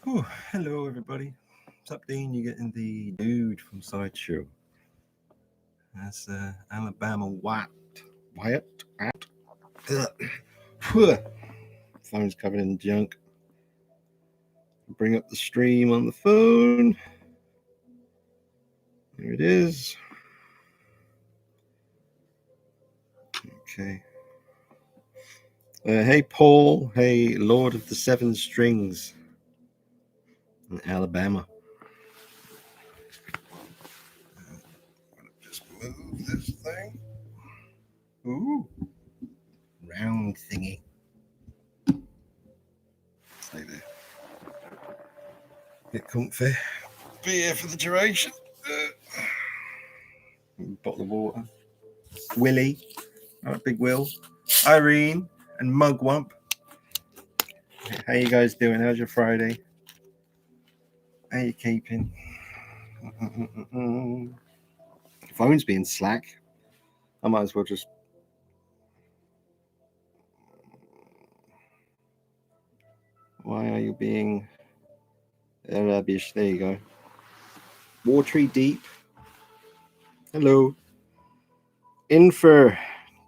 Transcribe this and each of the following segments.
Oh, hello everybody. What's up, Dean? You're getting the dude from Sideshow. That's Alabama Wyatt. Ugh. Phew. Phone's covered in junk. Bring up the stream on the phone. Here it is. Okay. Hey, Paul. Hey, Lord of the Seven Strings in Alabama. Just move this thing. Ooh. Round thingy. Stay there. Get comfy. Be here for the duration. Bottle of water. Willie. All right, Big Will. Irene and Mugwump. How you guys doing? How's your Friday? How you keeping? Phone's being slack. I might as well just. Why are you being rubbish? There you go. Watery Deep. Hello. Infer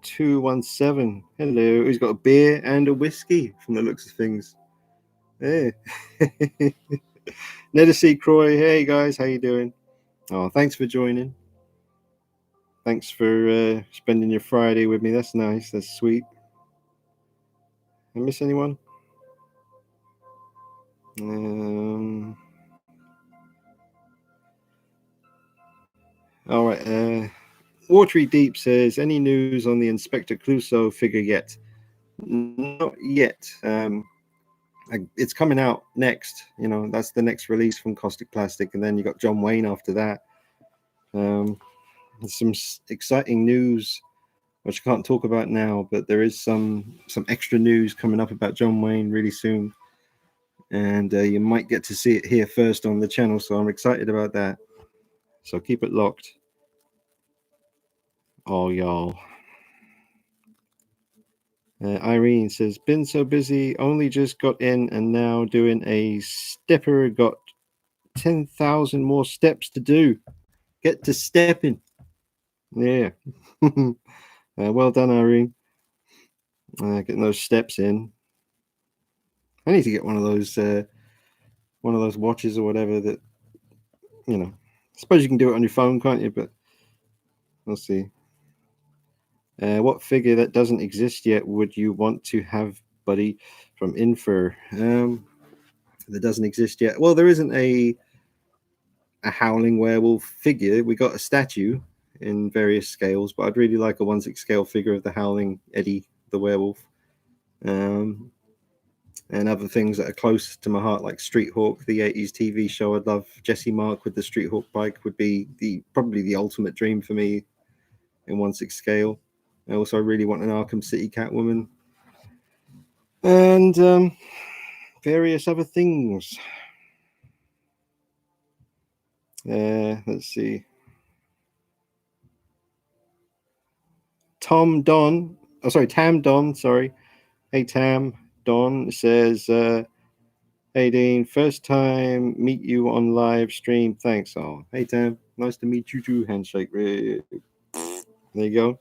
217. Hello. He's got a beer and a whiskey from the looks of things. Hey. Neda C. Croy. Hey guys, how you doing? Oh, thanks for joining. Thanks for spending your Friday with me. That's nice. That's sweet. I miss anyone? All right. Watery Deep says, any news on the Inspector Clouseau figure yet? Not yet. It's coming out next. You know, that's the next release from Caustic Plastic, and then you got John Wayne after that. There's some exciting news, which I can't talk about now, but there is some extra news coming up about John Wayne really soon, and you might get to see it here first on the channel. So I'm excited about that. So keep it locked. Oh, y'all. Irene says, been so busy, only just got in and now doing a stepper. Got 10,000 more steps to do. Get to stepping. Yeah. Well done, Irene. Getting those steps in. I need to get one of those watches or whatever that, you know, I suppose you can do it on your phone, can't you? But we'll see. What figure that doesn't exist yet would you want to have, buddy? From Infer. That doesn't exist yet. Well, there isn't a Howling Werewolf figure. We got a statue in various scales, but I'd really like a 1/6 scale figure of the Howling Eddie the Werewolf. And other things that are close to my heart, like Street Hawk, the 80s TV show. I'd love Jesse Mark with the Street Hawk bike. Would be probably the ultimate dream for me in 1/6 scale. I also really want an Arkham City Catwoman, and various other things. Let's see. Tam Don. Sorry. Hey, Tam Don says, hey, Dean, first time meet you on live stream. Thanks. Oh, hey, Tam. Nice to meet you too. Handshake. There you go.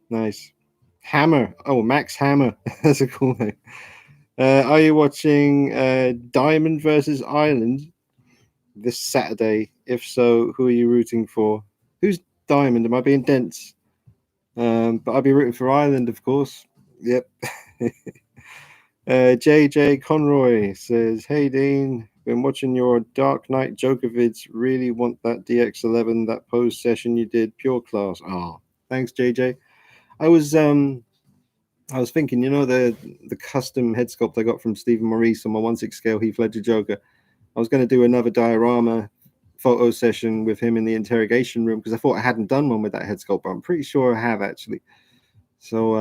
Nice. Hammer. Oh, Max Hammer. That's a cool name. Are you watching Diamond versus Ireland this Saturday? If so, who are you rooting for? Who's Diamond? Am I being dense? But I'll be rooting for Ireland, of course. Yep. JJ Conroy says, hey, Dean, been watching your Dark Knight Joker vids. Really want that DX11, that pose session you did. Pure class. Oh, thanks, JJ. I was thinking, you know, the custom head sculpt I got from Stephen Maurice on my 1/6 scale Heath Ledger Joker. I was going to do another diorama photo session with him in the interrogation room because I thought I hadn't done one with that head sculpt, but I'm pretty sure I have actually. So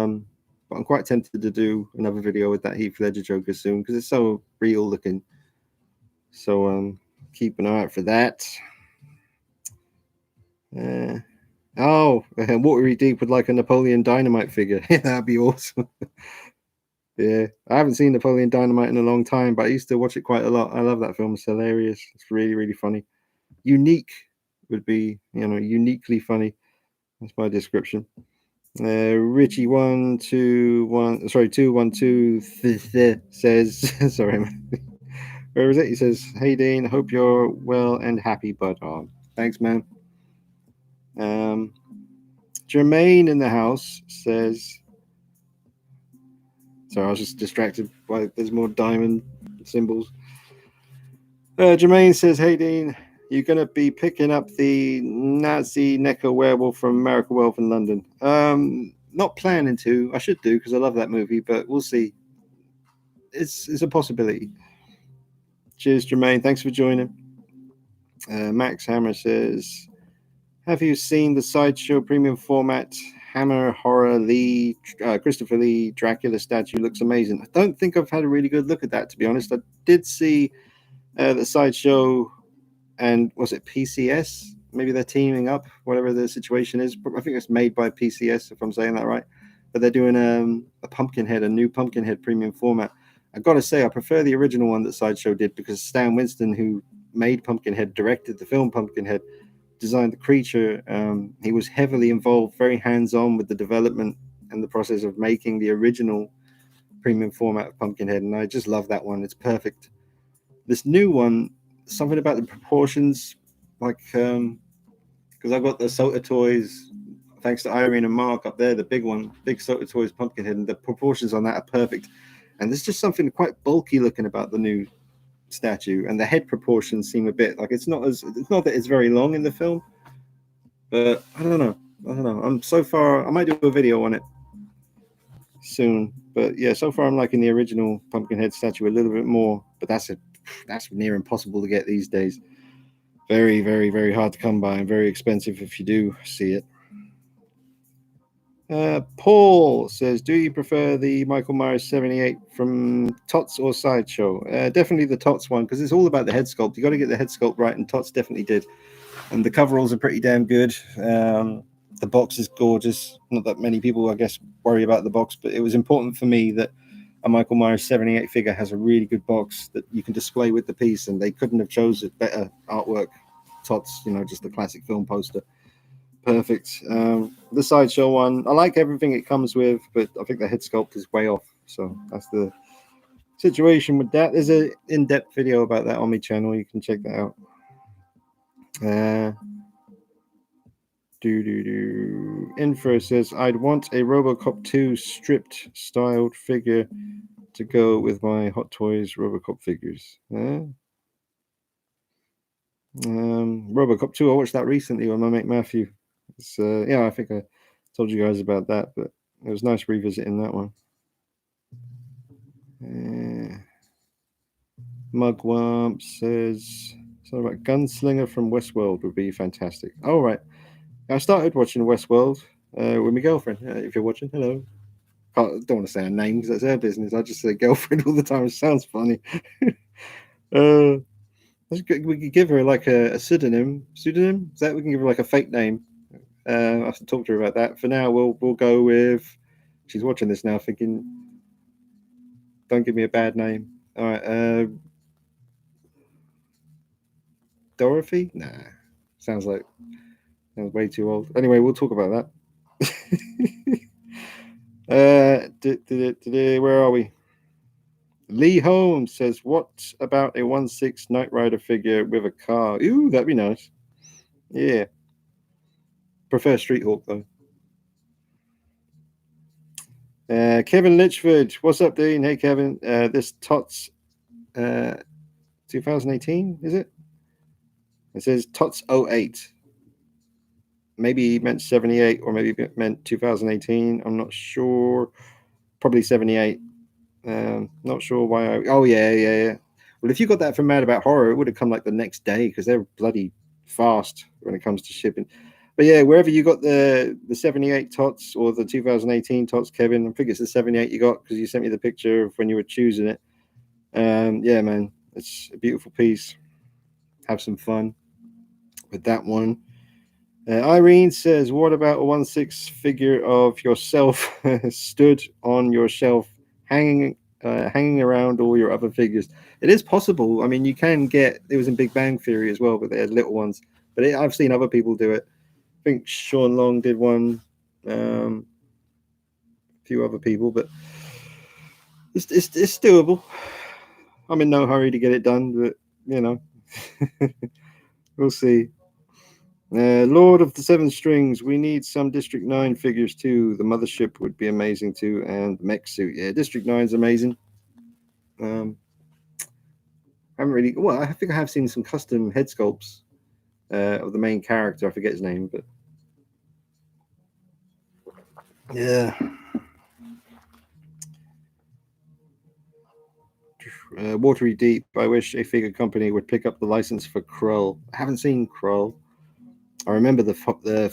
but I'm quite tempted to do another video with that Heath Ledger Joker soon because it's so real looking. So keep an eye out for that. Watery Deep would like a Napoleon Dynamite figure. That'd be awesome. Yeah, I haven't seen Napoleon Dynamite in a long time, but I used to watch it quite a lot. I love that film. It's hilarious. It's really, really funny. Unique would be, uniquely funny. That's my description. Richie 121, sorry, 212 says, sorry, man. Where is it? He says, "Hey Dean, hope you're well and happy, bud." Oh, thanks, man. Um, Jermaine in the house says, sorry, I was just distracted by there's more diamond symbols. Jermaine says, "Hey Dean, you're gonna be picking up the Nazi Necker werewolf from America Werewolf in London." Not planning to. I should do because I love that movie, but we'll see. It's a possibility. Cheers, Jermaine. Thanks for joining. Max Hammer says, "Have you seen the Sideshow premium format Hammer Horror Lee Christopher Lee Dracula statue? Looks amazing." I don't think I've had a really good look at that, to be honest. I did see the Sideshow, and was it PCS? Maybe they're teaming up, whatever the situation is. I think it's made by PCS, if I'm saying that right. But they're doing a Pumpkinhead, a new Pumpkinhead premium format. I got to say, I prefer the original one that Sideshow did because Stan Winston, who made Pumpkinhead, directed the film Pumpkinhead, designed the creature. He was heavily involved, very hands-on with the development and the process of making the original premium format of Pumpkinhead, and I just love that one. It's perfect. This new one, something about the proportions, like because I got the Sota Toys, thanks to Irene and Mark up there, the big one, big Sota Toys Pumpkinhead, and the proportions on that are perfect. And there's just something quite bulky looking about the new statue, and the head proportions seem a bit like it's not that it's very long in the film, but I don't know. I'm so far. I might do a video on it soon, but yeah, so far I'm liking the original Pumpkinhead statue a little bit more. But that's near impossible to get these days. Very, very, very hard to come by and very expensive if you do see it. Paul says, "Do you prefer the Michael Myers 78 from Tots or Sideshow?" Definitely the Tots one, because it's all about the head sculpt. You got to get the head sculpt right, and Tots definitely did. And the coveralls are pretty damn good. The box is gorgeous. Not that many people, I guess, worry about the box, but it was important for me that a Michael Myers 78 figure has a really good box that you can display with the piece, and they couldn't have chosen better artwork. Tots, just the classic film poster. Perfect. The Sideshow one, I like everything it comes with, but I think the head sculpt is way off. So that's the situation with that. There's an in-depth video about that on my channel. You can check that out. Info says, "I'd want a RoboCop 2 stripped styled figure to go with my Hot Toys RoboCop figures." RoboCop 2, I watched that recently with my mate Matthew. I think I told you guys about that, but it was nice revisiting that one. Mugwump says something about Gunslinger from Westworld would be fantastic. All right. I started watching Westworld with my girlfriend. If you're watching, hello. Don't want to say her name because that's her business. I just say girlfriend all the time. It sounds funny. We could give her like a pseudonym. Pseudonym? Is that we can give her like a fake name? I have to talk to her about that. For now, we'll go with. She's watching this now, thinking, "Don't give me a bad name." All right. Dorothy? Nah. Sounds way too old. Anyway, we'll talk about that. Where are we? Lee Holmes says, "What about a 1/6 Knight Rider figure with a car?" Ooh, that'd be nice. Yeah. Prefer Street Hawk though. Kevin Litchford, what's up, Dean? Hey, Kevin. This Tots 2018, is it? It says Tots 08. Maybe he meant 78 or maybe it meant 2018. I'm not sure. Probably 78. Not sure why. Oh, yeah. Well, if you got that from Mad About Horror, it would have come like the next day because they're bloody fast when it comes to shipping. But yeah, wherever you got the 78 Tots or the 2018 Tots, Kevin, I think it's the 78 you got because you sent me the picture of when you were choosing it. Yeah, man, it's a beautiful piece. Have some fun with that one. Irene says, "What about a 1/6 figure of yourself stood on your shelf hanging around all your other figures. It is possible. I mean, you can get. It was in Big Bang Theory as well, but they had little ones. But I've seen other people do it. I think Sean Long did one. A few other people, but it's doable. I'm in no hurry to get it done, but you know, we'll see. Lord of the Seven Strings. We need some District 9 figures too. The Mothership would be amazing too, and the mech suit. Yeah, District 9's amazing. I haven't really. Well, I think I have seen some custom head sculpts of the main character. I forget his name, but yeah. Watery Deep. I wish a figure company would pick up the license for Krull. I haven't seen Krull. I remember the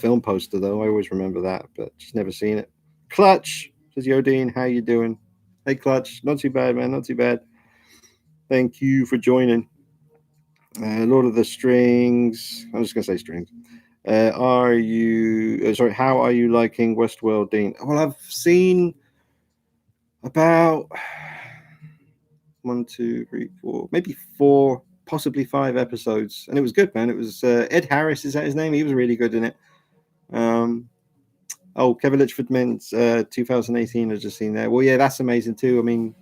film poster though. I always remember that, but just never seen it. Clutch says Yodine, how you doing? Hey Clutch, not too bad, man. Not too bad. Thank you for joining. Lord of the Strings. I'm just gonna say strings. Are you sorry? How are you liking Westworld, Dean? Well, I've seen about 1, 2, 3, 4, maybe 4, possibly 5 episodes, and it was good, man. It was Ed Harris. Is that his name? He was really good in it. Kevin Litchford 2018. I've just seen there. Well, yeah, that's amazing too. I mean,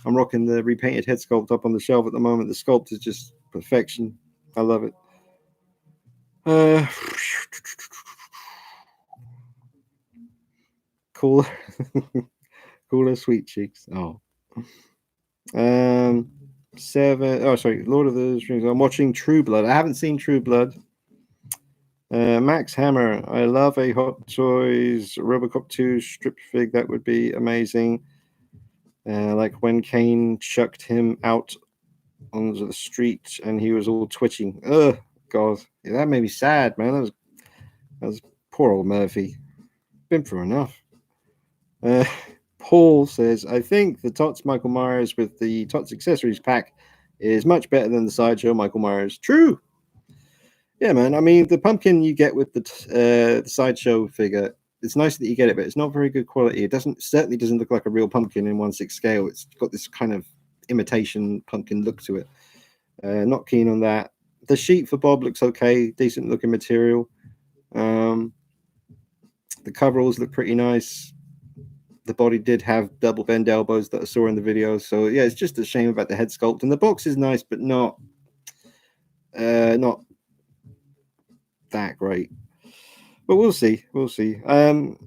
I'm rocking the repainted head sculpt up on the shelf at the moment. The sculpt is just perfection. I love it. Cooler, cooler, sweet cheeks. Oh. 7. Oh, sorry, Lord of the Rings. I'm watching True Blood. I haven't seen True Blood. Max Hammer. I love a Hot Toys Robocop 2 strip fig. That would be amazing. Like when Kane chucked him out onto the street and he was all twitching. Ugh, God, yeah, that made me sad, man. That was poor old Murphy. Been through enough. Paul says, I think the Tots Michael Myers with the Tots accessories pack is much better than the Sideshow Michael Myers. True. Yeah, man. I mean, the pumpkin you get with the Sideshow figure, it's nice that you get it, but it's not very good quality. It certainly doesn't look like a real pumpkin in 1/6 scale. It's got this kind of imitation pumpkin look to it. Not keen on that. The sheet for Bob looks okay, decent looking material. The coveralls look pretty nice. The body did have double bend elbows that I saw in the video. So yeah, it's just a shame about the head sculpt. And the box is nice, but not that great. But we'll see. We'll see. I'm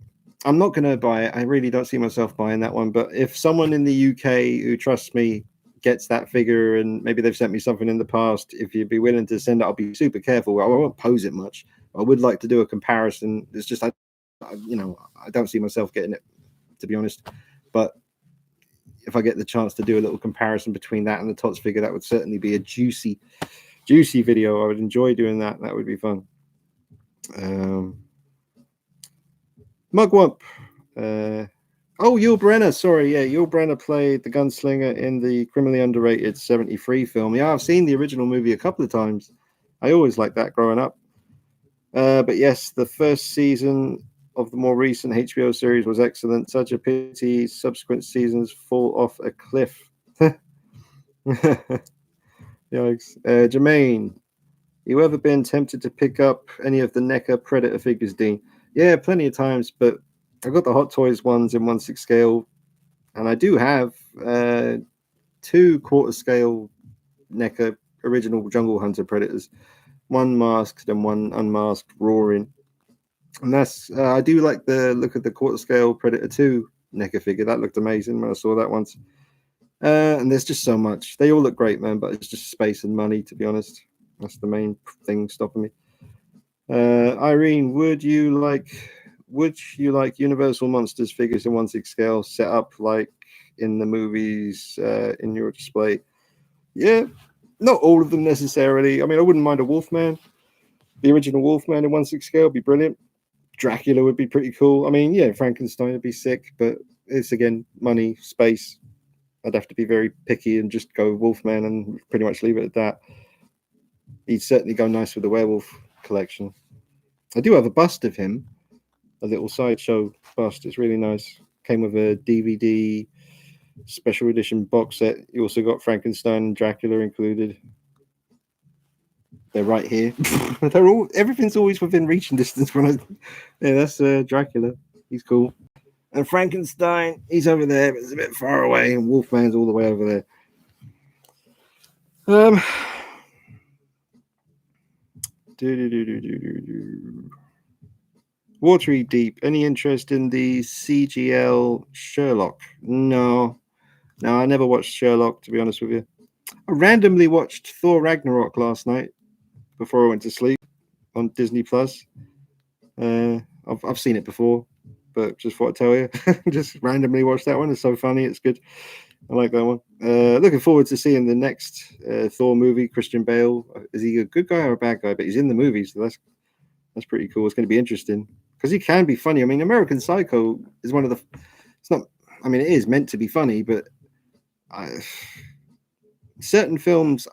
not going to buy it. I really don't see myself buying that one. But if someone in the UK who trusts me gets that figure, and maybe they've sent me something in the past, if you'd be willing to send it, I'll be super careful. I won't pose it much. I would like to do a comparison. It's just, I don't see myself getting it, to be honest. But if I get the chance to do a little comparison between that and the Tots figure, that would certainly be a juicy video. I would enjoy doing that. That would be fun. Mugwump. Yul Brynner. Sorry, yeah, Yul Brynner played the gunslinger in the criminally underrated 73 film. Yeah, I've seen the original movie a couple of times. I always liked that growing up. But yes, the first season of the more recent HBO series was excellent. Such a pity subsequent seasons fall off a cliff. Yikes. Jermaine, you ever been tempted to pick up any of the NECA Predator figures, Dean? Yeah, plenty of times, but I've got the Hot Toys ones in 1/6 scale, and I do have 2 quarter scale NECA original Jungle Hunter Predators, one masked and one unmasked roaring. And that's I do like the look of the quarter scale Predator 2 NECA figure. That looked amazing when I saw that once. And there's just so much. They all look great, man, but it's just space and money, to be honest. That's the main thing stopping me. Irene, would you like Universal Monsters figures in 1/6 scale set up like in the movies in your display? Yeah, not all of them necessarily. I mean, I wouldn't mind a Wolfman. The original Wolfman in 1/6 scale would be brilliant. Dracula would be pretty cool. I mean, yeah, Frankenstein would be sick, but it's again money, space. I'd have to be very picky and just go Wolfman and pretty much leave it at that. He'd certainly go nice with the werewolf collection. I do have a bust of him, a little sideshow bust. It's really nice. Came with a DVD special edition box set. You also got Frankenstein and Dracula included. They're right here. Everything's always within reaching distance when I. Yeah, that's Dracula. He's cool. And Frankenstein, he's over there, but it's a bit far away, and Wolfman's all the way over there. Watery Deep. Any interest in the CGL Sherlock? No, I never watched Sherlock, to be honest with you. I randomly watched Thor Ragnarok last night before I went to sleep on Disney Plus. I've seen it before, but just thought I'd tell you. Just randomly watched that one. It's so funny. It's good. I like that one. Looking forward to seeing the next Thor movie. Christian Bale. Is he a good guy or a bad guy? But he's in the movie, so that's pretty cool. It's going to be interesting because he can be funny. I mean, American Psycho is one of the. It's not. I mean, it is meant to be funny, but certain films,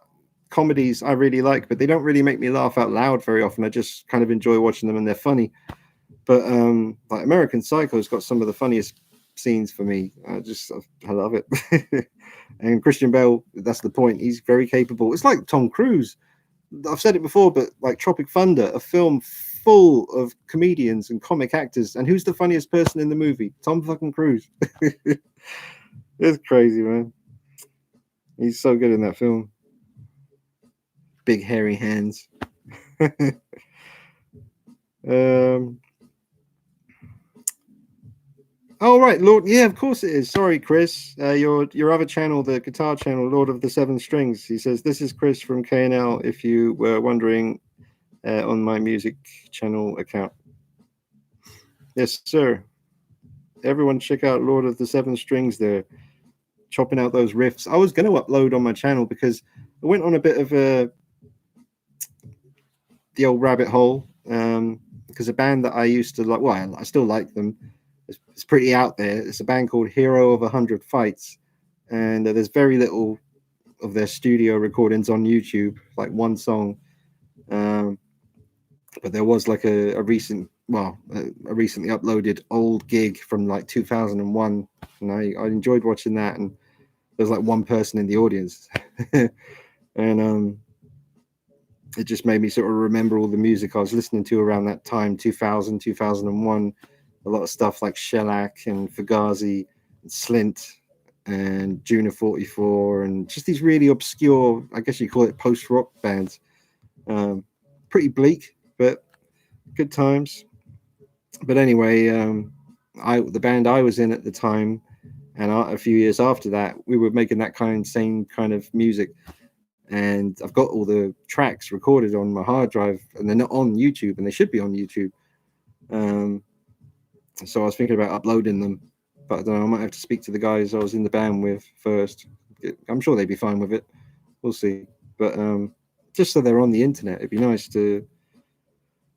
comedies, I really like, but they don't really make me laugh out loud very often. I just kind of enjoy watching them, and they're funny. But like American Psycho's got some of the funniest scenes for me. I love it. And Christian Bale, that's the point. He's very capable. It's like Tom Cruise. I've said it before, but like Tropic Thunder, a film full of comedians and comic actors, and who's the funniest person in the movie? Tom fucking Cruise. It's crazy, man. He's so good in that film. Big hairy hands. Oh right, Lord. Yeah, of course it is. Sorry, Chris. Your other channel, the guitar channel, Lord of the Seven Strings. He says this is Chris from KNL. If you were wondering, on my music channel account. Yes, sir. Everyone, check out Lord of the Seven Strings. There, chopping out those riffs. I was going to upload on my channel because I went on a bit of the old rabbit hole. Because a band that I used to like, well, I still like them. It's pretty out there. It's a band called Hero of 100 Fights, and there's very little of their studio recordings on YouTube, like one song. But there was like a recently uploaded old gig from like 2001, and I enjoyed watching that. And there's like one person in the audience, and it just made me sort of remember all the music I was listening to around that time, 2000, 2001. A lot of stuff like Shellac and Fugazi and Slint and Juna 44 and just these really obscure, I guess you call it post-rock bands. Pretty bleak, but good times. But anyway, the band I was in at the time, and a few years after that, we were making that same kind of music. And I've got all the tracks recorded on my hard drive, and they're not on YouTube, and they should be on YouTube. So I was thinking about uploading them, but I don't know, I might have to speak to the guys I was in the band with first. I'm sure they'd be fine with it. We'll see. But just so they're on the internet, it'd be nice to.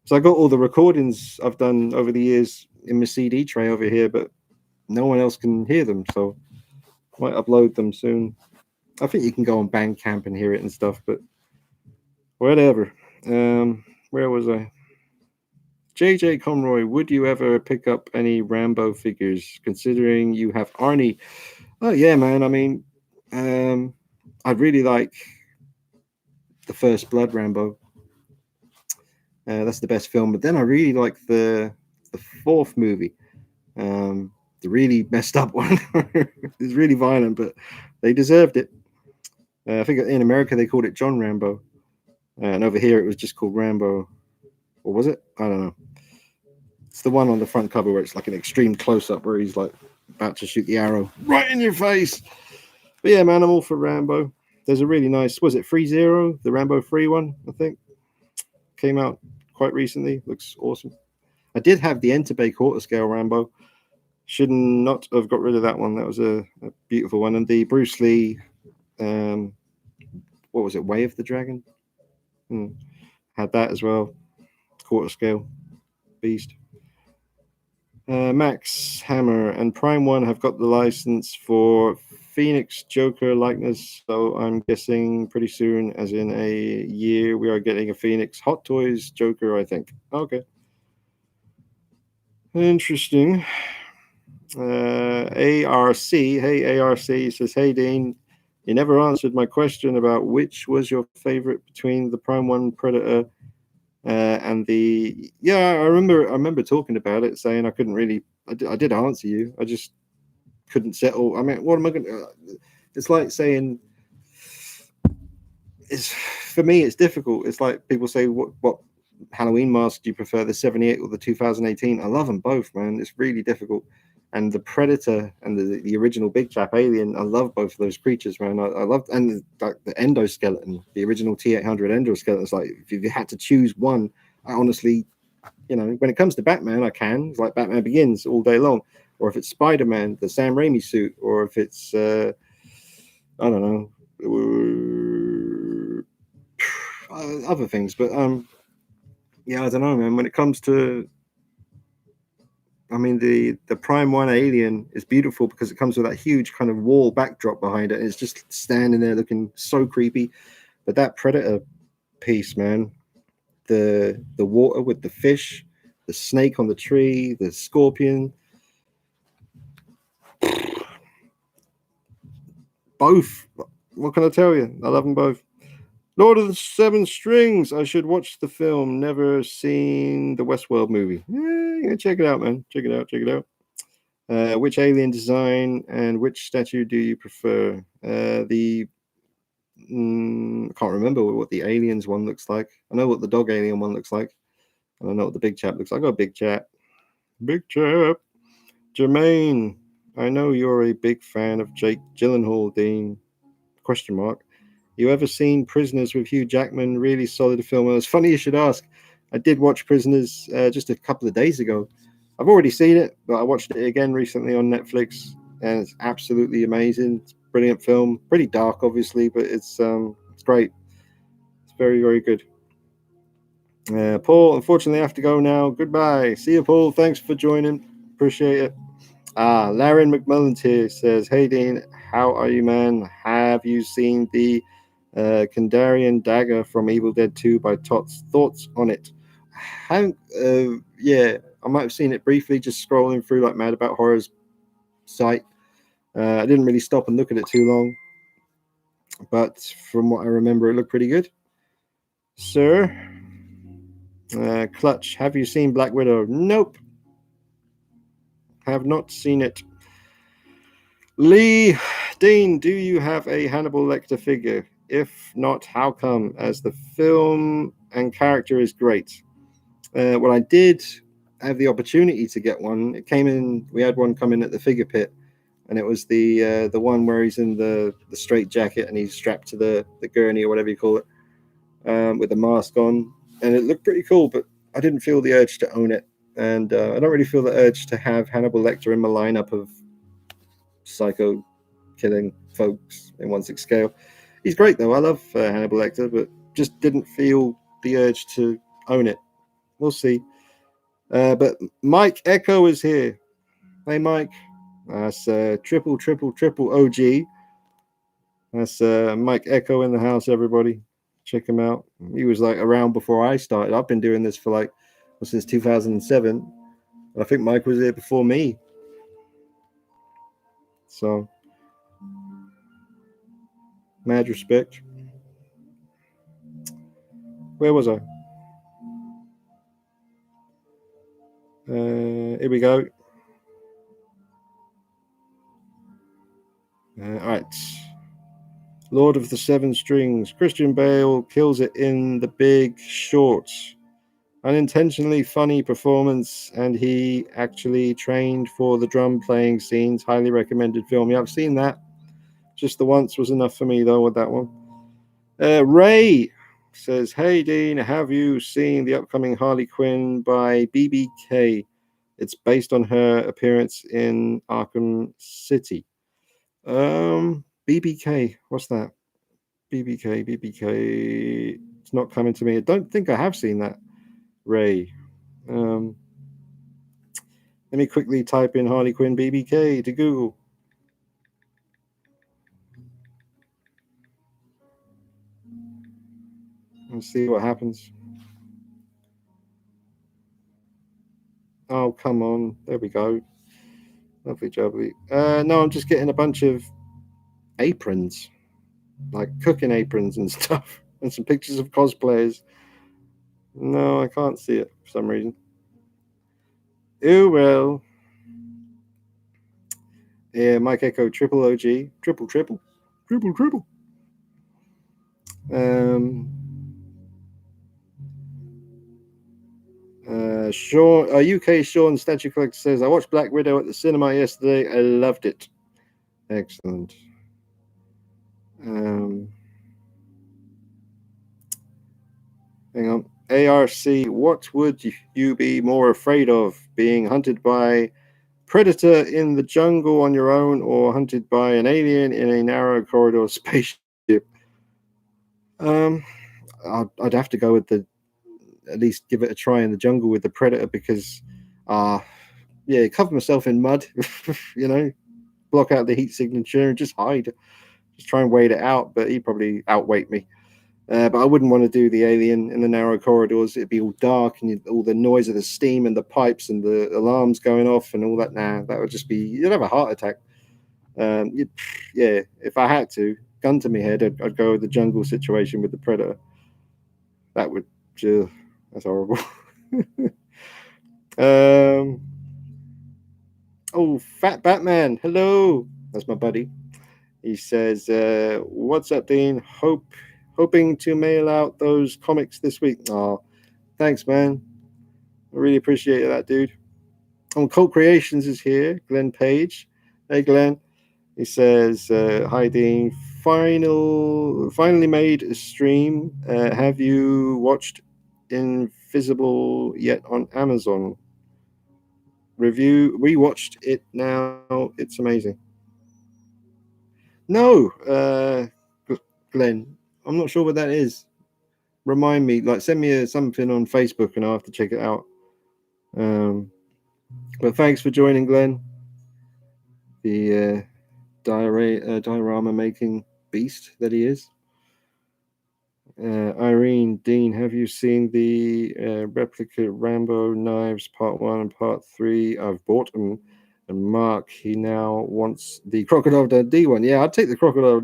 So I got all the recordings I've done over the years in my CD tray over here, but no one else can hear them, so I might upload them soon. I think you can go on Bandcamp and hear it and stuff, but whatever. Where was I? JJ Conroy, would you ever pick up any Rambo figures, considering you have Arnie? Oh yeah, man. I mean, I really like the First Blood Rambo. That's the best film. But then I really like the fourth movie, the really messed up one. It's really violent, but they deserved it. I think in America they called it John Rambo, and over here it was just called Rambo. Or was it? I don't know. It's the one on the front cover where it's like an extreme close-up where he's like about to shoot the arrow right in your face. But yeah, man, I'm all for Rambo. There's a really nice, was it 3-0? The Rambo 3 one, I think. Came out quite recently. Looks awesome. I did have the Entebbe quarter scale Rambo. Should not have got rid of that one. That was a beautiful one. And the Bruce Lee, what was it, Way of the Dragon? Had that as well. Quarter scale. Beast. Max Hammer and Prime One have got the license for Phoenix Joker likeness, so I'm guessing pretty soon, as in a year, we are getting a Phoenix Hot Toys Joker, I think. Okay. Interesting. ARC, hey ARC says, hey Dean, you never answered my question about which was your favorite between the Prime One Predator and the. Yeah, I remember talking about it, saying I couldn't really. I did answer you. I just couldn't settle. I mean, what am I going to? It's like saying it's for me. It's difficult. It's like people say, what Halloween mask do you prefer, the 78 or the 2018? I love them both, man. It's really difficult. And the Predator and the original Big Chap Alien, I love both of those creatures, man. I love, and the endoskeleton, the original T-800 endoskeleton. It's like if you had to choose one, I honestly, when it comes to Batman, I can. It's like Batman Begins all day long. Or if it's Spider-Man, the Sam Raimi suit, or if it's I don't know, other things. But yeah, I don't know, man. When it comes to, I mean, the Prime One Alien is beautiful because it comes with that huge kind of wall backdrop behind it, and it's just standing there looking so creepy. But that Predator piece, man, the water with the fish, the snake on the tree, the scorpion, both. What can I tell you? I love them both. Lord of the Seven Strings. I should watch the film. Never seen the Westworld movie. Yeah, check it out, man. Check it out. Check it out. Which alien design and which statue do you prefer? I can't remember what the aliens one looks like. I know what the dog alien one looks like. And I know what the big chap looks like. I got a big chap. Big chap. Jermaine. I know you're a big fan of Jake Gyllenhaal, Dean. Question mark. You ever seen Prisoners with Hugh Jackman? Really solid film. It's funny you should ask. I did watch Prisoners just a couple of days ago. I've already seen it, but I watched it again recently on Netflix, and it's absolutely amazing. It's a brilliant film. Pretty dark, obviously, but it's great. It's very, very good. Paul, unfortunately, I have to go now. Goodbye. See you, Paul. Thanks for joining. Appreciate it. Laren McMullins here says, hey, Dean, how are you, man? Have you seen the Kandarian Dagger from Evil Dead 2 by Tots? Thoughts on it? Yeah, I might have seen it briefly, just scrolling through like Mad About Horror's site. I didn't really stop and look at it too long, but from what I remember, it looked pretty good. Sir, Clutch, have you seen Black Widow? Nope, have not seen it. Lee, Dean, do you have a Hannibal Lecter figure? If not, how come? As the film and character is great. Well, I did have the opportunity to get one. It came in. We had one come in at the figure pit, and it was the one where he's in the straight jacket and he's strapped to the gurney or whatever you call it, with the mask on, and it looked pretty cool. But I didn't feel the urge to own it, and I don't really feel the urge to have Hannibal Lecter in my lineup of psycho killing folks in 1/6 scale. He's great though. I love Hannibal Lecter, but just didn't feel the urge to own it. We'll see. But Mike Echo is here. Hey, Mike. That's triple OG. That's Mike Echo in the house, everybody. Check him out. He was like around before I started. I've been doing this for since 2007. I think Mike was here before me. So, mad respect. Where was I? Here we go. All right. Lord of the Seven Strings. Christian Bale kills it in The Big Short. Unintentionally funny performance, and he actually trained for the drum playing scenes. Highly recommended film. Yeah, I've seen that. Just the once was enough for me, though, with that one. Ray says, hey, Dean, have you seen the upcoming Harley Quinn by BBK? It's based on her appearance in Arkham City. BBK, what's that? BBK. It's not coming to me. I don't think I have seen that, Ray. Let me quickly type in Harley Quinn BBK to Google. And see what happens. Oh, come on. There we go. Lovely jubbly. No, I'm just getting a bunch of aprons, like cooking aprons and stuff, and some pictures of cosplayers. No, I can't see it for some reason. Oh well. Yeah, Mike Echo, triple OG, triple. Sean, UK Sean Statue Collector says, I watched Black Widow at the cinema yesterday. I loved it. Excellent. Hang on. ARC, what would you be more afraid of? Being hunted by predator in the jungle on your own, or hunted by an alien in a narrow corridor spaceship? I'd have to go with at least give it a try in the jungle with the predator, because cover myself in mud, block out the heat signature and just hide, just try and wait it out. But he'd probably outweight me. But I wouldn't want to do the alien in the narrow corridors. It'd be all dark, and all the noise of the steam and the pipes and the alarms going off and all that. Nah, that would just be, you'd have a heart attack. If I had to, gun to my head, I'd go with the jungle situation with the predator. That would, that's horrible. Fat Batman, hello. That's my buddy. He says, what's up, Dean? Hoping to mail out those comics this week. Oh, thanks, man. I really appreciate that, dude. Cult Creations is here. Glenn Page. Hey, Glenn. He says, hi, Dean. Finally made a stream. Have you watched Invisible yet on Amazon? We watched it now. It's amazing. No, Glenn, I'm not sure what that is. Remind me, send me something on Facebook and I'll have to check it out. But thanks for joining, Glenn. The diorama making beast that he is. Irene, Dean, have you seen the replica Rambo knives part 1 and part 3? I've bought them. And Mark, he now wants the Crocodile Dundee one. Yeah, I'd take the Crocodile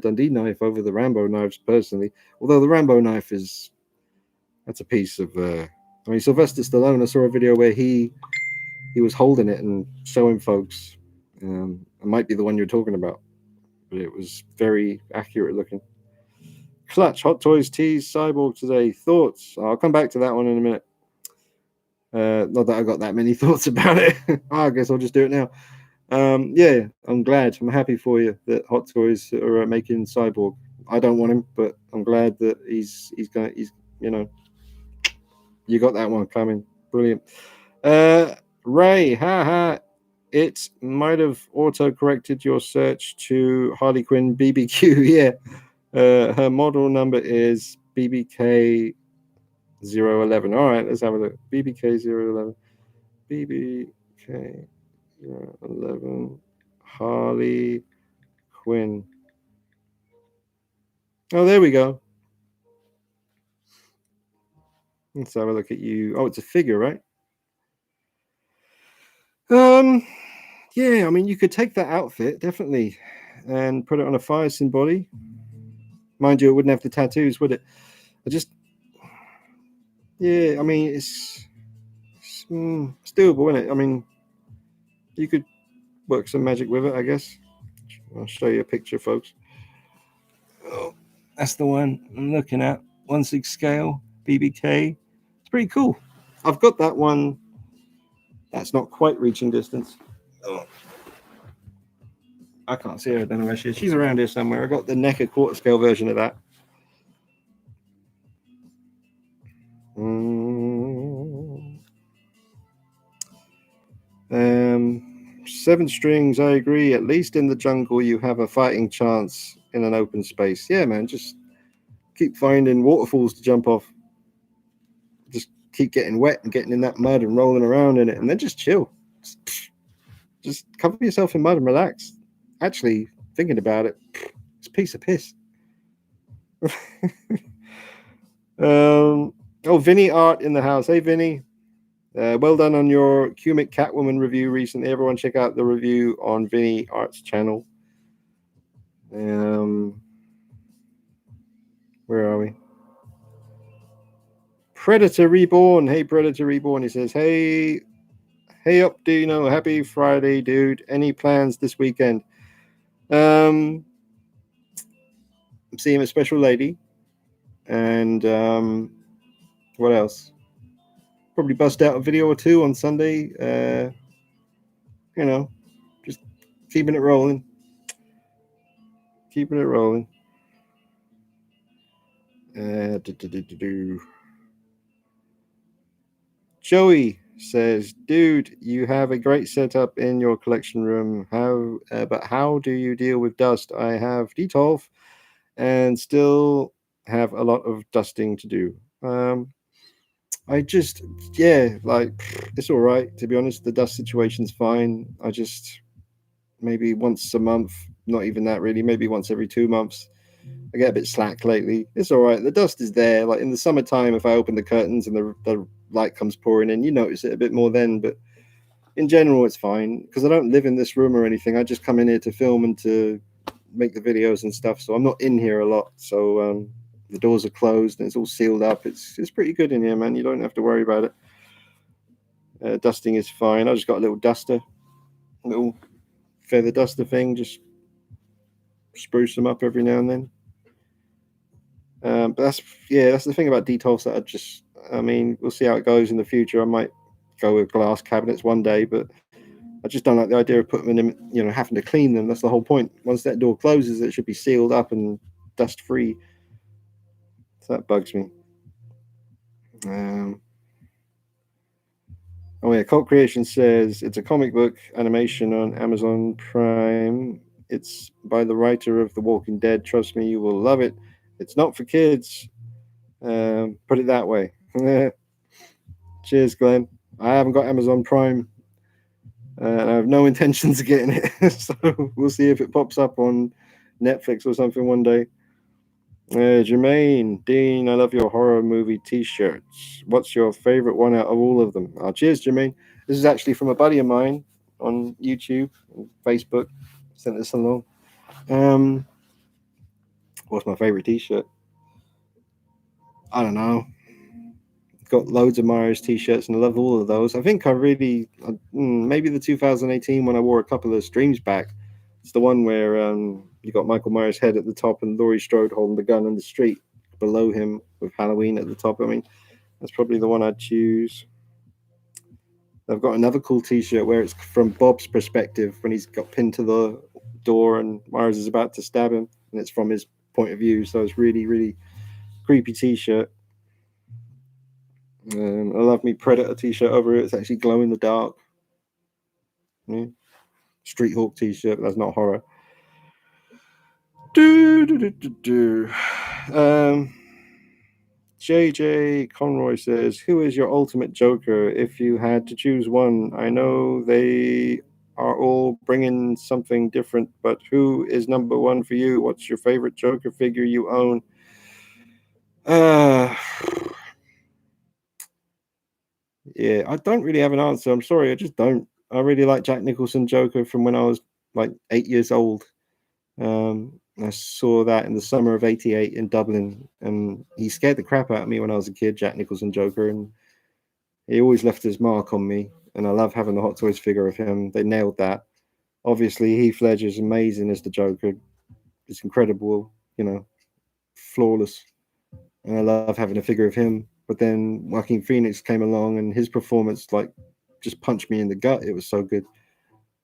Dundee knife over the Rambo knives personally. Although the Rambo knife that's a piece of. Sylvester Stallone. I saw a video where he was holding it and showing folks. It might be the one you're talking about, but it was very accurate looking. Clutch, Hot Toys tease Cyborg today. Thoughts? I'll come back to that one in a minute. Not that I got that many thoughts about it. I guess I'll just do it now. I'm glad. I'm happy for you that Hot Toys are making Cyborg. I don't want him, but I'm glad that he's you got that one coming. Brilliant. Ray, haha. It might have auto-corrected your search to Harley Quinn BBQ. Yeah. Her model number is BBK 011. All right, let's have a look. BBK 011. BBK 011. Harley Quinn. Oh, there we go. Let's have a look at you. Oh, it's a figure, right? Yeah, I mean, you could take that outfit, definitely, and put it on a Fireson body. Mind you, it wouldn't have the tattoos, would it? Yeah, I mean, it's doable, isn't it? I mean, you could work some magic with it, I guess. I'll show you a picture, folks. Oh, that's the one I'm looking at. 1/6 scale, BBK. It's pretty cool. I've got that one. That's not quite reaching distance. Oh. I can't see her. I don't know where she is. She's around here somewhere. I got the NECA quarter scale version of that. 7 strings, I agree. At least in the jungle, you have a fighting chance in an open space. Yeah, man, just keep finding waterfalls to jump off. Just keep getting wet and getting in that mud and rolling around in it, and then just chill. Just cover yourself in mud and relax. Actually, thinking about it, it's a piece of piss. Vinny Art in the house. Hey, Vinny. Well done on your Cumic Catwoman review recently. Everyone check out the review on Vinny Art's channel. Where are we? Predator Reborn. Hey, Predator Reborn. He says, hey up, Dino. Happy Friday, dude. Any plans this weekend? I'm seeing a special lady. And what else? Probably bust out a video or two on Sunday. Just keeping it rolling. Keeping it rolling. Joey says, dude, you have a great setup in your collection room. But how do you deal with dust? I have Detolf and still have a lot of dusting to do. I just, it's all right, to be honest. The dust situation's fine. I just, maybe once a month, not even that really, maybe once every 2 months. I get a bit slack lately. It's all right. The dust is there. Like in the summertime, if I open the curtains and the light comes pouring in, you notice it a bit more then. But in general, it's fine because I don't live in this room or anything. I just come in here to film and to make the videos and stuff. So I'm not in here a lot. So the doors are closed and it's all sealed up. It's pretty good in here, man. You don't have to worry about it. Dusting is fine. I just got a little duster, a little feather duster thing. Just spruce them up every now and then. But that's the thing about Detolfs that we'll see how it goes in the future. I might go with glass cabinets one day, but I just don't like the idea of putting them in, having to clean them. That's the whole point. Once that door closes, it should be sealed up and dust free. So that bugs me. Cult Creation says it's a comic book animation on Amazon Prime. It's by the writer of The Walking Dead. Trust me, you will love it. It's not for kids. Put it that way. Cheers, Glenn. I haven't got Amazon Prime. And I have no intentions of getting it. So we'll see if it pops up on Netflix or something one day. Jermaine, Dean, I love your horror movie t-shirts. What's your favorite one out of all of them? Cheers, Jermaine. This is actually from a buddy of mine on YouTube and Facebook. Sent this along. What's my favorite t-shirt? I don't know. Got loads of Myers t-shirts and I love all of those. I think I really maybe the 2018 when I wore a couple of streams back. It's the one where you got Michael Myers' head at the top and Laurie Strode holding the gun in the street below him with Halloween at the top. I mean, that's probably the one I'd choose. I've got another cool t-shirt where it's from Bob's perspective when he's got pinned to the door and Myers is about to stab him, and it's from his point of view. So it's really, really creepy t-shirt. I love me Predator t-shirt over it. It's actually glow in the dark. Yeah. Street Hawk t-shirt, but that's not horror. JJ Conroy says, who is your ultimate Joker if you had to choose one? I know they are all bringing something different, but who is number one for you? What's your favorite Joker figure you own? Yeah, I don't really have an answer. I'm sorry, I just don't. I really like Jack Nicholson Joker from when I was like 8 years old. I saw that in the summer of '88 in Dublin, and he scared the crap out of me when I was a kid, Jack Nicholson Joker, and he always left his mark on me. And I love having the Hot Toys figure of him. They nailed that. Obviously, Heath Ledger's amazing as the Joker. It's incredible, flawless. And I love having a figure of him. But then Joaquin Phoenix came along, and his performance just punched me in the gut. It was so good.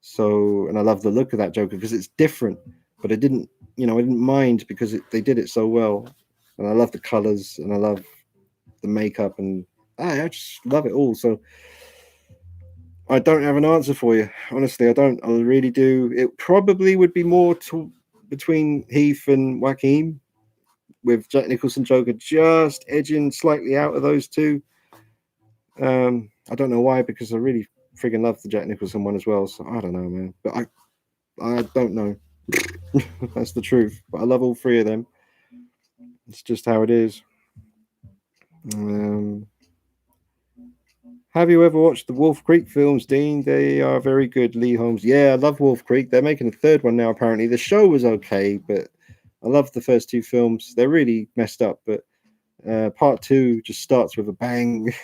So, and I love the look of that Joker because it's different. But I didn't mind because they did it so well. And I love the colors and I love the makeup and I just love it all. So I don't have an answer for you. Honestly, I don't. I really do. It probably would be more between Heath and Joaquin, with Jack Nicholson Joker just edging slightly out of those two. I don't know why, because I really friggin' love the Jack Nicholson one as well. So I don't know, man. But I don't know. That's the truth. But I love all three of them. It's just how it is. Have you ever watched the Wolf Creek films, Dean? They are very good. Lee Holmes. Yeah, I love Wolf Creek. They're making a third one now, apparently. The show was okay, but I love the first two films. They're really messed up, but part two just starts with a bang.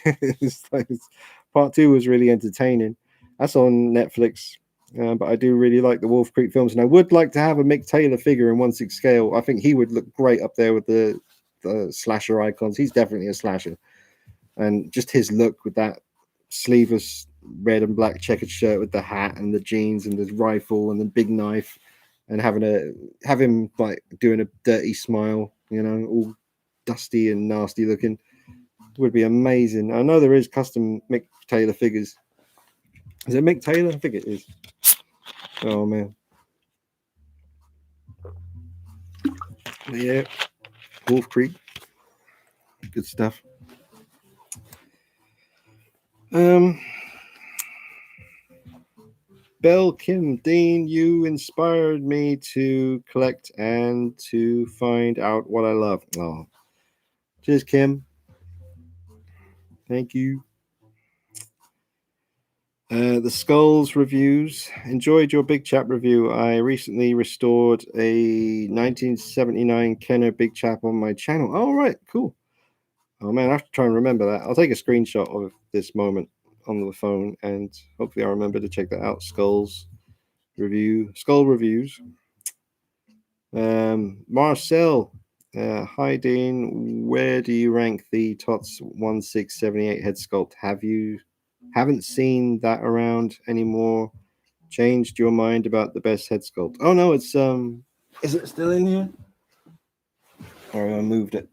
Part two was really entertaining. That's on Netflix. But I do really like the Wolf Creek films, and I would like to have a Mick Taylor figure in 1/6 scale. I think he would look great up there with the slasher icons. He's definitely a slasher, and just his look with that sleeveless red and black checkered shirt with the hat and the jeans and the rifle and the big knife, and have him like doing a dirty smile, all dusty and nasty looking, would be amazing. I know there is custom Mick Taylor figures. Is it Mick Taylor? I think it is. Oh man. Yeah. Wolf Creek. Good stuff. Bell Kim Dean, you inspired me to collect and to find out what I love. Oh. Cheers, Kim. Thank you. The Skulls reviews. Enjoyed your Big Chap review. I recently restored a 1979 Kenner Big Chap on my channel. Oh, right. Cool. Oh, man. I have to try and remember that. I'll take a screenshot of this moment on the phone, and hopefully I'll remember to check that out. Skull reviews. Marcel. Hi, Dean. Where do you rank the TOTS 1678 head sculpt? Haven't seen that around anymore? Changed your mind about the best head sculpt? Oh no, it's is it still in here? Or I moved it.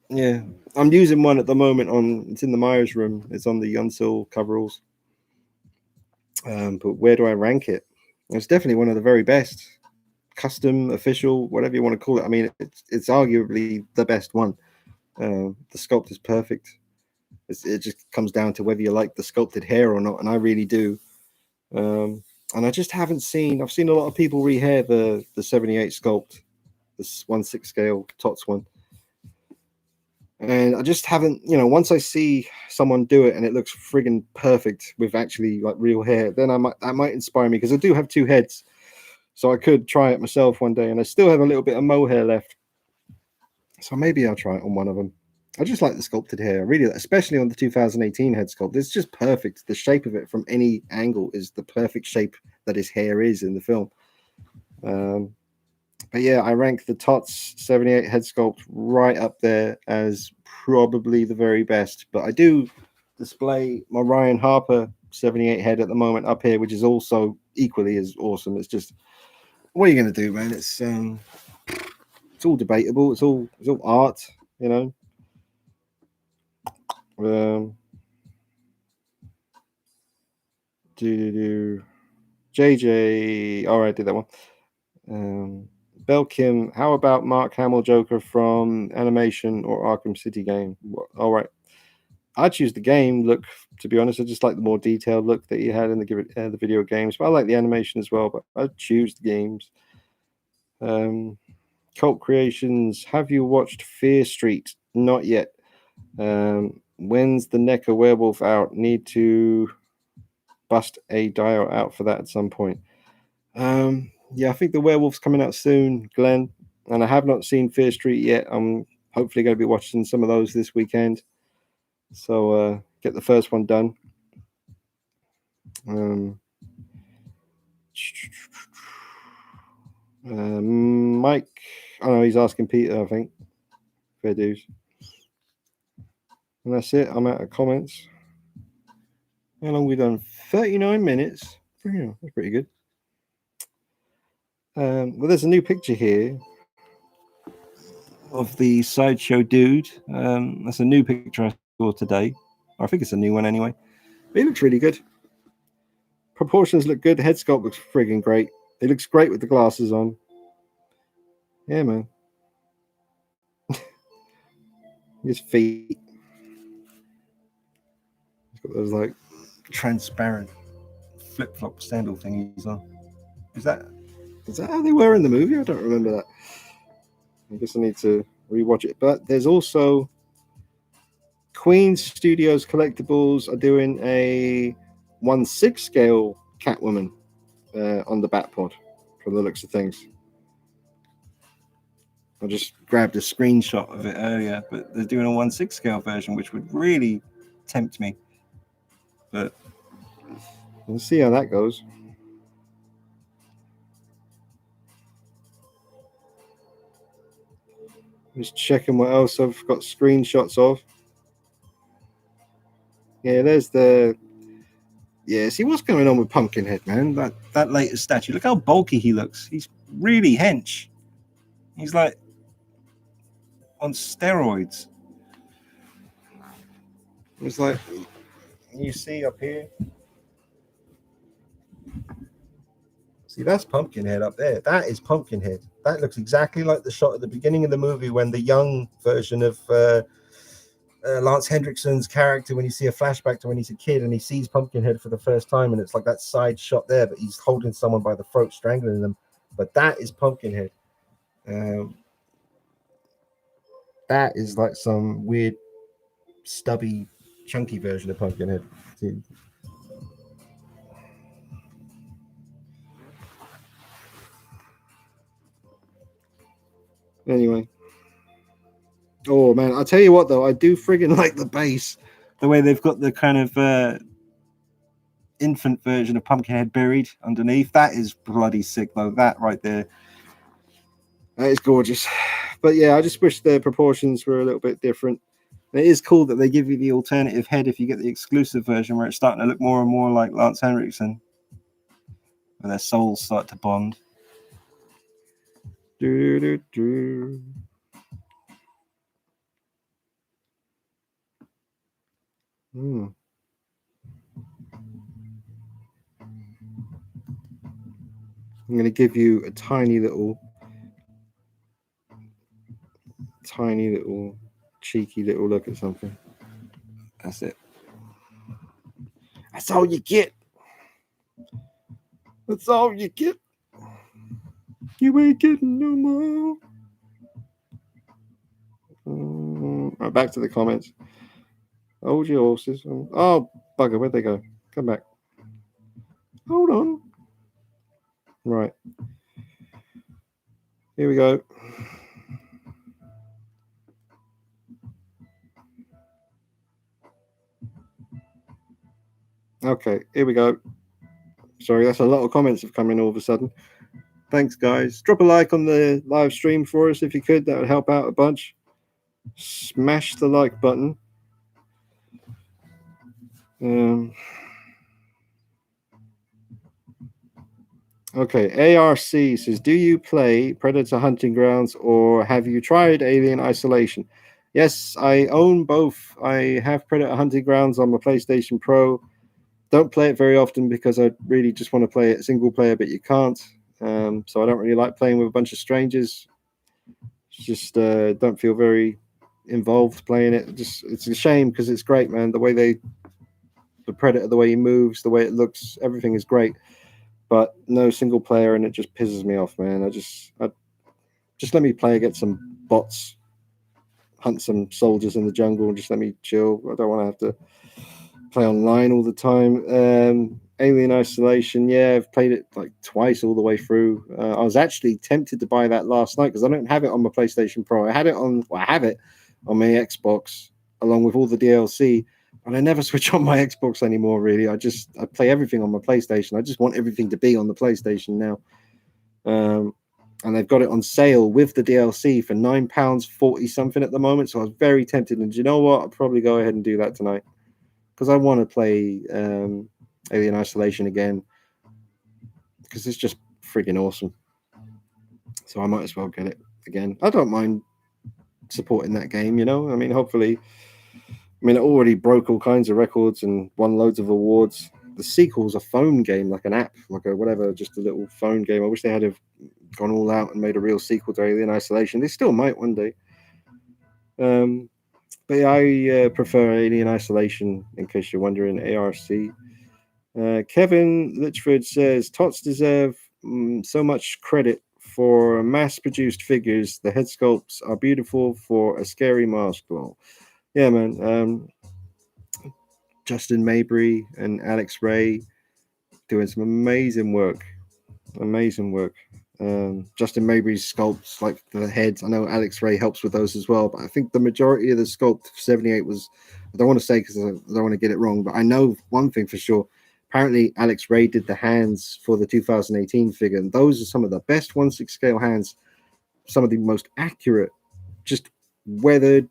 Yeah, I'm using one at the moment it's in the Myers room. It's on the Unsil coveralls. But where do I rank it? It's definitely one of the very best. Custom, official, whatever you want to call it. I mean, it's arguably the best one. The sculpt is perfect. It just comes down to whether you like the sculpted hair or not, and I really do. And I just haven't seen. I've seen a lot of people rehair the 78 sculpt, this 1/6 scale TOTS one, and I just haven't. Once I see someone do it and it looks friggin' perfect with actually like real hair, then that might inspire me, because I do have two heads, so I could try it myself one day, and I still have a little bit of mohair left, so maybe I'll try it on one of them. I just like the sculpted hair, really, especially on the 2018 head sculpt. It's just perfect. The shape of it from any angle is the perfect shape that his hair is in the film. But yeah, I rank the TOTS 78 head sculpt right up there as probably the very best. But I do display my Ryan Harper 78 head at the moment up here, which is also equally as awesome. It's just, what are you going to do, man? It's all debatable. It's all art, JJ. All right, I did that one. Bell Kim, how about Mark Hamill Joker from Animation or Arkham City game? All right, I choose the game look. To be honest, I just like the more detailed look that he had in the video games, but I like the animation as well. But I choose the games. Cult Creations, have you watched Fear Street? Not yet. When's the NECA werewolf out? Need to bust a dial out for that at some point. Yeah, I think the werewolf's coming out soon, Glenn, and I have not seen Fear Street yet. I'm hopefully going to be watching some of those this weekend, so get the first one done. Mike, I know he's asking Peter, I think. Fair dues. And that's it. I'm out of comments. How long have we done? 39 minutes. Yeah, that's pretty good. Well, there's a new picture here of the Sideshow Dude. That's a new picture I saw today. I think it's a new one anyway. But he looks really good. Proportions look good. The head sculpt looks friggin' great. It looks great with the glasses on. Yeah, man. His feet. He's got those like transparent flip-flop sandal thingies on. Is that how they were in the movie? I don't remember that. I guess I need to rewatch it. But there's also Queen Studios Collectibles are doing a 1/6 scale Catwoman on the Batpod, from the looks of things. I just grabbed a screenshot of it earlier, but they're doing a 1/6 scale version, which would really tempt me. But we'll see how that goes. Just checking what else I've got screenshots of. Yeah, there's the. Yeah, see what's going on with Pumpkinhead, man. That latest statue. Look how bulky he looks. He's really hench. He's like on steroids. It's like you see up here. See, that's Pumpkinhead up there. That is Pumpkinhead. That looks exactly like the shot at the beginning of the movie when the young version of Lance Hendrickson's character, when you see a flashback to when he's a kid and he sees Pumpkinhead for the first time, and it's like that side shot there, but he's holding someone by the throat, strangling them. But that is Pumpkinhead. That is like some weird, stubby, chunky version of Pumpkinhead. See? Anyway. Oh man, I'll tell you what though, I do friggin' like the base. The way they've got the kind of infant version of Pumpkinhead buried underneath. That is bloody sick though. That right there. That is gorgeous. But yeah, I just wish the proportions were a little bit different. It is cool that they give you the alternative head if you get the exclusive version, where it's starting to look more and more like Lance Henriksen. And their souls start to bond. Do-do-do-do. I'm going to give you a tiny little cheeky little look at something. That's it. That's all you get. That's all you get. You ain't getting no more. Right, back to the comments. Hold your horses. Oh, bugger, where'd they go? Come back. Hold on. Right. Here we go. Okay, here we go. Sorry, that's a lot of comments have come in all of a sudden. Thanks, guys. Drop a like on the live stream for us if you could. That would help out a bunch. Smash the like button. Okay, ARC says, do you play Predator Hunting Grounds or have you tried Alien Isolation? Yes, I own both. I have Predator Hunting Grounds on my PlayStation Pro. Don't play it very often because I really just want to play it single player, but you can't. So I don't really like playing with a bunch of strangers. Just don't feel very involved playing it. Just it's a shame because it's great, man. The Predator, the way he moves, the way it looks, everything is great. But no single player, and it just pisses me off, man. I just let me play against some bots, hunt some soldiers in the jungle, and just let me chill. I don't want to have to play online all the time. Alien Isolation, yeah, I've played it like twice all the way through. I was actually tempted to buy that last night because I don't have it on my PlayStation Pro. I have it on my Xbox along with all the DLC, and I never switch on my Xbox anymore. Really, I play everything on my PlayStation. I just want everything to be on the PlayStation now. And they've got it on sale with the DLC for £9.40 something at the moment. So I was very tempted, and do you know what? I'll probably go ahead and do that tonight because I want to play Alien Isolation again because it's just friggin' awesome. So I might as well get it again. I don't mind supporting that game, you know. I mean, hopefully, it already broke all kinds of records and won loads of awards. The sequel's a phone game, like an app, like a whatever, just a little phone game. I wish they had have gone all out and made a real sequel to Alien Isolation. They still might one day. But yeah, I prefer Alien Isolation, in case you're wondering, ARC. Kevin Litchford says, Tots deserve so much credit for mass-produced figures. The head sculpts are beautiful for a scary mask. Well, Yeah, man. Justin Mabry and Alex Ray doing some amazing work. Amazing work. Justin Mabry's sculpts, like the heads. I know Alex Ray helps with those as well, but I think the majority of the sculpt for 78 was, I don't want to say because I don't want to get it wrong, but I know one thing for sure. Apparently, Alex Ray did the hands for the 2018 figure, and those are some of the best 1/6 scale hands, some of the most accurate, just weathered,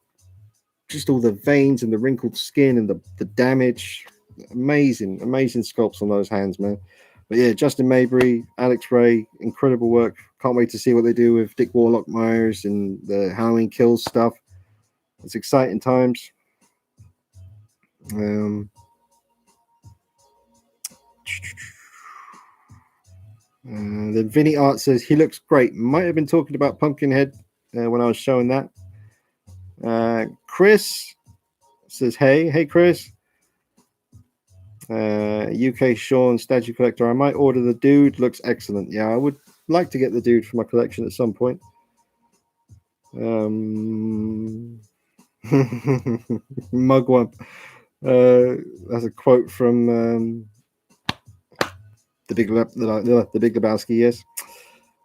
just all the veins and the wrinkled skin and the damage. Amazing, amazing sculpts on those hands, man. But yeah, Justin Mabry, Alex Ray, incredible work. Can't wait to see what they do with Dick Warlock Myers and the Halloween Kills stuff. It's exciting times. Um, then Vinny Art says he looks great. Might have been talking about Pumpkinhead when I was showing that. Chris says, hey, Chris. UK Sean Statue Collector. I might order the dude. Looks excellent. Yeah, I would like to get the dude for my collection at some point. Mugwump. That's a quote from the Big Lebowski. Yes.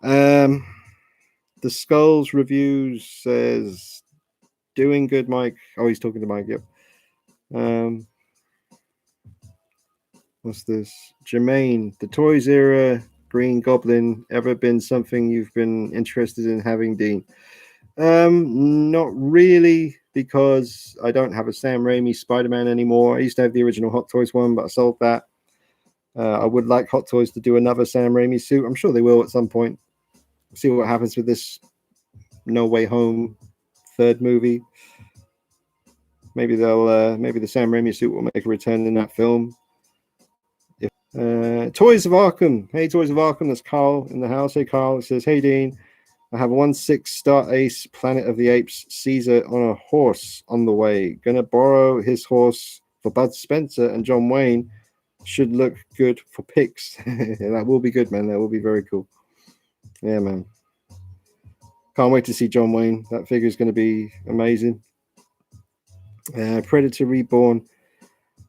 The Skulls reviews says doing good, Mike. Oh, he's talking to Mike. Yep. What's this? Jermaine, the Toys era Green Goblin ever been something you've been interested in having, Dean? Not really, because I don't have a Sam Raimi Spider-Man anymore. I used to have the original Hot Toys one, but I sold that. I would like Hot Toys to do another Sam Raimi suit. I'm sure they will at some point. See what happens with this No Way Home third movie. Maybe maybe the Sam Raimi suit will make a return in that film. Toys of Arkham. Hey, Toys of Arkham. That's Carl in the house. Hey, Carl. It says, hey, Dean. I have a 1/6 Star Ace Planet of the Apes Caesar on a horse on the way. Gonna borrow his horse for Bud Spencer and John Wayne. Should look good for pics. That will be good, man. That will be very cool. Yeah, man. Can't wait to see John Wayne. That figure is going to be amazing. Predator Reborn.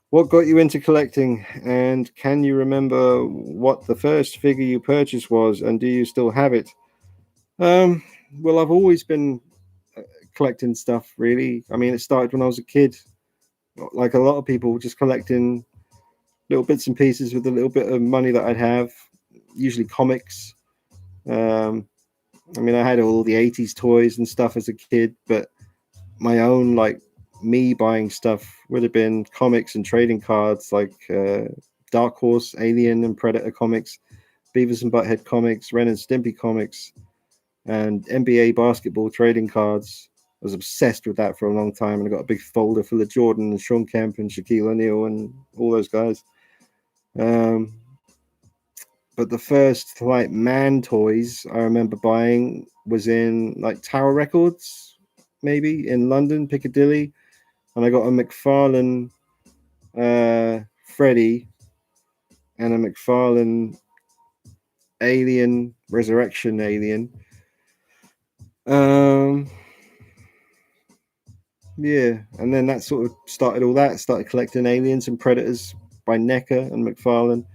What got you into collecting? And can you remember what the first figure you purchased was? And do you still have it? Well, I've always been collecting stuff, really. I mean, it started when I was a kid. Like a lot of people, just collecting little bits and pieces with a little bit of money that I'd have, usually comics. I mean, I had all the 80s toys and stuff as a kid, but my own, like, me buying stuff would have been comics and trading cards, like Dark Horse, Alien and Predator comics, Beavis and Butthead comics, Ren and Stimpy comics, and NBA basketball trading cards. I was obsessed with that for a long time, and I got a big folder full of Jordan and Sean Kemp and Shaquille O'Neal and all those guys. But the first like man toys I remember buying was in like Tower Records, maybe in London, Piccadilly, and I got a McFarlane Freddy and a McFarlane Alien Resurrection Alien. Yeah, and then that sort of started all that. Started collecting Aliens and Predators by NECA and McFarlane.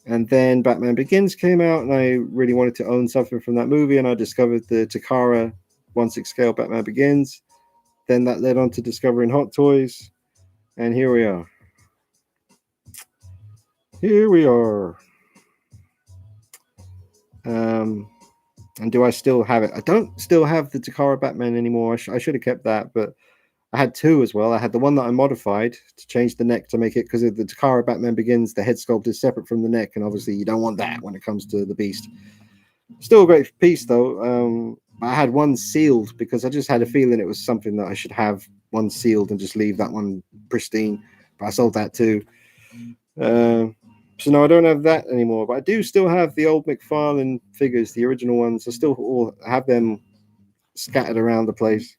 And then Batman Begins came out, and I really wanted to own something from that movie, and I discovered the Takara 1/6 scale Batman Begins. Then that led on to discovering Hot Toys, and here we are. Here we are. And do I still have it? I don't still have the Takara Batman anymore. I should have kept that, but I had two as well. I had the one that I modified to change the neck to make it, because of the Takara Batman Begins, the head sculpt is separate from the neck, and obviously you don't want that when it comes to the Beast. Still a great piece though. I had one sealed because I just had a feeling it was something that I should have one sealed and just leave that one pristine. But I sold that too. So no, I don't have that anymore. But I do still have the old McFarlane figures, the original ones. I still all have them scattered around the place.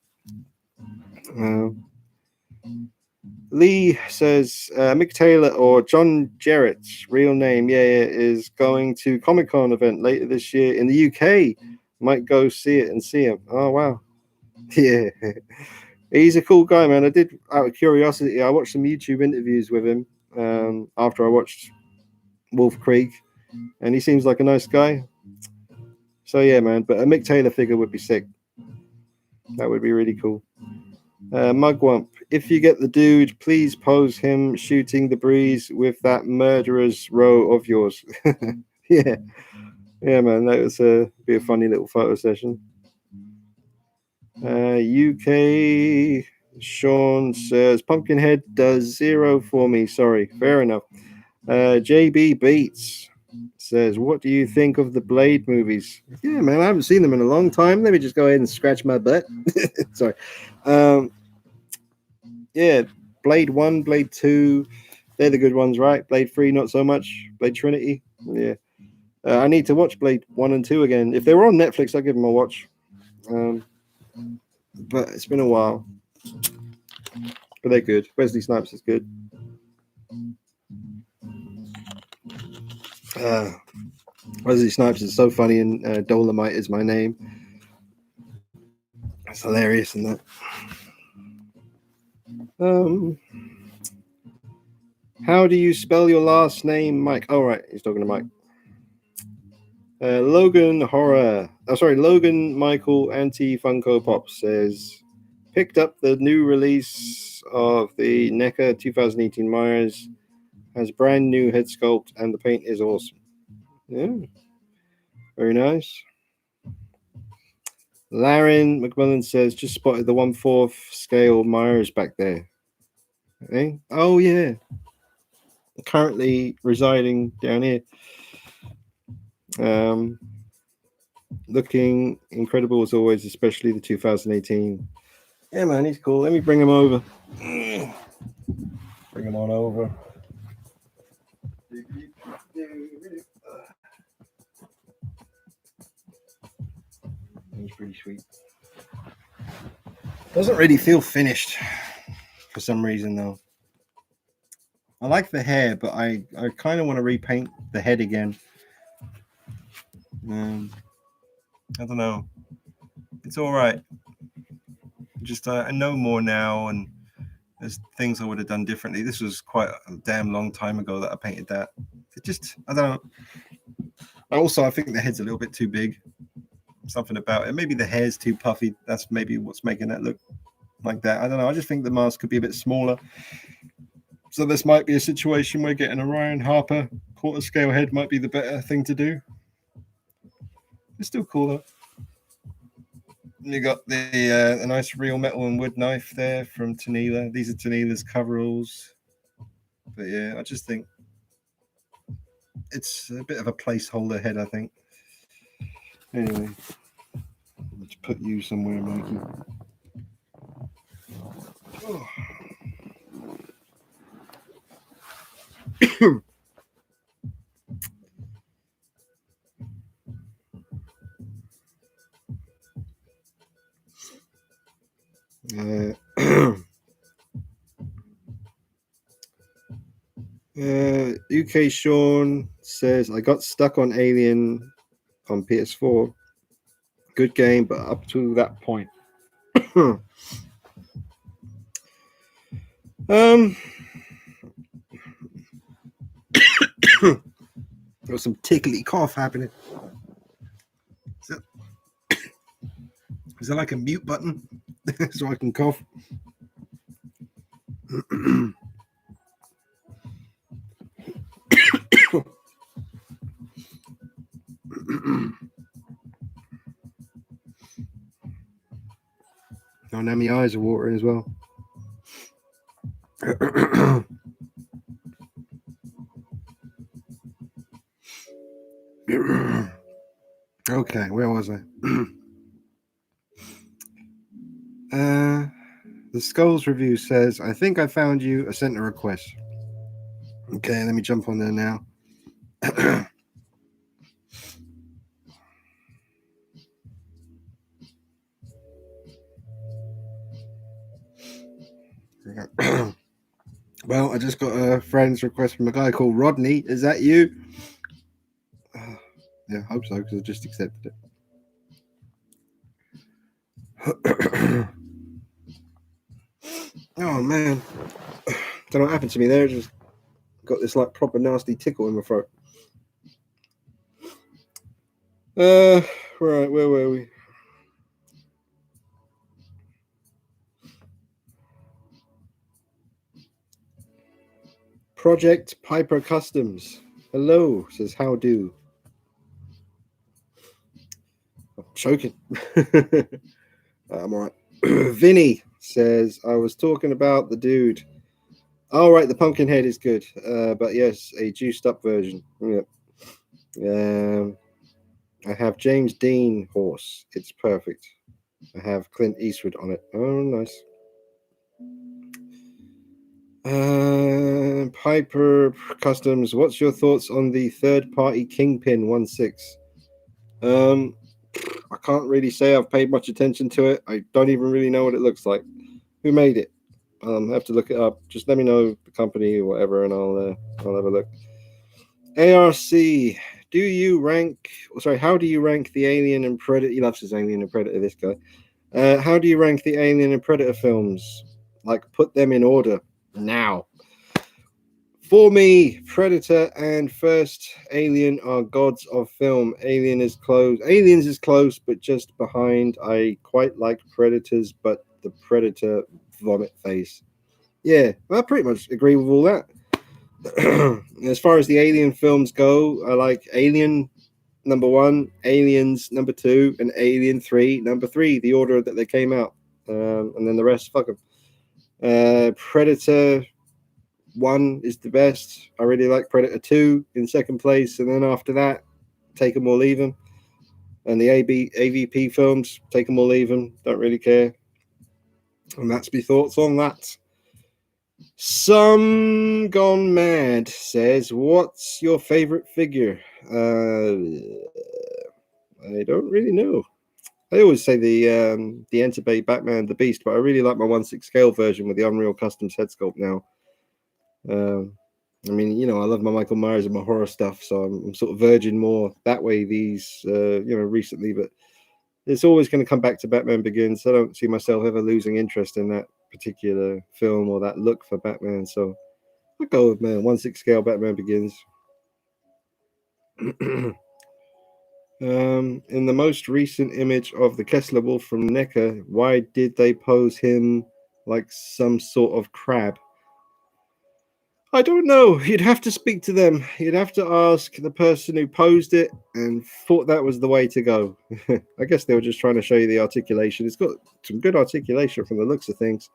Lee says Mick Taylor or John Jarrett's real name, is going to Comic-Con event later this year in the UK. Might go see it and see him. Oh wow, yeah. He's a cool guy, man. I did, out of curiosity, I watched some YouTube interviews with him after I watched Wolf Creek, and he seems like a nice guy. So yeah, man. But a Mick Taylor figure would be sick. That would be really cool. Mugwump, if you get the dude, please pose him shooting the breeze with that murderer's row of yours. Yeah, yeah, man. That was be a funny little photo session. UK Sean says Pumpkinhead does 0 for me. Sorry, fair enough. JB Beats says, what do you think of the Blade movies? Yeah, man, I haven't seen them in a long time. Let me just go ahead and scratch my butt. Sorry. Yeah, Blade 1, Blade 2, they're the good ones, right? Blade 3, not so much. Blade Trinity, yeah. I need to watch Blade 1 and 2 again. If they were on Netflix, I'd give them a watch. But it's been a while. But they're good. Wesley Snipes is good. Wesley Snipes is so funny, and Dolomite is my name. It's hilarious in that. How do you spell your last name, Mike? Oh, right, he's talking to Mike. Logan Horror. Oh, sorry, Logan Michael Anti Funko Pop says, picked up the new release of the NECA 2018 Myers. Has brand new head sculpt, and the paint is awesome. Yeah, very nice. Laren McMillan says, just spotted the 1/4 scale Myers back there. Eh? Oh, yeah. Currently residing down here. Looking incredible as always, especially the 2018. Yeah, man, he's cool. Let me bring him over. Bring him on over. He's pretty sweet. Doesn't really feel finished for some reason, though. I like the hair, but I kind of want to repaint the head again. I don't know. It's all right. Just I know more now, and there's things I would have done differently. This was quite a damn long time ago that I painted that. It just, I don't know. Also, I think the head's a little bit too big. Something about it. Maybe the hair's too puffy. That's maybe what's making that look like that. I don't know. I just think the mask could be a bit smaller. So this might be a situation where getting a Ryan Harper quarter scale head might be the better thing to do. It's still cool though. You got the nice real metal and wood knife there from Tanila. These are Tanila's coveralls. But yeah, I just think it's a bit of a placeholder head, I think. Anyway, let's put you somewhere, Mikey. Oh. UK Sean says, I got stuck on Alien on PS4. Good game, but up to that point. There's some tickly cough happening. Is that like a mute button so I can cough? Oh, now my eyes are watering as well. Okay, where was I? The Skulls review says, I think I found you. I sent a request. Okay, let me jump on there now. Well, I just got a friend's request from a guy called Rodney. Is that you? Yeah, I hope so, because I just accepted it. Oh man, don't know what happened to me there. Just got this like proper nasty tickle in my throat. Right, where were we? Project Piper Customs. Hello, says how do. I'm choking. I'm alright. Vinny says I was talking about the dude. Oh right, the pumpkin head is good. But yes, a juiced up version. Yep. I have James Dean horse. It's perfect. I have Clint Eastwood on it. Oh, nice. Piper Customs. What's your thoughts on the third-party Kingpin 1.6? I can't really say I've paid much attention to it. I don't even really know what it looks like. Who made it? I have to look it up. Just let me know the company or whatever, and I'll have a look. ARC. Do you rank? Sorry, how do you rank the Alien and Predator? He loves his Alien and Predator. This guy. How do you rank the Alien and Predator films? Like, put them in order now. For me, Predator and first Alien are gods of film. Aliens is close, but just behind. I quite like Predators, but the Predator vomit face. Yeah, I pretty much agree with all that. As far as the Alien films go, I like Alien number 1, Aliens number 2, and Alien 3 number 3. The order that they came out, and then the rest, fuck them. Predator 1 is the best. I really like Predator 2 in second place, and then after that, take them or leave them. And the AVP films, take them or leave them. Don't really care. And that's my thoughts on that. Some Gone Mad says, "What's your favorite figure?" I don't really know. I always say the Entebbe Batman the Beast, but I really like my 1/6 scale version with the Unreal Customs head sculpt now. I mean, you know, I love my Michael Myers and my horror stuff, so I'm sort of verging more that way recently, but it's always going to come back to Batman Begins. I don't see myself ever losing interest in that particular film or that look for Batman, so I'll go with 1/6 scale Batman Begins. In the most recent image of the Kessler Wolf from NECA, why did they pose him like some sort of crab? I don't know. You'd have to speak to them. You'd have to ask the person who posed it and thought that was the way to go. I guess they were just trying to show you the articulation. It's got some good articulation from the looks of things.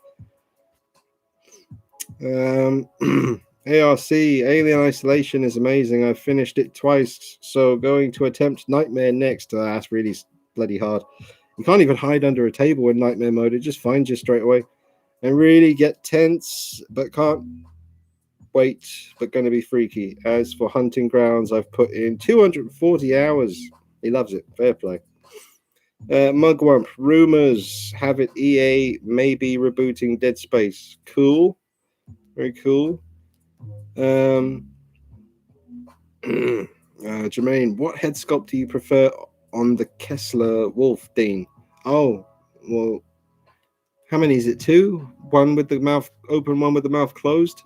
ARC, Alien Isolation is amazing. I've finished it twice, so going to attempt Nightmare next. That's really bloody hard. You can't even hide under a table in Nightmare mode. It just finds you straight away. And really get tense, but can't wait, but going to be freaky. As for Hunting Grounds, I've put in 240 hours. He loves it. Fair play. Mugwump, rumors have it EA may be rebooting Dead Space. Cool. Very cool. Jermaine, what head sculpt do you prefer on the Kessler Wolf, Dean? Oh, well, how many is it? 2? One with the mouth open, one with the mouth closed?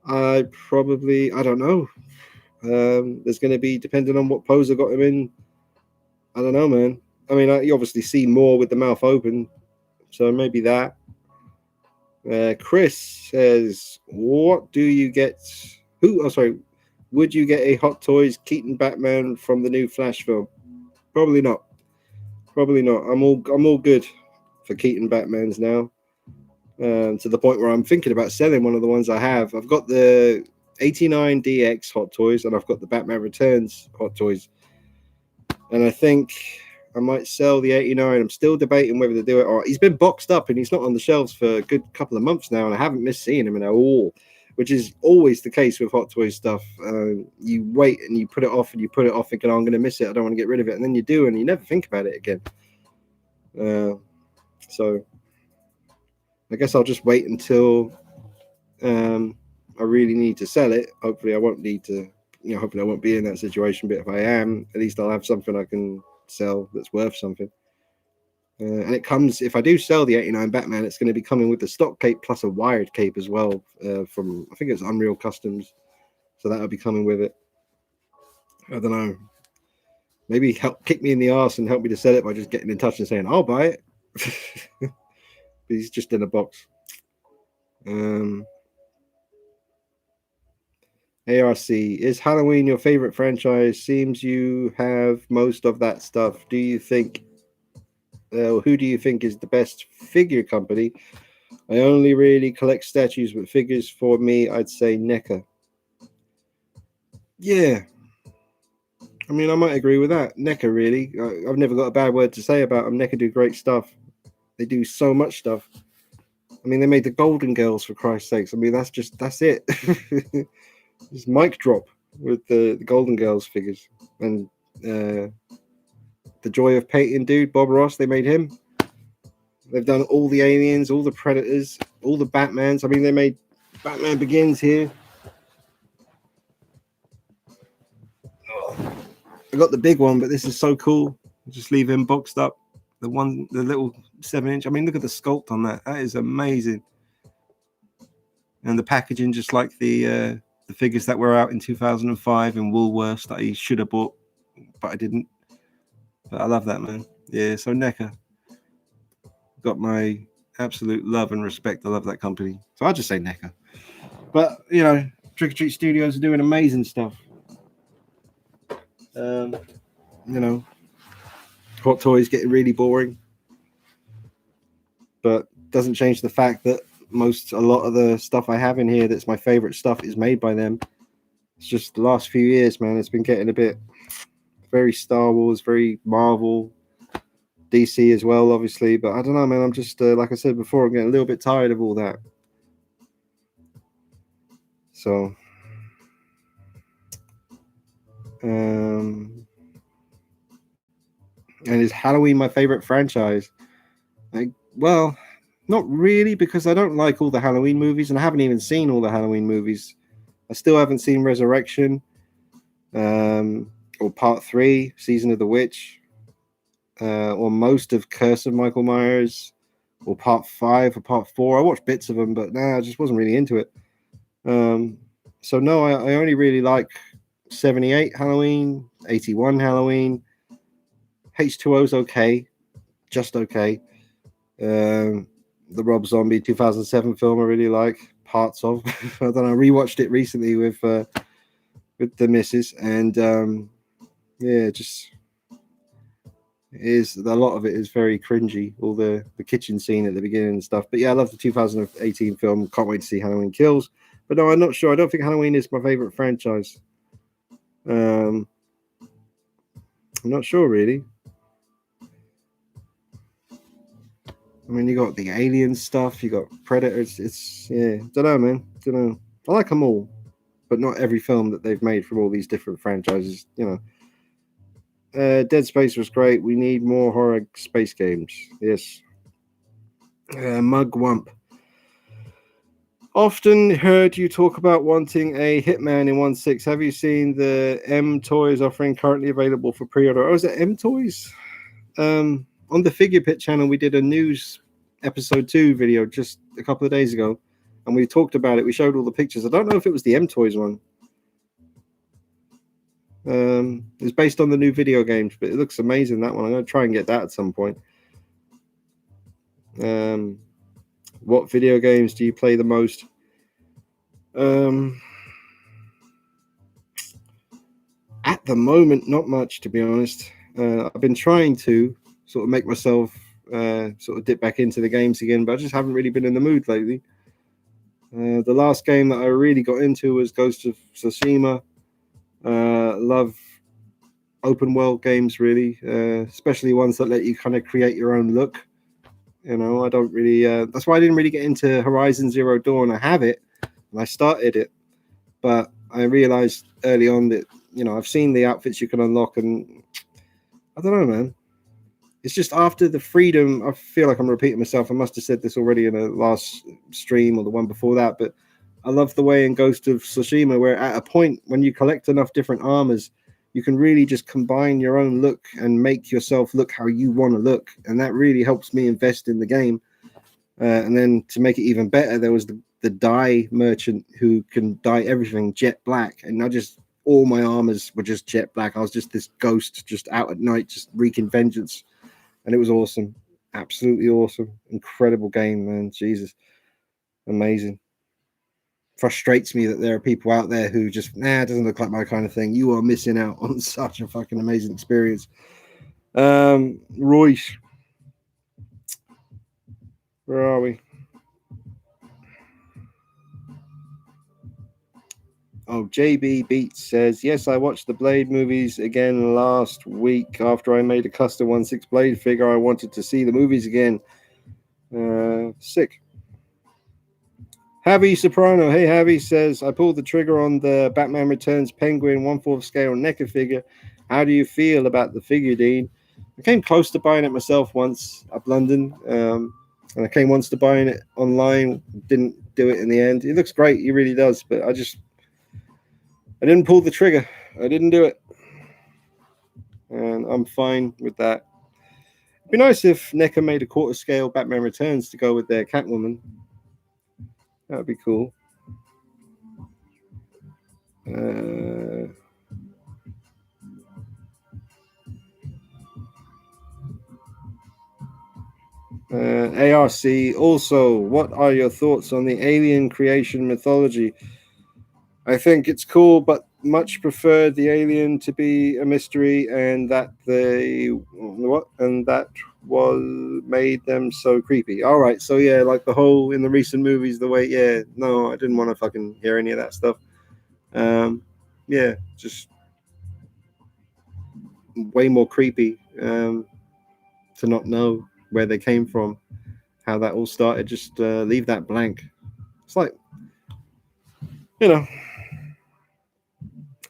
I don't know. There's going to be, depending on what pose I got him in. I don't know, man. I mean, you obviously see more with the mouth open, so maybe that. Chris says, "What do you get? Would you get a Hot Toys Keaton Batman from the new Flash film? Probably not. Probably not. I'm all good for Keaton Batmans now. To the point where I'm thinking about selling one of the ones I have. I've got the 89 DX Hot Toys, and I've got the Batman Returns Hot Toys. And I think I might sell the 89. I'm still debating whether to do it or he's been boxed up and he's not on the shelves for a good couple of months now, and I haven't missed seeing him at all, which is always the case with Hot Toys stuff. You wait and you put it off and you put it off thinking, oh, I'm going to miss it. I don't want to get rid of it. And then you do, and you never think about it again. So I guess I'll just wait until I really need to sell it. Hopefully I won't need to, hopefully I won't be in that situation. But if I am, at least I'll have something I can sell that's worth something. And it comes, if I do sell the 89 Batman, it's going to be coming with the stock cape plus a wired cape as well from, I think it's Unreal Customs. So that'll be coming with it. I don't know. Maybe help kick me in the ass and help me to sell it by just getting in touch and saying, I'll buy it. But he's just in a box. ARC, is Halloween your favorite franchise? Seems you have most of that stuff. Do you think, who do you think is the best figure company? I only really collect statues, but figures for me, I'd say NECA. Yeah. I mean, I might agree with that. NECA, really. I've never got a bad word to say about them. NECA do great stuff. They do so much stuff. I mean, they made the Golden Girls, for Christ's sakes. I mean, that's it. Just mic drop with the Golden Girls figures. And the Joy of Painting dude, Bob Ross, they made him. They've done all the Aliens, all the Predators, all the Batmans. I mean, they made Batman Begins here. I got the big one, but this is so cool. Just leave him boxed up. The little 7-inch. I mean, look at the sculpt on that. That is amazing. And the packaging, just like the figures that were out in 2005 in Woolworths that I should have bought, but I didn't. But I love that, man. Yeah, so NECA got my absolute love and respect. I love that company. So I'll just say NECA. But, you know, Trick or Treat Studios are doing amazing stuff. You know, Hot Toys getting really boring. But doesn't change the fact that a lot of the stuff I have in here that's my favorite stuff is made by them. It's just the last few years, man, it's been getting a bit very Star Wars, very Marvel, DC as well, obviously. But I don't know, man. I'm just, like I said before, I'm getting a little bit tired of all that. So, and is Halloween my favorite franchise? Well, not really, because I don't like all the Halloween movies, and I haven't even seen all the Halloween movies. I still haven't seen Resurrection, or Part 3, Season of the Witch, or most of Curse of Michael Myers, or Part 5 or Part 4. I watched bits of them, but I just wasn't really into it. So no, I only really like 78 Halloween, 81 Halloween. H2O's okay, just okay. The Rob Zombie 2007 film I really like parts of. I don't know. I rewatched it recently with the missus, and yeah, just is a lot of it is very cringy. All the kitchen scene at the beginning and stuff. But yeah, I love the 2018 film. Can't wait to see Halloween Kills. But no, I'm not sure. I don't think Halloween is my favorite franchise. I'm not sure really. I mean, you got the Alien stuff, you got Predators. It's, yeah, don't know, man. Don't know. I like them all, but not every film that they've made from all these different franchises, you know. Dead Space was great. We need more horror space games. Yes. Mugwump. Often heard you talk about wanting a Hitman in 1.6. Have you seen the M Toys offering currently available for pre-order? Oh, is it M Toys? On the Figure Pit channel, we did a news episode 2 video just a couple of days ago, and we talked about it. We showed all the pictures. I don't know if it was the M Toys one. It's based on the new video games, but it looks amazing, that one. I'm going to try and get that at some point. What video games do you play the most? At the moment, not much, to be honest. I've been trying to sort of make myself sort of dip back into the games again, but I just haven't really been in the mood lately. The last game that I really got into was Ghost of Tsushima. Love open world games, really, especially ones that let you kind of create your own look. You know, I don't really, that's why I didn't really get into Horizon Zero Dawn. I have it and I started it, but I realized early on that, you know, I've seen the outfits you can unlock, and I don't know, man. It's just after the freedom, I feel like I'm repeating myself. I must have said this already in a last stream or the one before that, but I love the way in Ghost of Tsushima where at a point when you collect enough different armors, you can really just combine your own look and make yourself look how you want to look. And that really helps me invest in the game. And then to make it even better, there was the dye merchant who can dye everything jet black. And I just, all my armors were just jet black. I was just this ghost just out at night, just wreaking vengeance. And it was awesome. Absolutely awesome. Incredible game, man. Jesus. Amazing. Frustrates me that there are people out there who just, it doesn't look like my kind of thing. You are missing out on such a fucking amazing experience. Royce, where are we? Oh, JB Beats says, yes, I watched the Blade movies again last week after I made a custom 1/6 Blade figure. I wanted to see the movies again. Sick. Javi Soprano, hey Javi, says, I pulled the trigger on the Batman Returns Penguin 1/4 scale NECA figure. How do you feel about the figure, Dean? I came close to buying it myself once up London, and I came once to buying it online. Didn't do it in the end. It looks great, he really does, but I didn't pull the trigger. I didn't do it, and I'm fine with that. It'd be nice if NECA made a 1/4 scale Batman Returns to go with their Catwoman. That would be cool. ARC, also, what are your thoughts on the alien creation mythology? I think it's cool, but much prefer the alien to be a mystery, and that was made them so creepy. All right, so yeah, like the whole in the recent movies, the way, no, I didn't want to fucking hear any of that stuff. Just way more creepy to not know where they came from, how that all started. Just leave that blank. It's like,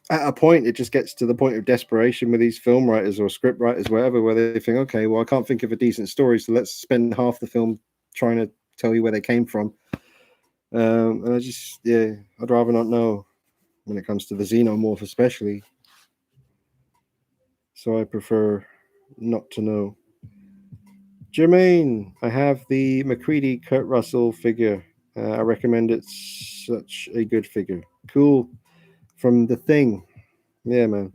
at a point, it just gets to the point of desperation with these film writers or script writers, whatever, where they think, okay, well, I can't think of a decent story, so let's spend half the film trying to tell you where they came from. And I'd rather not know when it comes to the Xenomorph, especially. So I prefer not to know. Jermaine, I have the McCready Kurt Russell figure. I recommend it. Such a good figure. Cool. From The Thing. Yeah, man.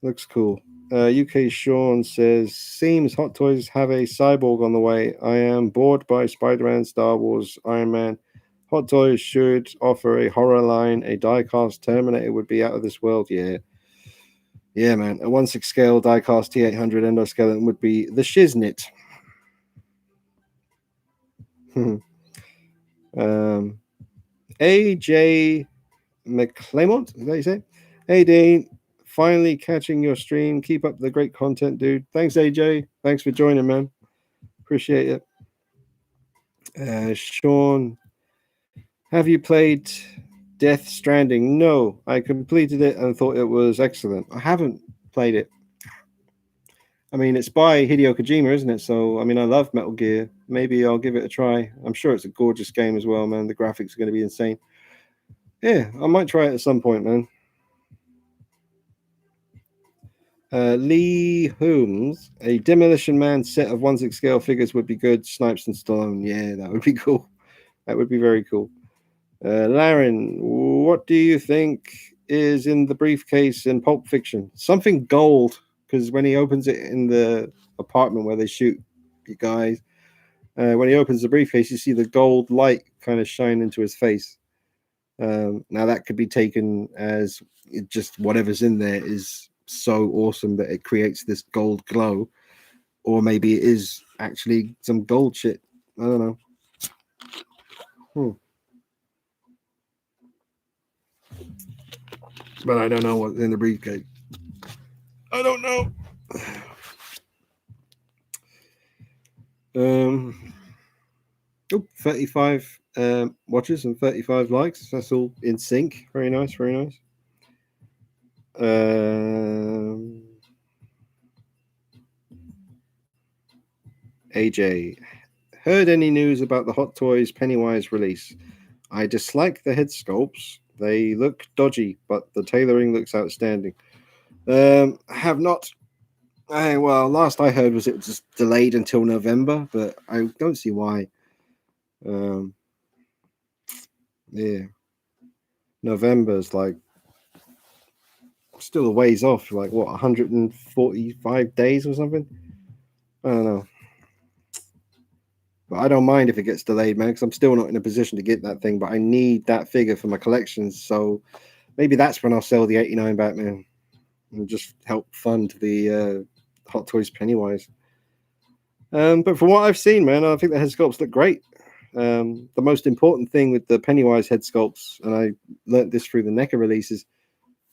Looks cool. UK Sean says, seems Hot Toys have a cyborg on the way. I am bored by Spider-Man, Star Wars, Iron Man. Hot Toys should offer a horror line. A die-cast Terminator would be out of this world. Yeah, man. A 1/6 scale die-cast T800 endoskeleton would be the shiznit. AJ McClamont, is that what you say? Hey, Dean. Finally catching your stream. Keep up the great content, dude. Thanks, AJ. Thanks for joining, man. Appreciate it. Sean, have you played Death Stranding? No, I completed it and thought it was excellent. I haven't played it. I mean, it's by Hideo Kojima, isn't it? So, I mean, I love Metal Gear. Maybe I'll give it a try. I'm sure it's a gorgeous game as well, man. The graphics are going to be insane. Yeah, I might try it at some point, man. Lee Holmes, a Demolition Man set of 1/6 scale figures would be good. Snipes and Stallone. Yeah, that would be cool. That would be very cool. Laren, what do you think is in the briefcase in Pulp Fiction? Something gold, because when he opens it in the apartment where they shoot the guys, when he opens the briefcase, you see the gold light kind of shine into his face. Now that could be taken as just whatever's in there is so awesome that it creates this gold glow, or maybe it is actually some gold shit. I don't know. But I don't know what's in the briefcase. I don't know. 35 watches and 35 likes. That's all in sync. Very nice, very nice. AJ, heard any news about the Hot Toys Pennywise release? I dislike the head sculpts, They look dodgy, but the tailoring looks outstanding. Have not. Well, last I heard was it was just delayed until November, but I don't see why. Yeah, November's like still a ways off. Like what, 145 days or something? I don't know. But I don't mind if it gets delayed, man, because I'm still not in a position to get that thing. But I need that figure for my collections, so maybe that's when I'll sell the '89 Batman and just help fund the Hot Toys Pennywise. But from what I've seen, man, I think the head sculpts look great. The most important thing with the Pennywise head sculpts, and I learnt this through the NECA releases,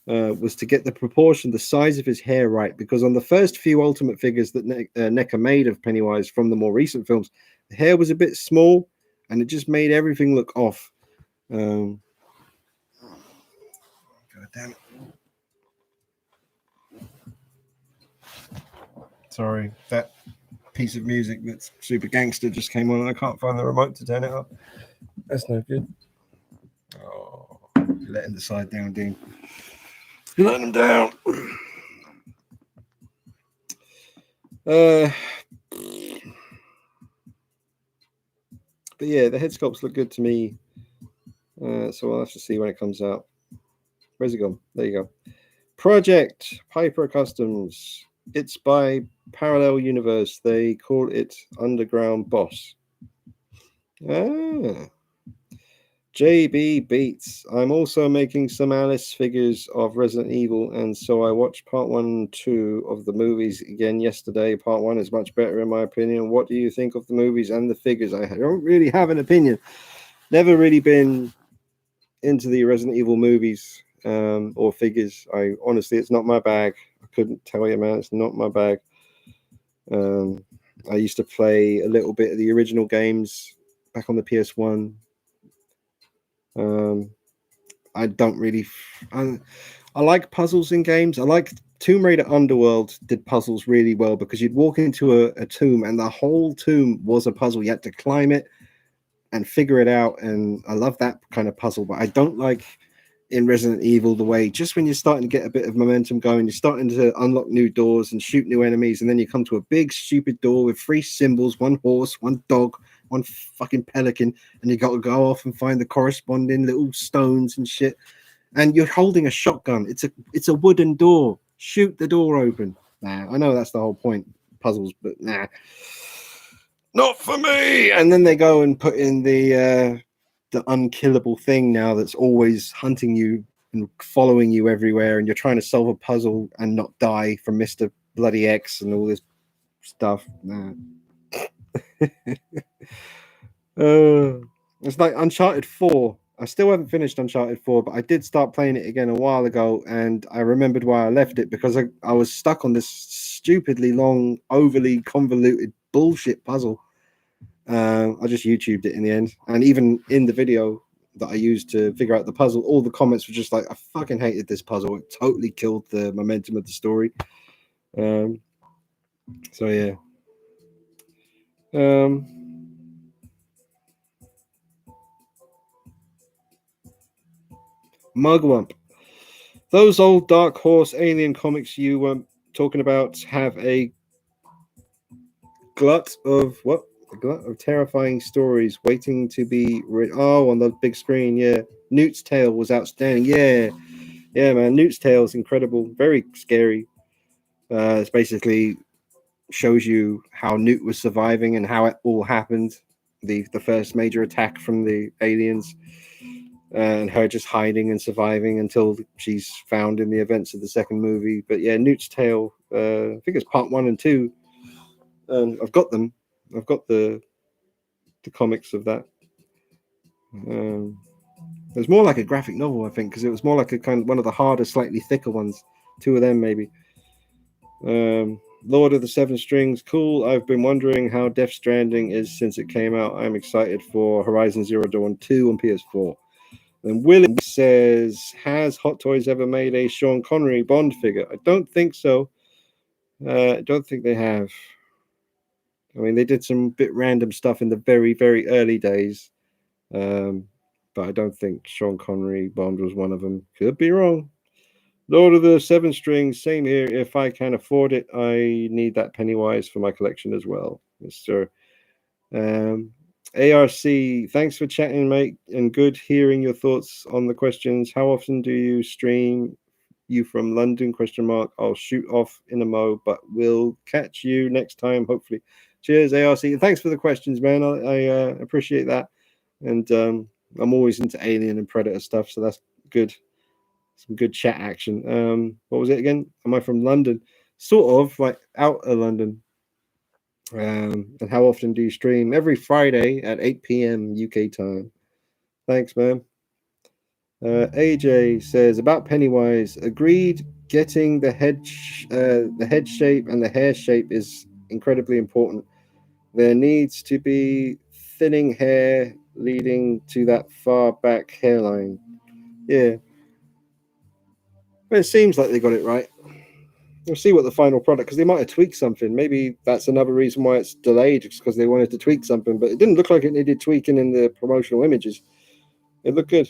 was to get the proportion, the size of his hair right. Because on the first few Ultimate figures that NECA made of Pennywise from the more recent films, the hair was a bit small, and it just made everything look off. God damn it. Sorry, that piece of music that's super gangster just came on and I can't find the remote to turn it up. That's no good. Oh, you're letting the side down, Dean. You're letting him down. But yeah, the head sculpts look good to me. So I'll have to see when it comes out. Where's it gone? There you go. Project Piper Customs. It's by Parallel Universe. They call it Underground Boss. JB Beats. I'm also making some Alice figures of Resident Evil, and so I watched part 1 and 2 of the movies again yesterday. Part 1 is much better in my opinion. What do you think of the movies and the figures? I don't really have an opinion. Never really been into the Resident Evil movies or figures. I honestly, it's not my bag. I couldn't tell you, man. It's not my bag. I used to play a little bit of the original games back on the PS1. I don't really. I like puzzles in games. I like Tomb Raider Underworld did puzzles really well because you'd walk into a tomb and the whole tomb was a puzzle. You had to climb it and figure it out. And I love that kind of puzzle. But I don't like in Resident Evil the way just when you're starting to get a bit of momentum going, you're starting to unlock new doors and shoot new enemies, and then you come to a big stupid door with 3 symbols, 1 horse, 1 dog, 1 fucking pelican, and you got to go off and find the corresponding little stones and shit. And you're holding a shotgun. It's a wooden door. Shoot the door open. Nah, I know that's the whole point, puzzles, but nah, not for me. And then they go and put in the unkillable thing now that's always hunting you and following you everywhere, and you're trying to solve a puzzle and not die from Mr. Bloody X and all this stuff. Nah. It's like Uncharted 4. I still haven't finished Uncharted 4, but I did start playing it again a while ago, and I remembered why I left it because I was stuck on this stupidly long, overly convoluted bullshit puzzle. I just YouTubed it in the end, and even in the video that I used to figure out the puzzle, all the comments were just like, I fucking hated this puzzle. It totally killed the momentum of the story. So yeah. Mugwump. Those old Dark Horse Alien comics you were talking about have a glut of what? A glut of terrifying stories waiting to be on the big screen. Yeah, Newt's Tale was outstanding. Yeah, man, Newt's Tale is incredible. Very scary. It's basically shows you how Newt was surviving and how it all happened. The first major attack from the aliens. And her just hiding and surviving until she's found in the events of the second movie. But yeah, Newt's Tale, I think it's part 1 and 2. I've got them. I've got the comics of that. It was more like a graphic novel, I think, because it was more like a kind of one of the harder, slightly thicker ones. 2 of them, maybe. Lord of the Seven Strings, cool. I've been wondering how Death Stranding is since it came out. I'm excited for Horizon Zero Dawn 2 on PS4. And Willie says, has Hot Toys ever made a Sean Connery Bond figure? I don't think so. I don't think they have. I mean, they did some bit random stuff in the very, very early days. but I don't think Sean Connery Bond was one of them. Could be wrong. Lord of the Seven Strings, same here. If I can afford it, I need that Pennywise for my collection as well, Mr. ARC, thanks for chatting, mate, and good hearing your thoughts on the questions. How often do you stream? You from London? Question mark. I'll shoot off in a mo, but we'll catch you next time, hopefully. Cheers, ARC. Thanks for the questions, man. I appreciate that, and I'm always into Alien and Predator stuff, so that's good. Some good chat action. What was it again? Am I from London? Sort of like out of London. And how often do you stream? Every Friday at 8 p.m. UK time. Thanks, man. AJ says about Pennywise. Agreed. Getting the head shape and the hair shape is incredibly important. There needs to be thinning hair leading to that far back hairline. Yeah. Well, it seems like they got it right. We'll see what the final product, because they might have tweaked something. Maybe that's another reason why it's delayed, because they wanted to tweak something. But it didn't look like it needed tweaking in the promotional images. It looked good.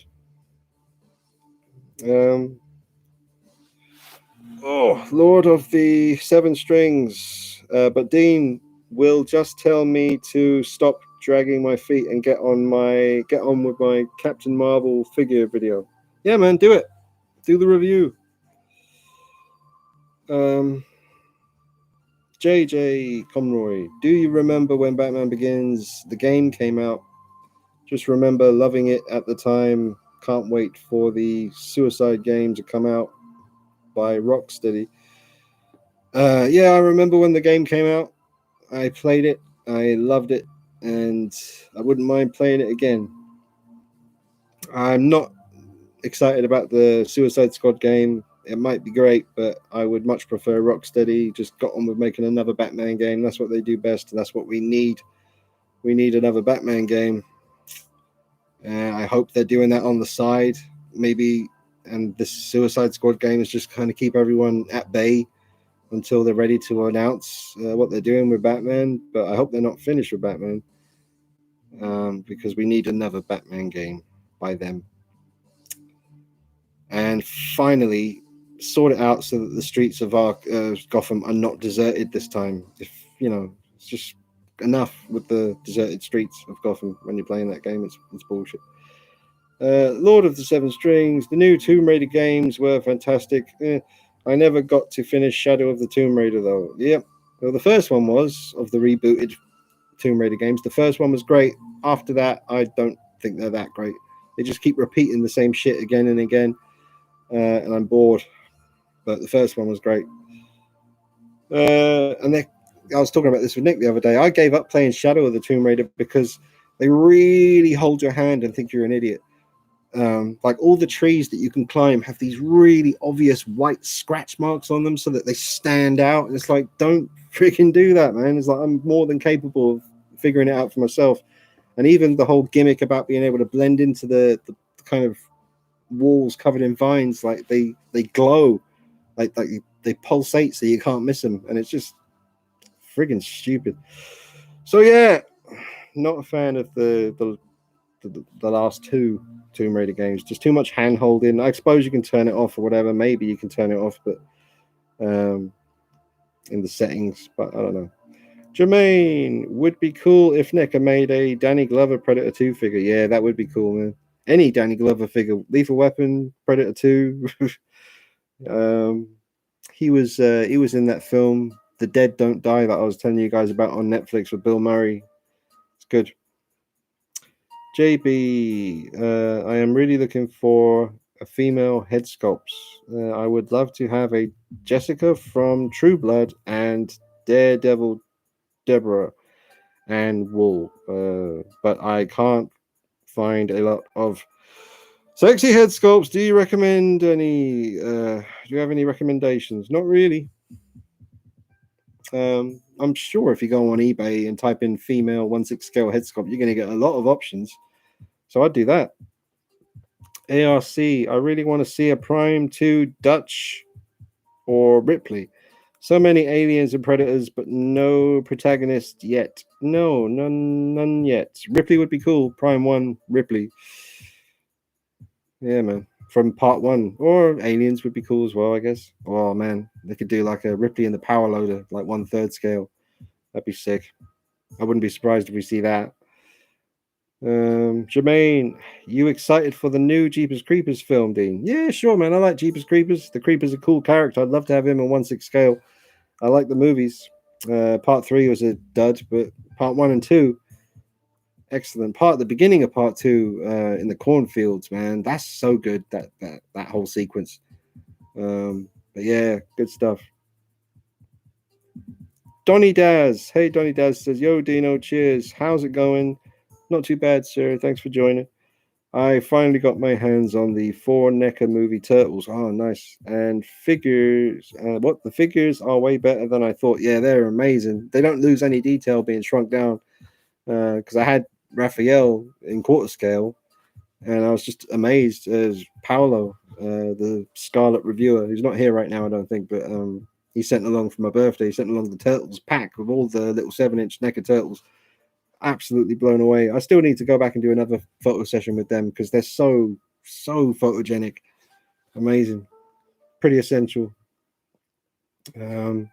Lord of the Seven Strings. But Dean will just tell me to stop dragging my feet and get on with my Captain Marvel figure video. Yeah, man, do it. Do the review. JJ Conroy, do you remember when Batman Begins, the game came out? Just remember loving it at the time. Can't wait for the Suicide game to come out by Rocksteady. Yeah, I remember when the game came out. I played it. I loved it. And I wouldn't mind playing it again. I'm not excited about the Suicide Squad game. It might be great, but I would much prefer Rocksteady just got on with making another Batman game. That's what they do best. That's what we need. We need another Batman game. I hope they're doing that on the side, maybe. And this Suicide Squad game is just kind of keep everyone at bay until they're ready to announce what they're doing with Batman. But I hope they're not finished with Batman, because we need another Batman game by them. And finally, sort it out so that the streets of our Gotham are not deserted this time. If it's just enough with the deserted streets of Gotham when you're playing that game. It's bullshit. Lord of the Seven Strings. The new Tomb Raider games were fantastic. I never got to finish Shadow of the Tomb Raider though. Yep. Well, the first one was of the rebooted Tomb Raider games. The first one was great. After that, I don't think they're that great. They just keep repeating the same shit again and again. And I'm bored. But the first one was great. I was talking about this with Nick the other day. I gave up playing Shadow of the Tomb Raider because they really hold your hand and think you're an idiot. Like all the trees that you can climb have these really obvious white scratch marks on them so that they stand out. And it's like, don't freaking do that, man. It's like, I'm more than capable of figuring it out for myself. And even the whole gimmick about being able to blend into the kind of walls covered in vines, like they glow, like they pulsate so you can't miss them, and it's just friggin' stupid. So yeah, not a fan of the last two Tomb Raider games. Just too much hand holding. I suppose you can turn it off or whatever. Maybe you can turn it off, but in the settings, but I don't know. Jermaine, would be cool if NECA made a Danny Glover Predator 2 figure. Yeah, that would be cool, man. Any Danny Glover figure, Lethal Weapon, Predator 2. He was in that film, The Dead Don't Die, that I was telling you guys about on Netflix with Bill Murray. It's good. JB, I am really looking for a female head sculpt. I would love to have a Jessica from True Blood and Daredevil Deborah and Wool, but I can't find a lot of sexy head sculpts. Do you recommend any? Do you have any recommendations? Not really. I'm sure if you go on eBay and type in female 1/6 scale head sculpt, you're going to get a lot of options. So I'd do that. ARC, I really want to see a Prime 2 Dutch or Ripley. So many aliens and predators, but no protagonist yet. No, none yet. Ripley would be cool. Prime 1, Ripley. Yeah, man. From part one, or Aliens would be cool as well, I guess. Oh man, they could do like a Ripley and the Power Loader, like 1/3 scale. That'd be sick. I wouldn't be surprised if we see that. Jermaine, you excited for the new Jeepers Creepers film, Dean? Yeah, sure, man. I like Jeepers Creepers. The Creeper's a cool character. I'd love to have him on 1/6 scale. I like the movies. Part three was a dud, but part one and two, excellent. The beginning of part two, in the cornfields, man, that's so good. That whole sequence. But yeah, good stuff. Donny Daz, hey Donny Daz says, "Yo Dino, cheers. How's it going? Not too bad, sir. Thanks for joining. I finally got my hands on the four NECA movie Turtles. Oh, nice. And figures, the figures are way better than I thought. Yeah, they're amazing. They don't lose any detail being shrunk down. Because I had Raphael in quarter scale, and I was just amazed as Paolo, the Scarlet reviewer, who's not here right now, I don't think, but he sent along for my birthday. He sent along the Turtles pack with all the little 7-inch NECA Turtles. Absolutely blown away. I still need to go back and do another photo session with them because they're so photogenic. Amazing. Pretty essential. The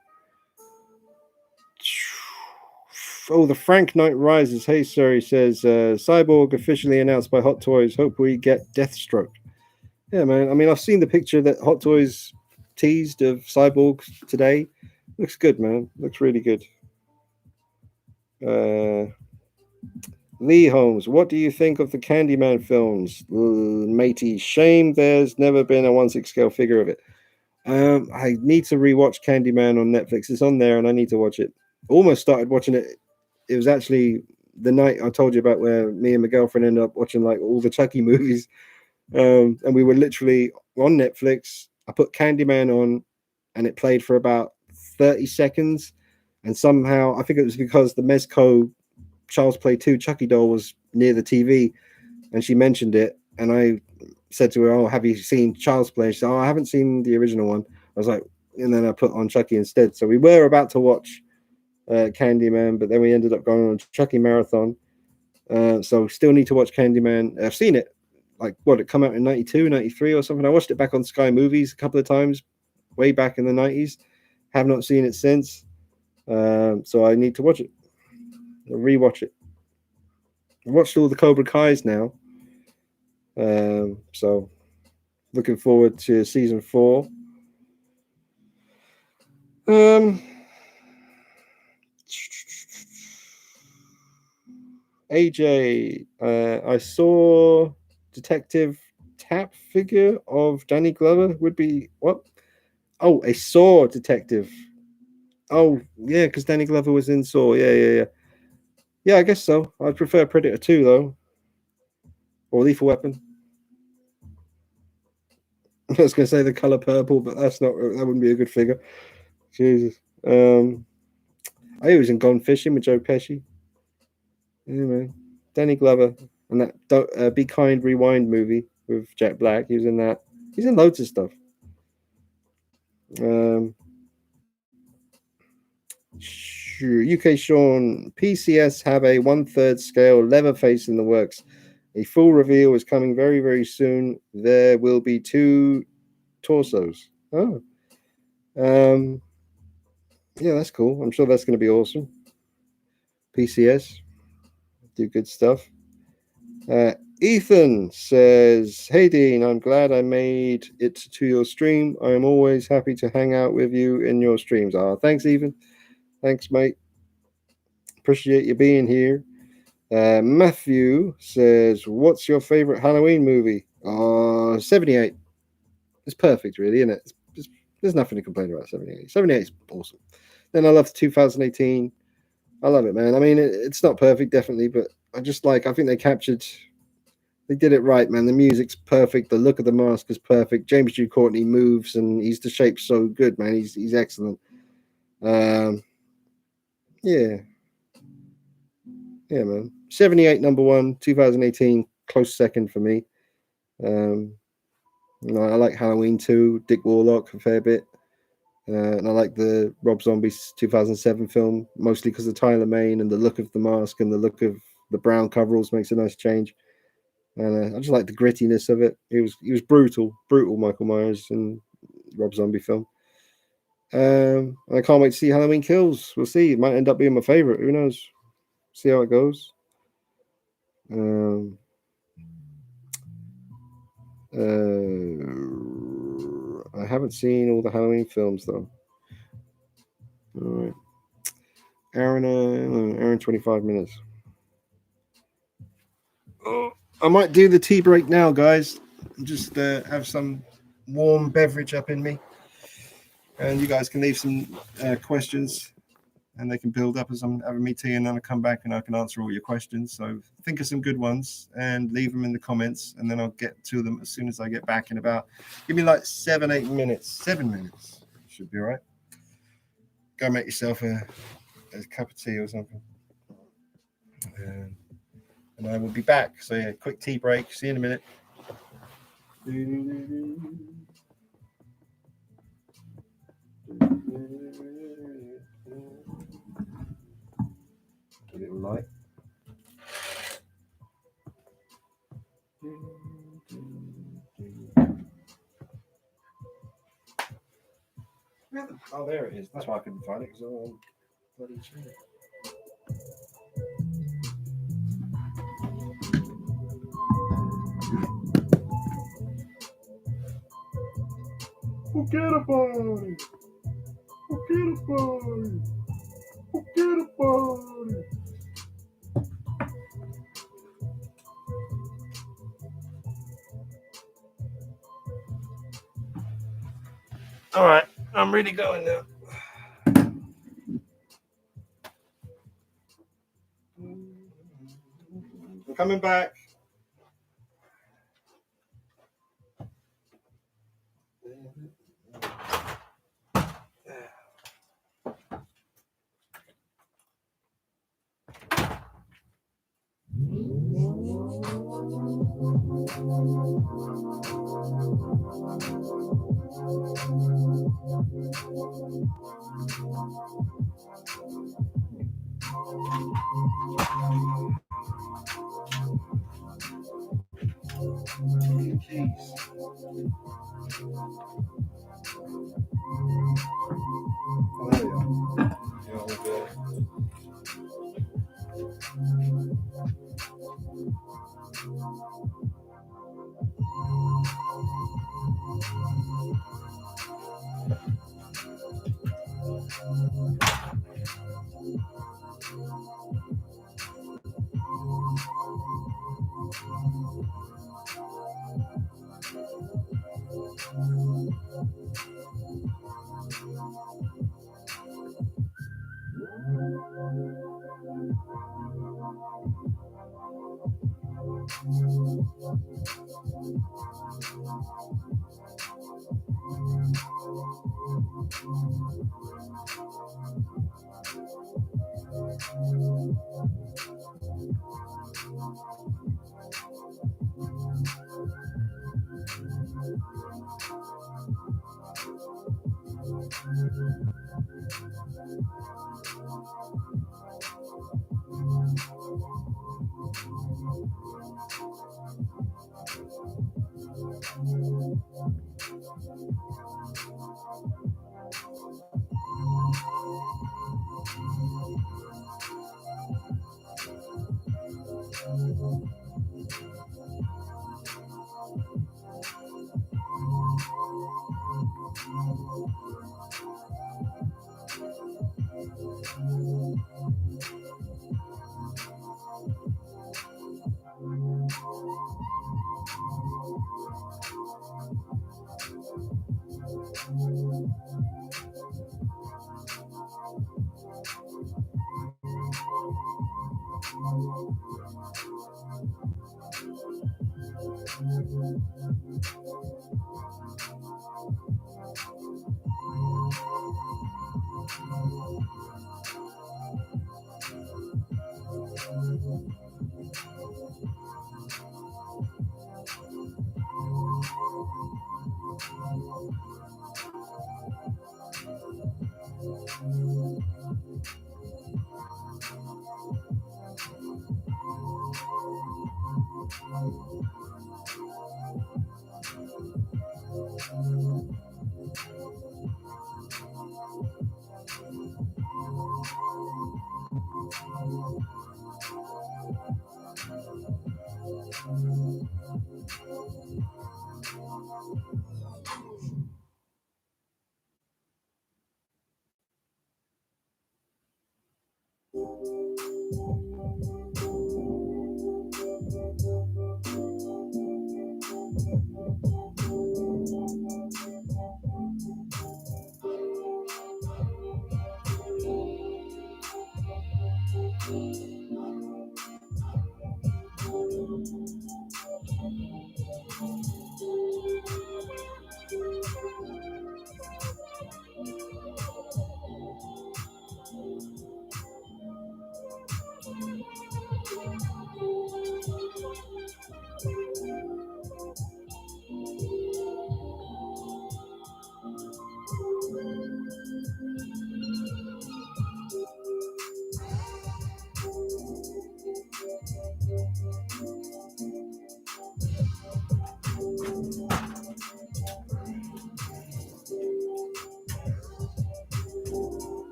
Frank Knight Rises. Hey, sir, he says, Cyborg officially announced by Hot Toys. Hope we get Deathstroke. Yeah, man. I mean, I've seen the picture that Hot Toys teased of Cyborg today. Looks good, man. Looks really good. Lee Holmes, what do you think of the Candyman films? Matey, shame there's never been a 1/6 scale figure of it. I need to rewatch Candyman on Netflix. It's on there, and I need to watch it. Almost started watching it. It was actually the night I told you about where me and my girlfriend ended up watching like all the Chucky movies, and we were literally on Netflix. I put Candyman on, and it played for about 30 seconds, and somehow I think it was because the Mezco Child's Play 2 Chucky doll was near the TV, and she mentioned it, and I said to her, "Oh, have you seen Child's Play?" She said, "Oh, I haven't seen the original one." I was like, and then I put on Chucky instead. So we were about to watch Candyman, but then we ended up going on a Chucky marathon. So still need to watch Candyman. I've seen it, like what, it come out in 92, 93 or something. I watched it back on Sky Movies a couple of times, way back in the 90s. Have not seen it since. So I need to watch it. I'll rewatch it. I've watched all the Cobra Kai's now. So looking forward to season 4. AJ, I saw Detective Tap figure of Danny Glover would be what? Oh, a Saw detective. Oh, yeah, because Danny Glover was in Saw. Yeah. Yeah, I guess so. I'd prefer Predator 2 though, or Lethal Weapon. I was going to say the color purple, but that wouldn't be a good figure. Jesus. I was in Gone Fishing with Joe Pesci. Yeah, man. Danny Glover and that Be Kind Rewind movie with Jack Black. He was in that. He's in loads of stuff. Sure. UK Sean, PCS have a 1/3 scale Leatherface in the works. A full reveal is coming very, very soon. There will be 2 torsos. Oh. Yeah, that's cool. I'm sure that's going to be awesome. PCS do good stuff. Ethan says, "Hey Dean, I'm glad I made it to your stream. I am always happy to hang out with you in your streams." Thanks, Ethan. Thanks, mate. Appreciate you being here. Matthew says, "What's your favorite Halloween movie?" 78. It's perfect, really, isn't it? There's nothing to complain about. 78. 78 is awesome. Then I love 2018. I love it, man. I mean, it's not perfect, definitely, but I think they did it right, man. The music's perfect. The look of the mask is perfect. James Dew Courtney moves, and he's the shape so good, man. He's excellent. Yeah, man. 78 number 1, 2018 close second for me. I like Halloween 2, Dick Warlock a fair bit. And I like the Rob Zombie 2007 film, mostly because of Tyler Mane and the look of the mask and the look of the brown coveralls makes a nice change. and I just like the grittiness of it. He was brutal Michael Myers in Rob Zombie film. I can't wait to see Halloween Kills. We'll see. It might end up being my favorite. Who knows? See how it goes. I haven't seen all the Halloween films though. All right, Aaron, 25 minutes. Oh, I might do the tea break now, guys. Just have some warm beverage up in me, and you guys can leave some questions, and they can build up as I'm having me tea, and then I'll come back and I can answer all your questions. So think of some good ones and leave them in the comments, and then I'll get to them as soon as I get back in about, give me like 7 minutes. 7 minutes should be all right. Go make yourself a cup of tea or something. And I will be back. So yeah, quick tea break. See you in a minute. A little light. Oh, there it is. That's why I couldn't find it, because I'm on bloody chair. Forget about it. Forget about it. Forget about it. All right, I'm really going now. I'm coming back.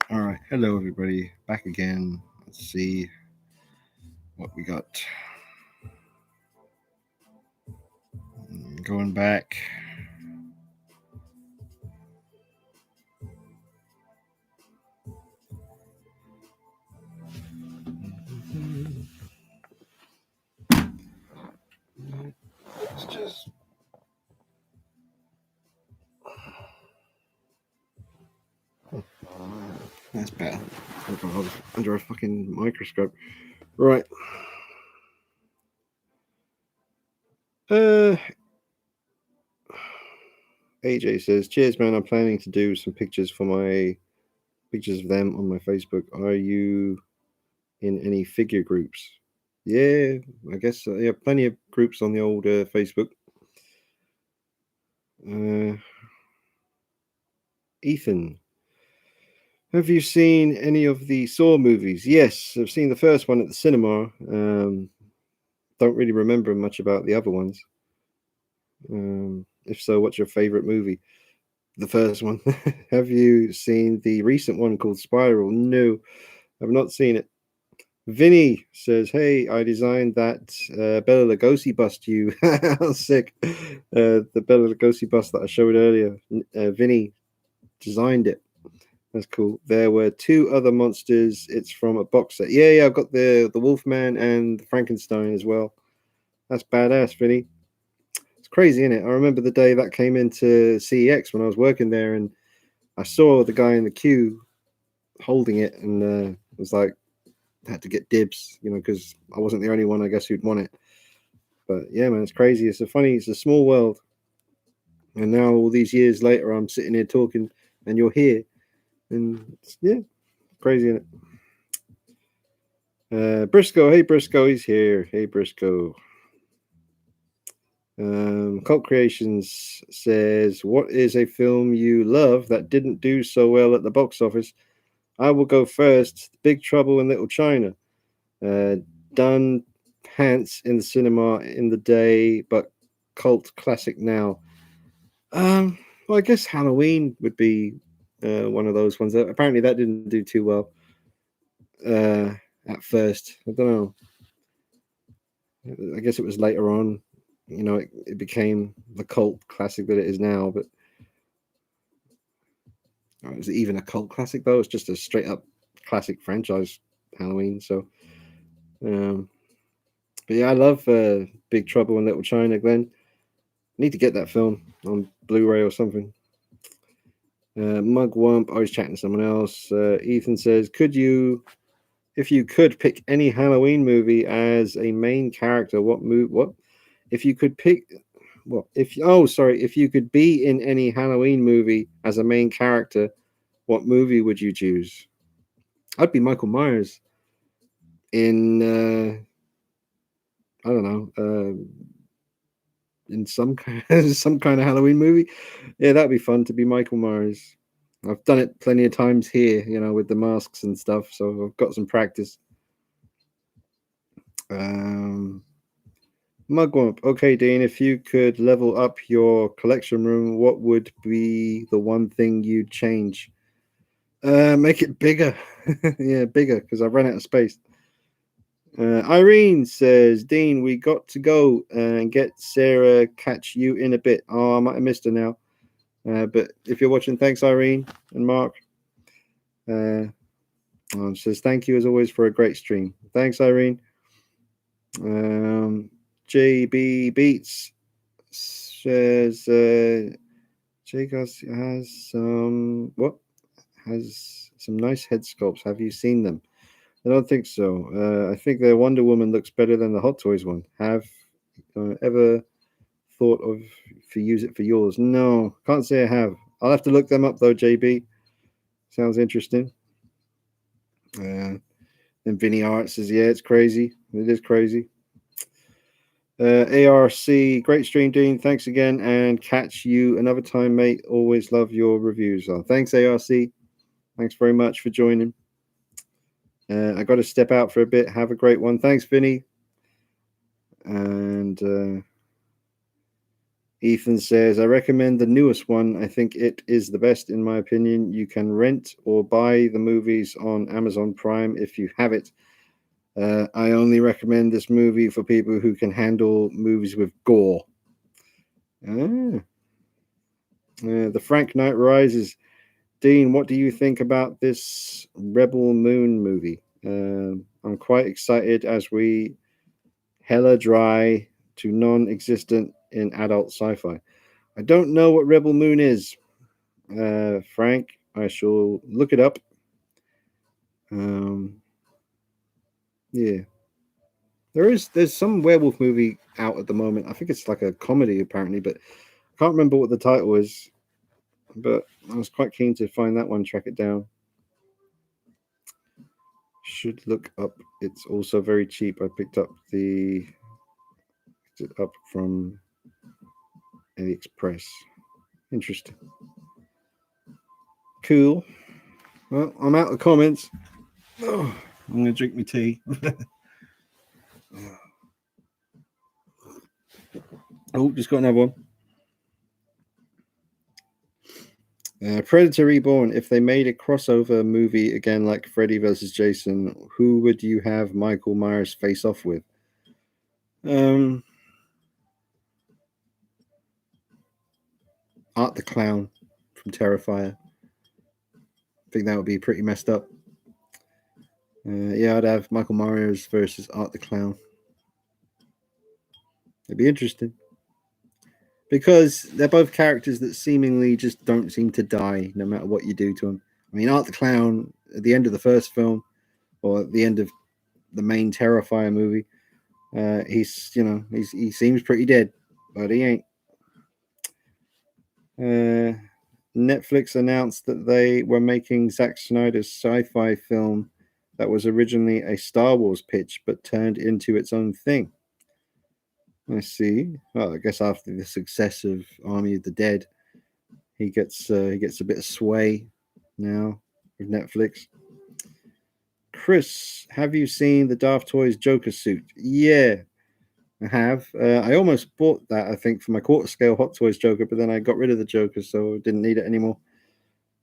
All right. Hello, everybody. Back again. Let's see what we got. Going back. It's just. That's bad. Under a fucking microscope. Right. AJ says, "Cheers, man. I'm planning to do some pictures of them on my Facebook. Are you in any figure groups?" Yeah, I guess yeah, plenty of groups on the old Facebook. Ethan, have you seen any of the Saw movies? Yes, I've seen the first one at the cinema. Don't really remember much about the other ones. If so, what's your favorite movie? The first one. Have you seen the recent one called Spiral? No, I've not seen it. Vinny says, "Hey, I designed that Bela Lugosi bust. You sick? The Bela Lugosi bust that I showed earlier. Vinny designed it. That's cool. There were two other monsters. It's from a box set. Yeah, I've got the Wolfman and the Frankenstein as well. That's badass, Vinny. It's crazy, isn't it? I remember the day that came into CEX when I was working there, and I saw the guy in the queue holding it, and was like, had to get dibs, because I wasn't the only one, I guess, who'd want it. But yeah, man, it's crazy. It's a small world. And now all these years later, I'm sitting here talking, and you're here, and yeah, crazy, isn't it? Briscoe, hey Briscoe, he's here. Hey Briscoe. Cult Creations says, "What is a film you love that didn't do so well at the box office?" I will go first. Big Trouble in Little China. Done pants in the cinema in the day, but cult classic now. Well, I guess Halloween would be one of those ones. Apparently, that didn't do too well at first. I don't know. I guess it was later on. It became the cult classic that it is now. But is it even a cult classic though? It's just a straight up classic franchise, Halloween. So, but yeah, I love Big Trouble in Little China, Glenn. Need to get that film on Blu-ray or something. Mugwump, I was chatting to someone else. Ethan says, if you could pick any Halloween movie as a main character, what movie? What? If you could pick, what? If you could be in any Halloween movie as a main character, what movie would you choose? I'd be Michael Myers in, I don't know, in some kind of Halloween movie. Yeah, that'd be fun to be Michael Myers. I've done it plenty of times here, with the masks and stuff, so I've got some practice. Mugwump. Okay, Dean, if you could level up your collection room, what would be the one thing you'd change? Make it bigger. Yeah, bigger, because I've run out of space. Irene says, Dean, we got to go and get Sarah. Catch you in a bit. Oh, I might have missed her now. But if you're watching, thanks, Irene and Mark. Says, thank you as always for a great stream. Thanks, Irene. JB Beats says, Jacobs has some nice head sculpts. Have you seen them? I don't think so. I think the Wonder Woman looks better than the Hot Toys one. Have ever thought of use it for yours? No, can't say I have. I'll have to look them up though, JB. Sounds interesting. And Vinny Art says, yeah, it's crazy. It is crazy. ARC, great stream, Dean. Thanks again, and catch you another time, mate. Always love your reviews. Thanks, ARC. Thanks very much for joining. I got to step out for a bit. Have a great one. Thanks, Vinny. And Ethan says, I recommend the newest one. I think it is the best, in my opinion. You can rent or buy the movies on Amazon Prime if you have it. I only recommend this movie for people who can handle movies with gore. The Frank Knight Rises. Dean, what do you think about this Rebel Moon movie? I'm quite excited as we hella dry to non-existent in adult sci-fi. I don't know what Rebel Moon is, Frank. I shall look it up. Yeah, there's some werewolf movie out at the moment. I think it's like a comedy apparently, but I can't remember what the title is. But I was quite keen to find that one, track it down. Should look up. It's also very cheap. I picked it up from AliExpress. Interesting. Cool. Well, I'm out of comments. Oh, I'm gonna drink my tea. Oh, just got another one. Predator Reborn. If they made a crossover movie again, like Freddy versus Jason, who would you have Michael Myers face off with? Art the Clown from Terrifier. I think that would be pretty messed up. Yeah, I'd have Michael Myers versus Art the Clown. It'd be interesting. Because they're both characters that seemingly just don't seem to die no matter what you do to them. I mean, Art the Clown, at the end of the first film, or at the end of the main Terrifier movie, he seems pretty dead, but he ain't. Netflix announced that they were making Zack Snyder's sci-fi film that was originally a Star Wars pitch but turned into its own thing. I see. Well, I guess after the success of Army of the Dead, he gets a bit of sway now with Netflix. Chris, have you seen the Daft Toys Joker suit? Yeah, I have. I almost bought that, I think, for my quarter scale Hot Toys Joker, but then I got rid of the Joker, so I didn't need it anymore.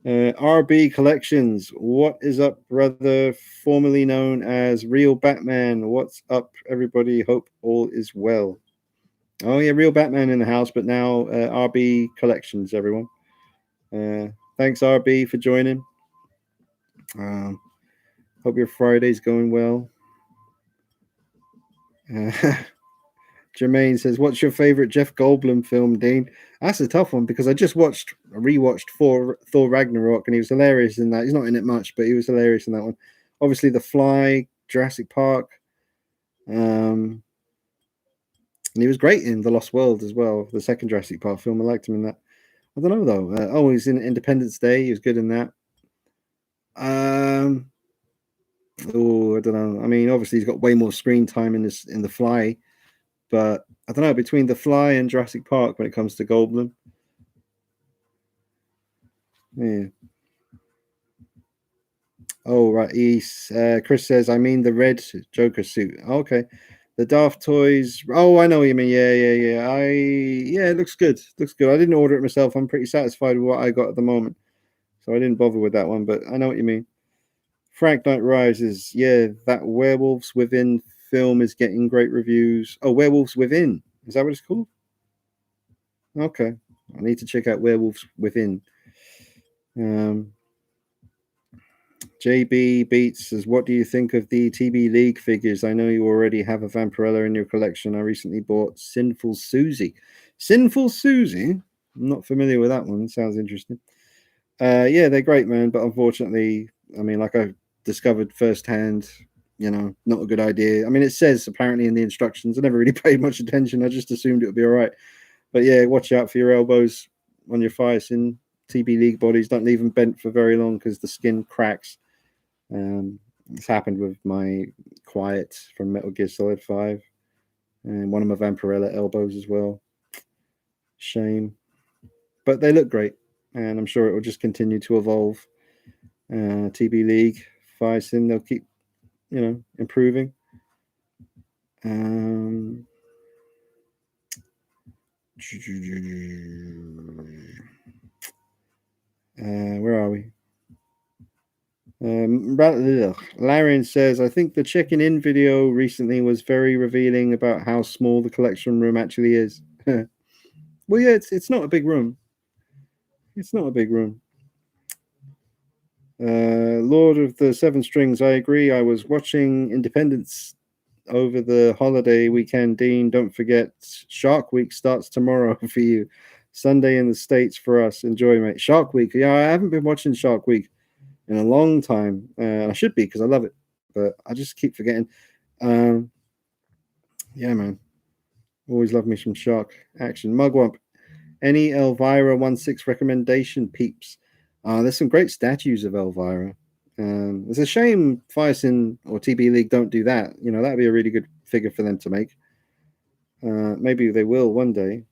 RB Collections, what is up, brother? Formerly known as Real Batman. What's up, everybody? Hope all is well. Oh yeah, Real Batman in the house, but now RB Collections, everyone. Thanks, RB, for joining. Hope your Friday's going well. Jermaine says, "What's your favorite Jeff Goldblum film, Dean?" That's a tough one because I just rewatched Thor Ragnarok, and he was hilarious in that. He's not in it much, but he was hilarious in that one. Obviously, The Fly, Jurassic Park, and he was great in The Lost World as well. The second Jurassic Park film, I liked him in that. I don't know though. He's in Independence Day. He was good in that. I don't know. I mean, obviously, he's got way more screen time in The Fly. But I don't know, between The Fly and Jurassic Park when it comes to Goldblum. Yeah. Oh, right. Chris says, I mean the red Joker suit. Okay. The Daft Toys. Oh, I know what you mean. Yeah. It looks good. Looks good. I didn't order it myself. I'm pretty satisfied with what I got at the moment. So I didn't bother with that one, but I know what you mean. Frank Knight Rises. Yeah, that Werewolves Within film is getting great reviews. Oh, Werewolves Within. Is that what it's called? Okay. I need to check out Werewolves Within. JB Beats says, what do you think of the TB League figures? I know you already have a Vampirella in your collection. I recently bought Sinful Susie. Sinful Susie? I'm not familiar with that one. Sounds interesting. Yeah, they're great, man. But unfortunately, I mean, like I discovered firsthand, not a good idea. I mean, it says apparently in the instructions. I never really paid much attention. I just assumed it would be all right. But yeah, watch out for your elbows on your Firesin TB League bodies. Don't leave them bent for very long because the skin cracks. It's happened with my Quiet from Metal Gear Solid 5 and one of my Vampirella elbows as well. Shame. But they look great, and I'm sure it will just continue to evolve. TB League, Firesin, they'll keep, improving. Where are we? Larian says, I think the checking in video recently was very revealing about how small the collection room actually is. Well, yeah, it's not a big room. It's not a big room. Lord of the Seven Strings, I agree. I was watching Independence over the holiday weekend. Dean, don't forget, Shark Week starts tomorrow for you. Sunday in the States for us. Enjoy, mate. Shark Week. Yeah, I haven't been watching Shark Week in a long time. I should be because I love it, but I just keep forgetting. Yeah, man. Always love me some shark action. Mugwump. Any Elvira 1/6 recommendation, peeps? There's some great statues of Elvira. It's a shame Firesin or TB League don't do that. You know, that'd be a really good figure for them to make. Maybe they will one day.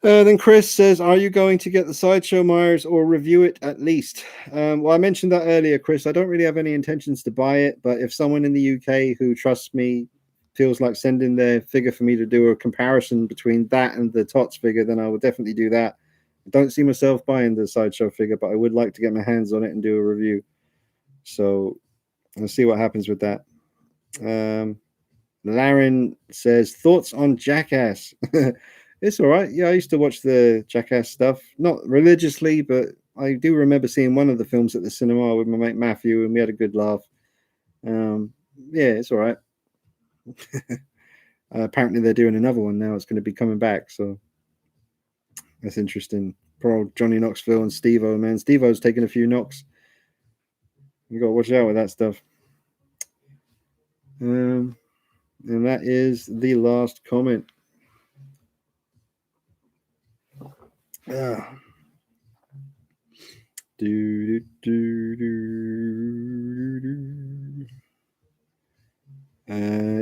Then Chris says, are you going to get the Sideshow Myers or review it at least? Well, I mentioned that earlier, Chris. I don't really have any intentions to buy it, but if someone in the UK who trusts me feels like sending their figure for me to do a comparison between that and the Tots figure, then I will definitely do that. I don't see myself buying the Sideshow figure, but I would like to get my hands on it and do a review. So I'll see what happens with that. Laren says, thoughts on Jackass? It's all right. Yeah, I used to watch the Jackass stuff, not religiously, but I do remember seeing one of the films at the cinema with my mate Matthew, and we had a good laugh. Yeah, it's all right. Apparently, they're doing another one now. It's going to be coming back, so that's interesting. Poor old Johnny Knoxville and Steve-O, man. Steve-O's taking a few knocks. You got to watch out with that stuff. And that is the last comment.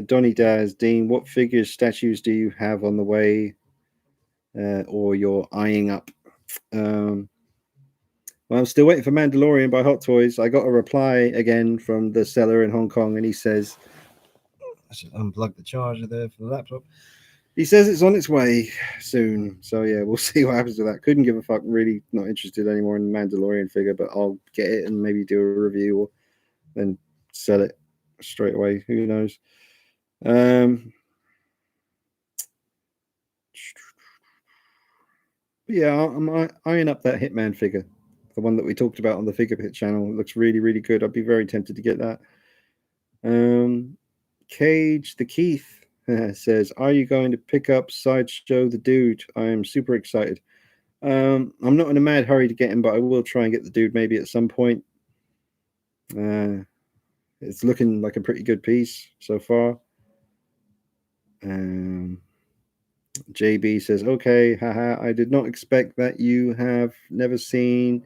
Donny Daz, Dean, what figures, statues do you have on the way or you're eyeing up? Well, I'm still waiting for Mandalorian by Hot Toys. I got a reply again from the seller in Hong Kong, and he says, I should unplug the charger there for the laptop. He says it's on its way soon. So, yeah, we'll see what happens with that. Couldn't give a fuck. Really not interested anymore in the Mandalorian figure, but I'll get it and maybe do a review or then sell it straight away. Who knows? Yeah, I'm eyeing up that Hitman figure, the one that we talked about on the Figure Pit channel. It looks really, really good. I'd be very tempted to get that. Cage the Keith says, are you going to pick up Sideshow the Dude? I am super excited. I'm not in a mad hurry to get him, but I will try and get the dude maybe at some point. It's looking like a pretty good piece so far. JB says, okay, haha, I did not expect that. You have never seen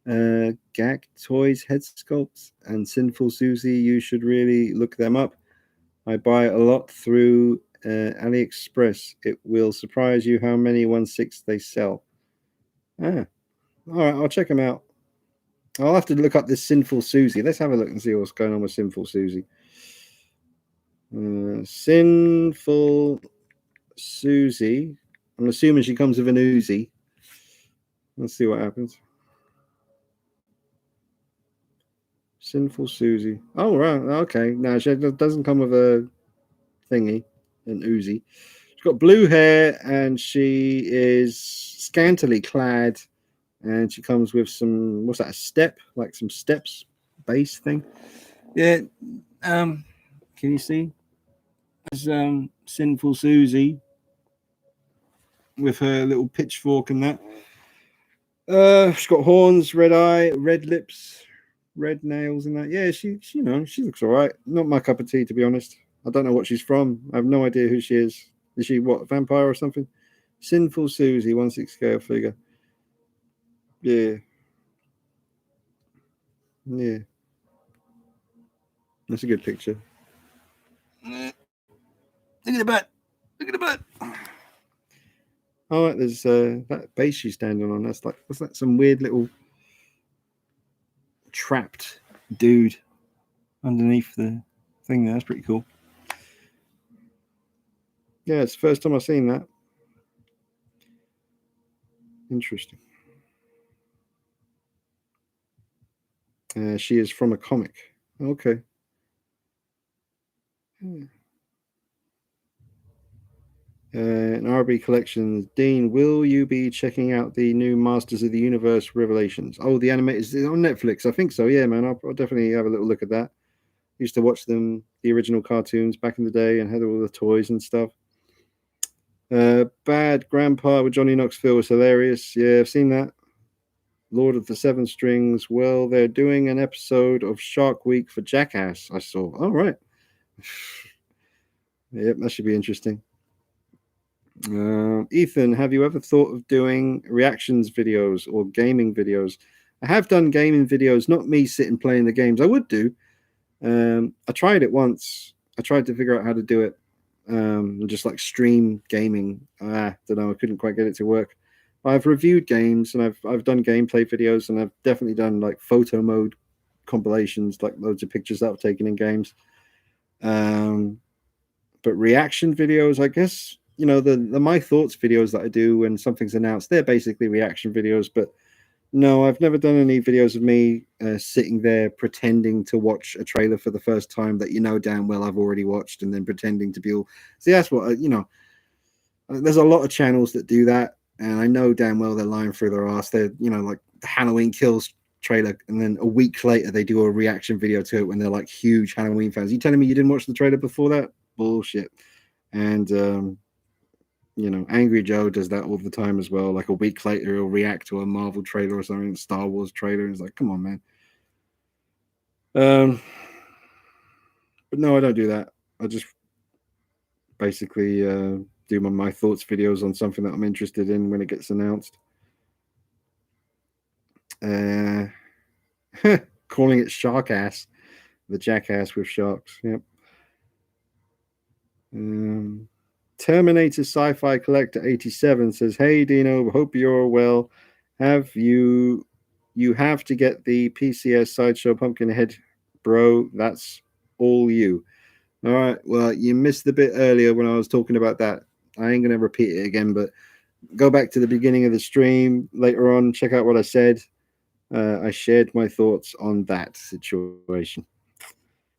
Gak Toys head sculpts and Sinful Susie. You should really look them up. I buy a lot through AliExpress. It will surprise you how many 1/6 they sell. All right, I'll check them out. I'll have to look up this Sinful Susie. Let's have a look and see what's going on with Sinful Susie. Sinful Susie. I'm assuming she comes with an Uzi. Let's see what happens. Sinful Susie. Oh, right. Okay. No, she doesn't come with a thingy, an Uzi. She's got blue hair and she is scantily clad. And she comes with some, what's that, a step? Like some steps base thing. Yeah. Can you see? There's Sinful Susie with her little pitchfork and that. She's got horns, red eye, red lips, red nails and that. Yeah, she looks all right. Not my cup of tea, to be honest. I don't know what she's from. I have no idea who she is. Is she what, a vampire or something? Sinful Susie, 1/6 scale figure. Yeah. Yeah. That's a good picture. Look at the butt. Look at the butt. Oh, there's that base she's standing on. That's like, what's that? Some weird little trapped dude underneath the thing there. That's pretty cool. Yeah, it's the first time I've seen that. Interesting. She is from a comic. Okay. Hmm. In RB Collections, Dean, will you be checking out the new Masters of the Universe Revelations? Oh, the animated is on Netflix. I think so. Yeah, man. I'll definitely have a little look at that. Used to watch them, the original cartoons back in the day, and had all the toys and stuff. Bad Grandpa with Johnny Knoxville was hilarious. Yeah, I've seen that. Lord of the Seven Strings. Well, they're doing an episode of Shark Week for Jackass. I saw. All right. Yep, that should be interesting. Ethan, have you ever thought of doing reactions videos or gaming videos? I have done gaming videos, not me sitting playing the games. I would do. I tried it once. I tried to figure out how to do it. Just like stream gaming. Don't know. I couldn't quite get it to work. I've reviewed games and I've done gameplay videos and I've definitely done like photo mode compilations, like loads of pictures that I've taken in games. Um, but reaction videos, I guess, the my thoughts videos that I do when something's announced, they're basically reaction videos. But no, I've never done any videos of me sitting there pretending to watch a trailer for the first time that damn well I've already watched, and then pretending to be all. See, that's what there's a lot of channels that do that, and I know damn well they're lying through their ass. They're like the Halloween Kills trailer, and then a week later they do a reaction video to it when they're like huge Halloween fans. You telling me you didn't watch the trailer before that? Bullshit. And Angry Joe does that all the time as well. Like a week later, he'll react to a Marvel trailer or something, Star Wars trailer. And it's like, come on, man. But no, I don't do that. I just basically do my thoughts videos on something that I'm interested in when it gets announced. Uh, calling it Shark Ass, the jackass with sharks. Yep. Terminator Sci-Fi Collector 87 says, "Hey Dino, hope you're well. Have you have to get the PCS Sideshow Pumpkinhead, bro? That's all you." All right. Well, you missed the bit earlier when I was talking about that. I ain't gonna repeat it again, but go back to the beginning of the stream later on. Check out what I said. I shared my thoughts on that situation.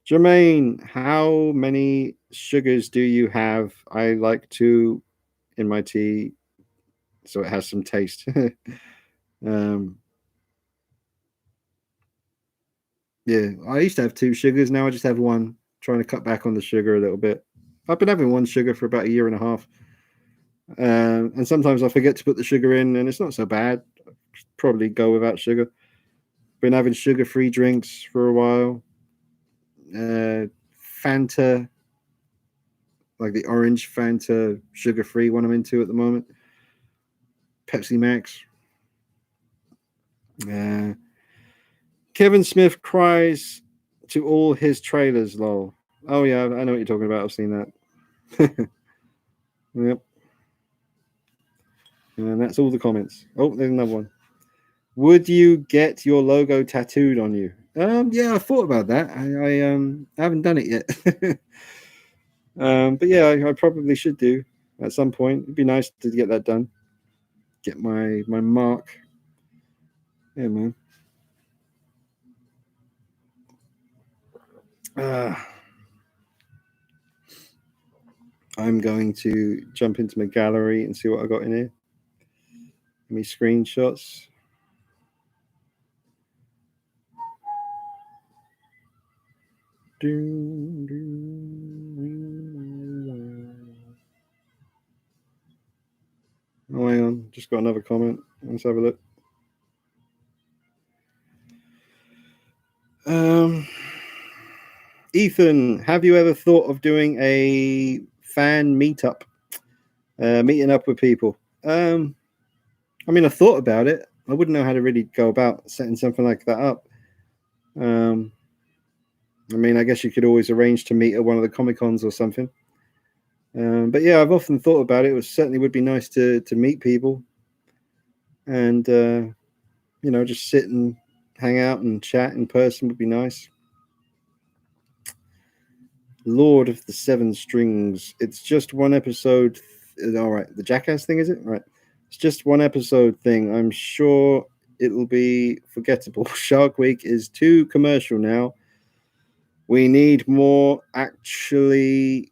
Jermaine, how many sugars do you have? I like to in my tea, so it has some taste. um, yeah, I used to have two sugars. Now I just have one. Trying to cut back on the sugar a little bit. I've been having one sugar for about a year and a half, and sometimes I forget to put the sugar in, and it's not so bad. Probably go without sugar. Been having sugar-free drinks for a while. Fanta, like the orange Fanta, sugar-free one I'm into at the moment. Pepsi Max. Uh, Kevin Smith cries to all his trailers, lol. Oh, yeah, I know what you're talking about. I've seen that. Yep. And that's all the comments. Oh, there's another one. Would you get your logo tattooed on you? Yeah, I thought about that. I haven't done it yet. But yeah, I probably should do at some point. It'd be nice to get that done. Get my mark. Yeah, man. Uh, I'm going to jump into my gallery and see what I got in here. Me screenshots. Oh, hang on. Just got another comment. Let's have a look. Ethan, have you ever thought of doing a fan meetup? Meeting up with people? I mean, I thought about it. I wouldn't know how to really go about setting something like that up. I mean, I guess you could always arrange to meet at one of the Comic Cons or something. But yeah, I've often thought about it. It certainly would be nice to meet people and just sit and hang out and chat in person would be nice. Lord of the Seven Strings. It's just one episode. All right, the Jackass thing, is it? Right. It's just one episode thing. I'm sure it'll be forgettable. Shark Week is too commercial now. We need more, actually,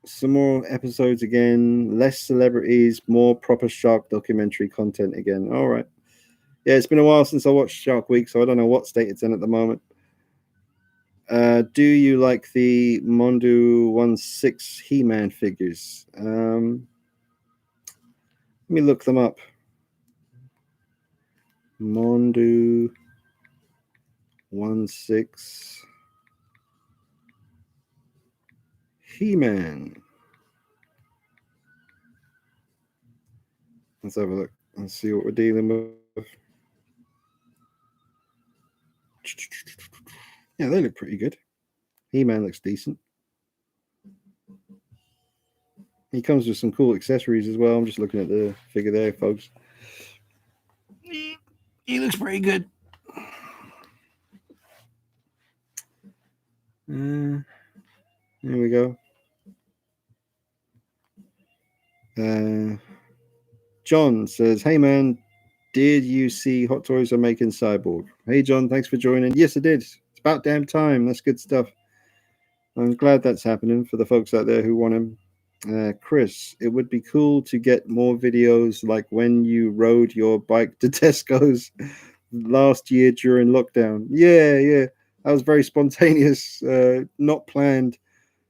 some more episodes again, less celebrities, more proper shark documentary content again. All right. Yeah, it's been a while since I watched Shark Week, so I don't know what state it's in at the moment. Do you like the Mondu 1/6 He-Man figures? Let me look them up. Mondu 1/6 He-Man. Let's have a look and see what we're dealing with. Yeah, they look pretty good. He-Man looks decent. He comes with some cool accessories as well. I'm just looking at the figure there, folks. He looks pretty good. Here we go. John says, "Hey man, did you see Hot Toys are making Cyborg?" Hey John, thanks for joining. Yes, I did. It's about damn time. That's good stuff. I'm glad that's happening for the folks out there who want him. Chris, it would be cool to get more videos like when you rode your bike to Tesco's last year during lockdown. Yeah. That was very spontaneous, not planned.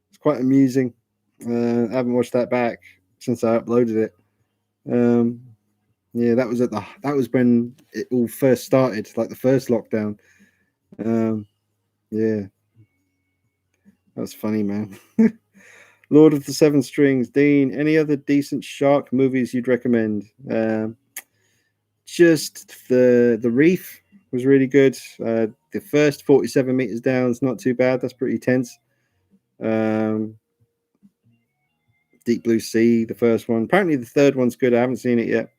It's quite amusing. I haven't watched that back since I uploaded it. Yeah, that was when it all first started, like the first lockdown. Yeah, that was funny, man. Lord of the Seven Strings, Dean. Any other decent shark movies you'd recommend? Just the Reef was really good. The first 47 meters down is not too bad. That's pretty tense. Deep Blue Sea, the first one. Apparently, the third one's good. I haven't seen it yet.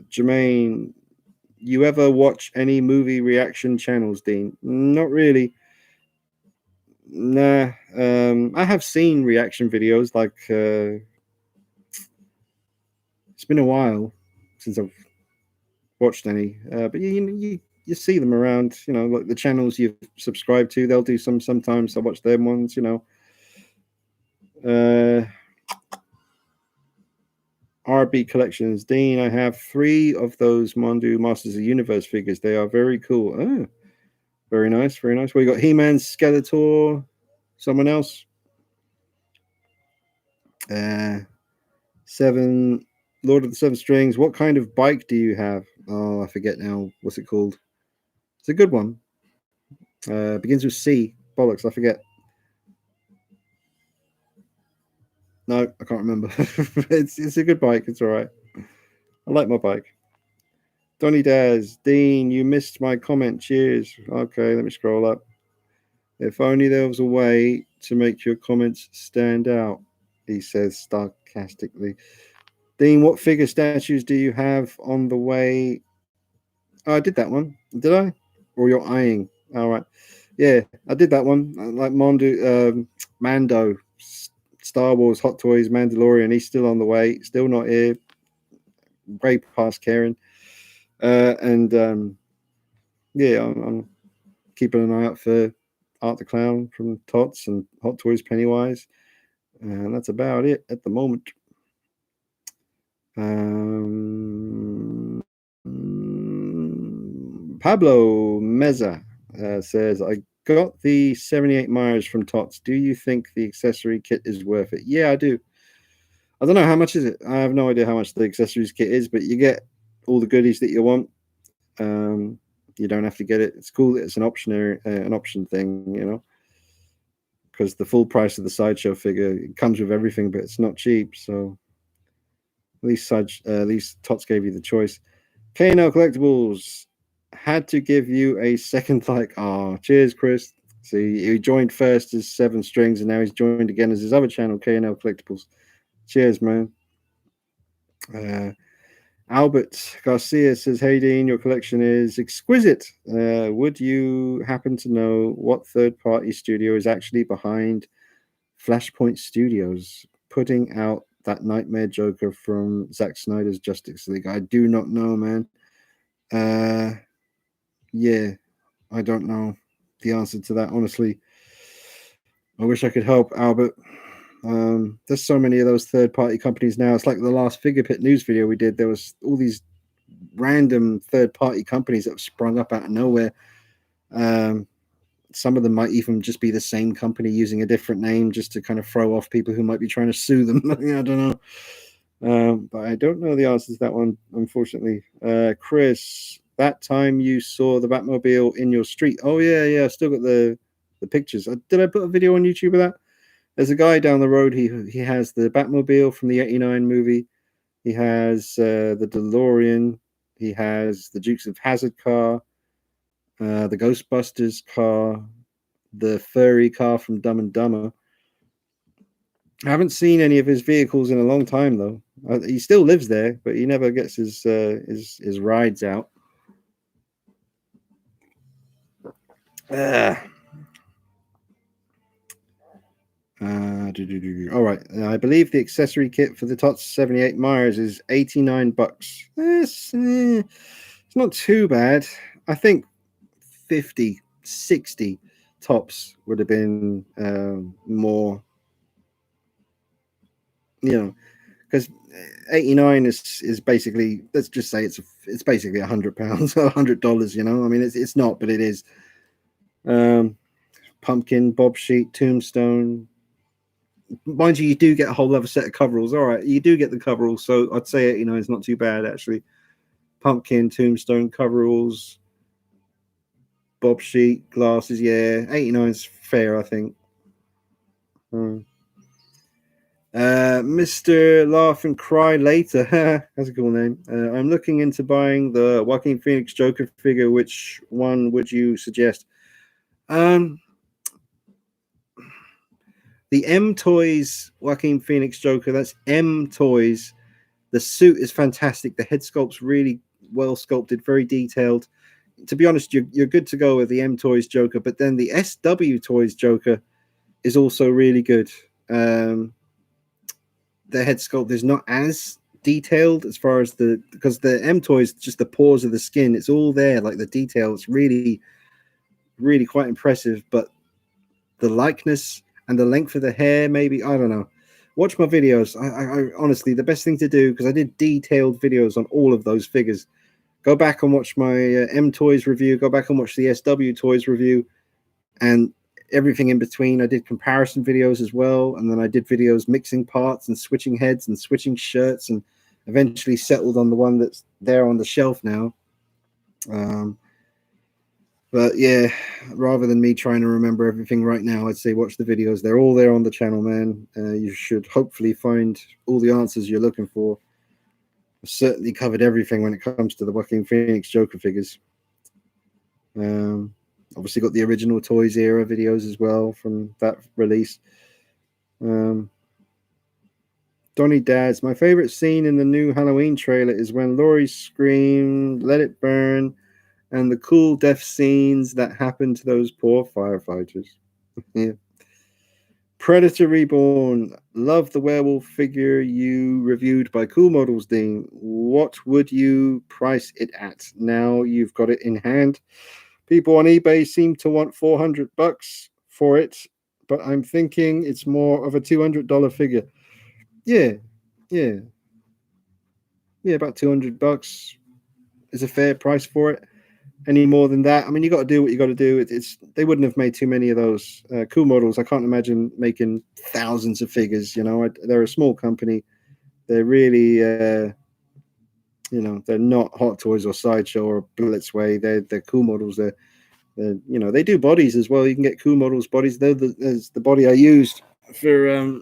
Jermaine, you ever watch any movie reaction channels, Dean? Not really. Nah. I have seen reaction videos. Like, it's been a while since I've watched any. But you see them around. You know, like the channels you've subscribed to. They'll do some sometimes. I watch them ones. You know. RB Collections, Dean. I have 3 of those Mondu Masters of the Universe figures. They are very cool. Oh, very nice, very nice. We got He-Man, Skeletor, someone else. 7 Lord of the Seven Strings. What kind of bike do you have? Oh, I forget now. What's it called? It's a good one. Begins with C. Bollocks, I forget. No, I can't remember. it's a good bike. It's all right. I like my bike. Donny Daz, Dean, you missed my comment. Cheers. Okay, let me scroll up. If only there was a way to make your comments stand out, he says sarcastically. Dean, what figure statues do you have on the way? Oh, I did that one. Did I? Or you're eyeing? All right. Yeah, I did that one. Like Mando, Star Wars, Hot Toys, Mandalorian. He's still on the way. Still not here. Way past Karen. Yeah, I'm keeping an eye out for Art the Clown from Tots and Hot Toys Pennywise. And that's about it at the moment. Pablo Meza says, I got the 78 Myers from Tots. Do you think the accessory kit is worth it? Yeah, I do. I don't know how much is it. I have no idea how much the accessories kit is, but you get all the goodies that you want. You don't have to get it. It's cool. It's an option thing, you know, because the full price of the Sideshow figure comes with everything, but it's not cheap. So at least Tots gave you the choice. KNL Collectibles had to give you a second like. Oh, cheers, Chris. See, he joined first as Seven Strings, and now he's joined again as his other channel, KNL Collectibles. Cheers, man. Albert Garcia says, "Hey Dean, your collection is exquisite. Would you happen to know what third-party studio is actually behind Flashpoint Studios putting out that Nightmare Joker from Zack Snyder's Justice League?" I do not know, man. Yeah, I don't know the answer to that, honestly. I wish I could help, Albert. There's so many of those third-party companies now. It's like the last Figure Pit news video we did. There was all these random third-party companies that have sprung up out of nowhere. Some of them might even just be the same company using a different name just to kind of throw off people who might be trying to sue them. I don't know. But I don't know the answer to that one, unfortunately. Chris, that time you saw the Batmobile in your street. Oh, yeah. I still got the pictures. Did I put a video on YouTube of that? There's a guy down the road. He has the Batmobile from the '89 movie. He has the DeLorean. He has the Dukes of Hazzard car, the Ghostbusters car, the furry car from Dumb and Dumber. I haven't seen any of his vehicles in a long time, though. He still lives there, but he never gets his rides out. All right. I believe the accessory kit for the TOTS 78 Myers is $89. It's not too bad. I think 50, 60 tops would have been more, because 89 is basically, let's just say it's basically £100 or $100. I mean, it's not, but it is. Pumpkin, Bob Sheet, Tombstone. Mind you do get a whole other set of coveralls. All right, you do get the coveralls, so I'd say 89 is not too bad, actually. Pumpkin, Tombstone, coveralls, Bob Sheet, glasses. Yeah, 89 is fair, I think. Mr. Laugh and Cry Later. That's a cool name. I'm looking into buying the Joaquin Phoenix Joker figure. Which one would you suggest? The M Toys Joaquin Phoenix Joker, that's M Toys. The suit is fantastic. The head sculpt's really well sculpted, very detailed. To be honest, you're good to go with the M Toys Joker, but then the SW Toys Joker is also really good. The head sculpt is not as detailed as far as because the M Toys, just the pores of the skin, it's all there, like the detail. It's really, really quite impressive, but the likeness and the length of the hair, maybe, I don't know. Watch my videos. I honestly, the best thing to do, because I did detailed videos on all of those figures. Go back and watch my M Toys review. Go back and watch the SW Toys review, and everything in between. I did comparison videos as well, and then I did videos mixing parts and switching heads and switching shirts, and eventually settled on the one that's there on the shelf now. But yeah, rather than me trying to remember everything right now, I'd say watch the videos. They're all there on the channel, man. You should hopefully find all the answers you're looking for. I've certainly covered everything when it comes to the Joaquin Phoenix Joker figures. Obviously got the original Toys era videos as well from that release. Donnie Dads, my favorite scene in the new Halloween trailer is when Laurie screamed, "Let it burn," and the cool death scenes that happen to those poor firefighters. Yeah. Predator Reborn, love the werewolf figure you reviewed by Cool Models, Dean. What would you price it at? Now you've got it in hand. People on eBay seem to want $400 for it, but I'm thinking it's more of a $200 figure. Yeah, about $200 is a fair price for it. Any more than that, I mean, you got to do what you got to do. It's they wouldn't have made too many of those Cool Models. I can't imagine making thousands of figures. They're a small company. They're really, they're not Hot Toys or Sideshow or Blitzway. They're Cool Models. They're they do bodies as well. You can get Cool Models bodies. There's the body I used for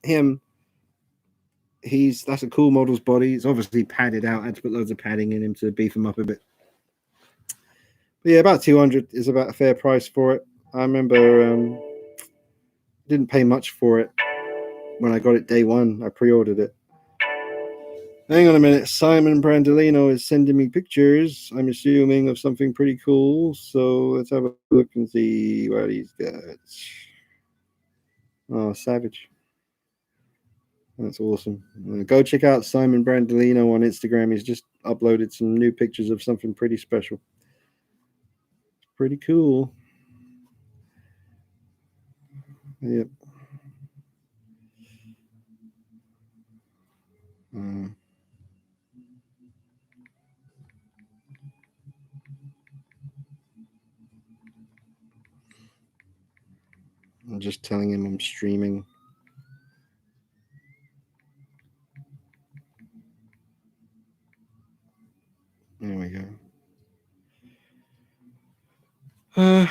him. That's a Cool Models body. It's obviously padded out. I had to put loads of padding in him to beef him up a bit. Yeah, about 200 is about a fair price for it. I remember didn't pay much for it when I got it day one. I pre-ordered it. Hang on a minute. Simon Brandolino is sending me pictures, I'm assuming, of something pretty cool. So let's have a look and see what he's got. Oh, savage. That's awesome. Go check out Simon Brandolino on Instagram. He's just uploaded some new pictures of something pretty special. It's pretty cool. Yep. Uh, I'm just telling him I'm streaming. There we go. Uh,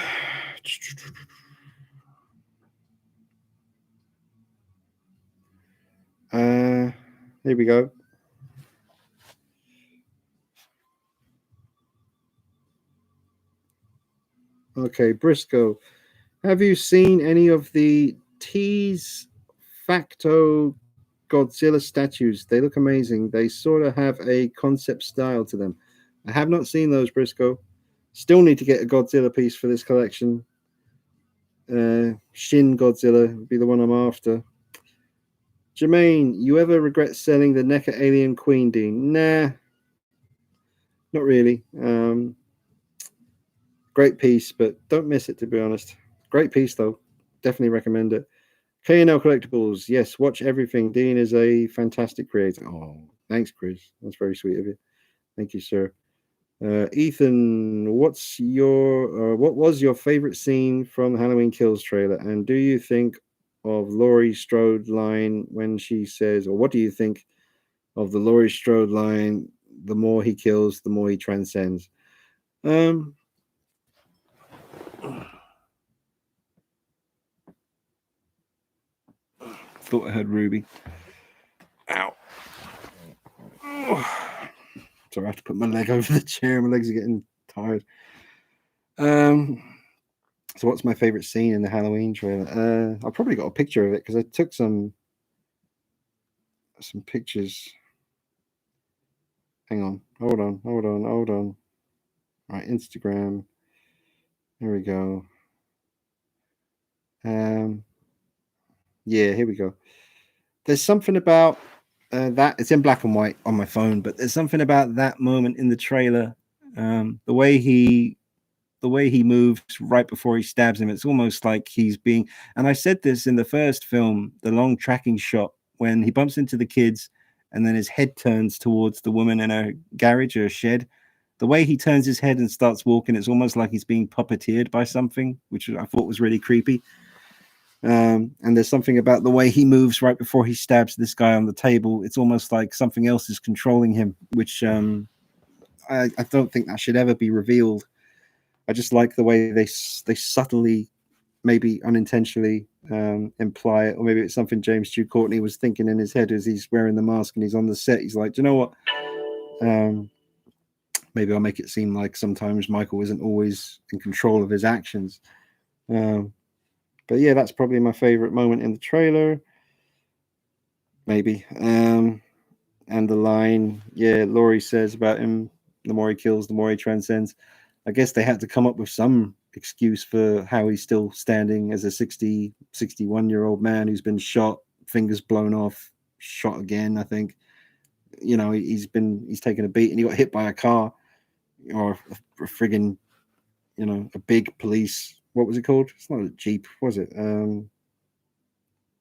here we go. Okay, Briscoe. Have you seen any of the Tease Facto Godzilla statues? They look amazing. They sort of have a concept style to them. I have not seen those, Briscoe. Still need to get a Godzilla piece for this collection. Shin Godzilla would be the one I'm after. Jermaine, you ever regret selling the NECA Alien Queen, Dean? Nah, not really. Great piece, but don't miss it, to be honest. Great piece, though. Definitely recommend it. K&L Collectibles, yes, watch everything. Dean is a fantastic creator. Oh, thanks, Chris. That's very sweet of you. Thank you, sir. Ethan, what was your favorite scene from the Halloween Kills trailer? And do you think of Laurie Strode line when she says, or what do you think of the Laurie Strode line? The more he kills, the more he transcends. Um, thought I heard Ruby. Ow. Sorry, I have to put my leg over the chair. My legs are getting tired. So what's my favorite scene in the Halloween trailer? I probably got a picture of it because I took some pictures. Hang on, hold on. Right, Instagram. Here we go. Yeah, here we go. There's something about that. It's in black and white on my phone, but there's something about that moment in the trailer. The way he moves right before he stabs him, it's almost like he's being, and I said this in the first film, the long tracking shot when he bumps into the kids and then his head turns towards the woman in a garage or a shed. The way he turns his head and starts walking, it's almost like he's being puppeteered by something, which I thought was really creepy. And there's something about the way he moves right before he stabs this guy on the table. It's almost like something else is controlling him, which I don't think that should ever be revealed. I just like the way they subtly, maybe unintentionally, imply it, or maybe it's something James Stu Courtney was thinking in his head as he's wearing the mask and he's on the set. He's like, do you know what? Maybe I'll make it seem like sometimes Michael isn't always in control of his actions. But yeah, that's probably my favorite moment in the trailer. Maybe. And the line, yeah, Laurie says about him, the more he kills, the more he transcends. I guess they had to come up with some excuse for how he's still standing as a 61-year-old man who's been shot, fingers blown off, shot again, I think. You know, he's taken a beat and he got hit by a car or a friggin', you know, a big police, what was it called? It's not a Jeep, was it? I don't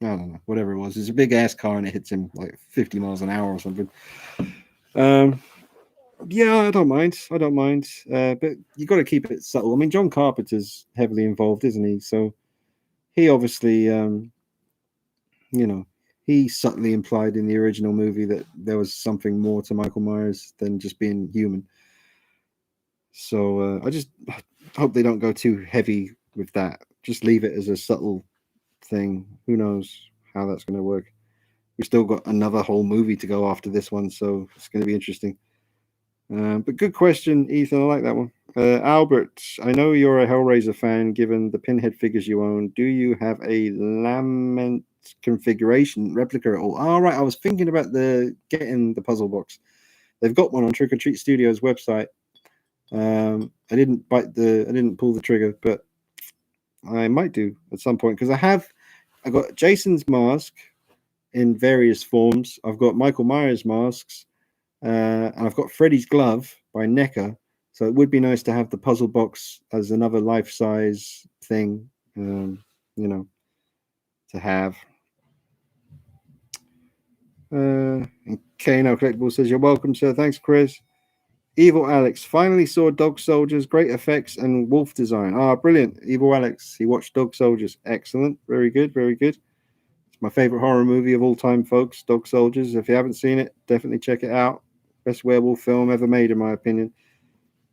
know, whatever it was. It's a big ass car and it hits him like 50 miles an hour or something. Yeah, I don't mind. But you got to keep it subtle. I mean, John Carpenter's heavily involved, isn't he? So he obviously, you know, he subtly implied in the original movie that there was something more to Michael Myers than just being human. So I just hope they don't go too heavy with that. Just leave it as a subtle thing. Who knows how that's going to work? We've still got another whole movie to go after this one, so it's going to be interesting. But good question, Ethan. I like that one. Albert, I know you're a Hellraiser fan. Given the Pinhead figures you own, do you have a Lament configuration replica at all. All right, I was thinking about getting the puzzle box. They've got one on Trick or Treat Studios website. I didn't pull the trigger, but I might do at some point because I got Jason's mask in various forms. I've got Michael Myers masks, and I've got Freddy's glove by NECA. So it would be nice to have the puzzle box as another life-size thing, to have. And Kano Collectible says, "You're welcome, sir. Thanks, Chris." Evil Alex finally saw Dog Soldiers, great effects and wolf design. Brilliant. Evil Alex, he watched Dog Soldiers. Excellent. Very good. Very good. It's my favorite horror movie of all time, folks. Dog Soldiers. If you haven't seen it, definitely check it out. Best werewolf film ever made, in my opinion.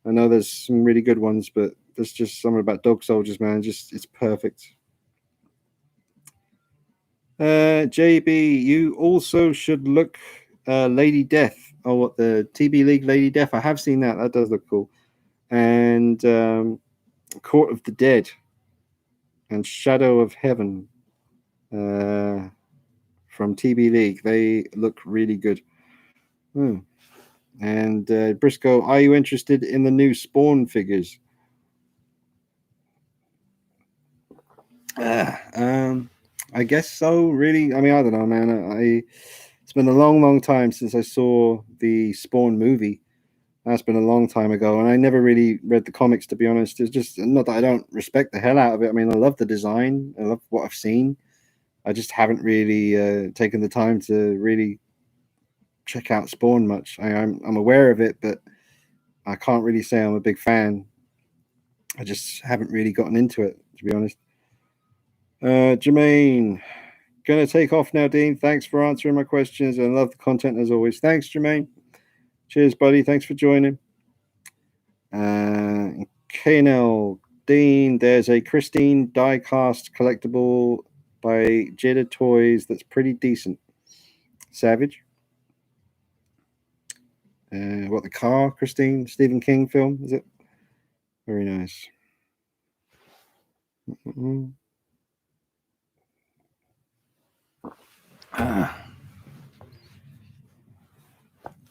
I know there's some really good ones, but there's just something about Dog Soldiers, man. It's perfect. JB, you also should look Lady Death. Oh, what, the TB League Lady Death? I have seen that. That does look cool. And Court of the Dead and Shadow of Heaven from TB League. They look really good. And Briscoe, are you interested in the new Spawn figures? I guess so, really. I mean, I don't know, man. It's been a long, long time since I saw the Spawn movie. That's been a long time ago, and I never really read the comics, to be honest. It's just not that I don't respect the hell out of it. I mean, I love the design. I love what I've seen. I just haven't really taken the time to really check out Spawn much. I'm aware of it, but I can't really say I'm a big fan. I just haven't really gotten into it, to be honest. Jermaine, gonna take off now, Dean. Thanks for answering my questions. I love the content as always. Thanks, Jermaine. Cheers, buddy. Thanks for joining. KNL, Dean, there's a Christine die-cast collectible by Jetta Toys that's pretty decent. Savage. What, the car, Christine? Stephen King film, is it? Very nice.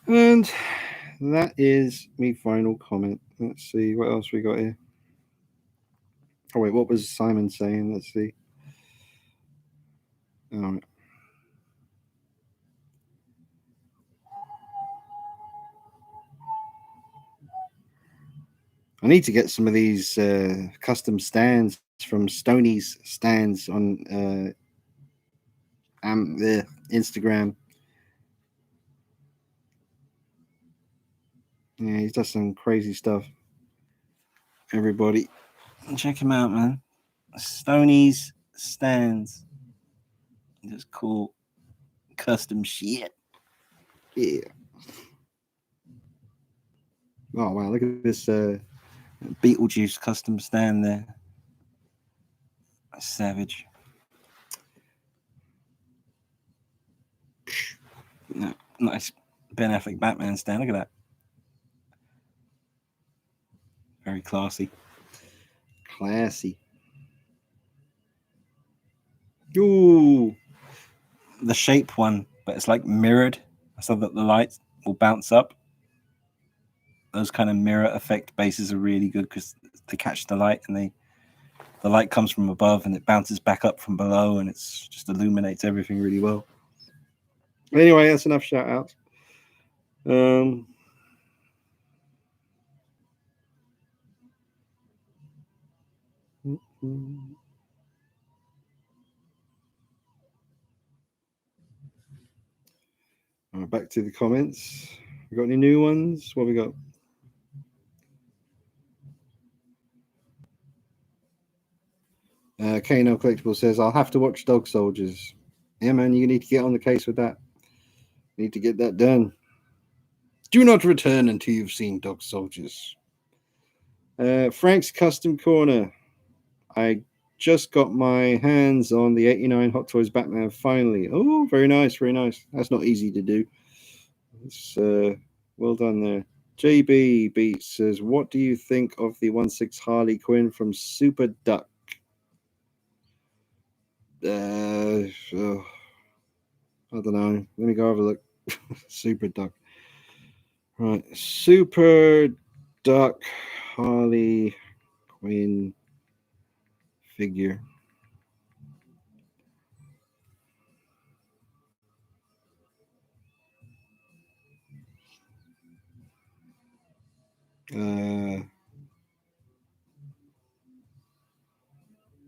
And that is my final comment. Let's see what else we got here. Oh wait, what was Simon saying? Let's see. All right. I need to get some of these custom stands from Stoney's stands on the Instagram. Yeah, he does some crazy stuff. Everybody, check him out, man. Stoney's stands. Just cool custom shit. Yeah. Oh wow, look at this Beetlejuice custom stand there. Savage. No, nice Ben Affleck Batman stand. Look at that. Very classy. Classy. Ooh. The shape one, but it's like mirrored so that the light will bounce up. Those kind of mirror effect bases are really good because they catch the light and the light comes from above and it bounces back up from below and it's just illuminates everything really well. Anyway, that's enough shout outs. Back to the comments. We got any new ones? What we got? Kano Collectible says, I'll have to watch Dog Soldiers. Yeah, man, you need to get on the case with that. You need to get that done. Do not return until you've seen Dog Soldiers. Frank's Custom Corner. I just got my hands on the 89 Hot Toys Batman finally. Oh, very nice, very nice. That's not easy to do. It's well done there. JB Beats says, what do you think of the 1/6 Harley Quinn from Super Duck? Oh, I don't know. Let me go have a look. Super Duck. Right. Super Duck Harley Quinn figure.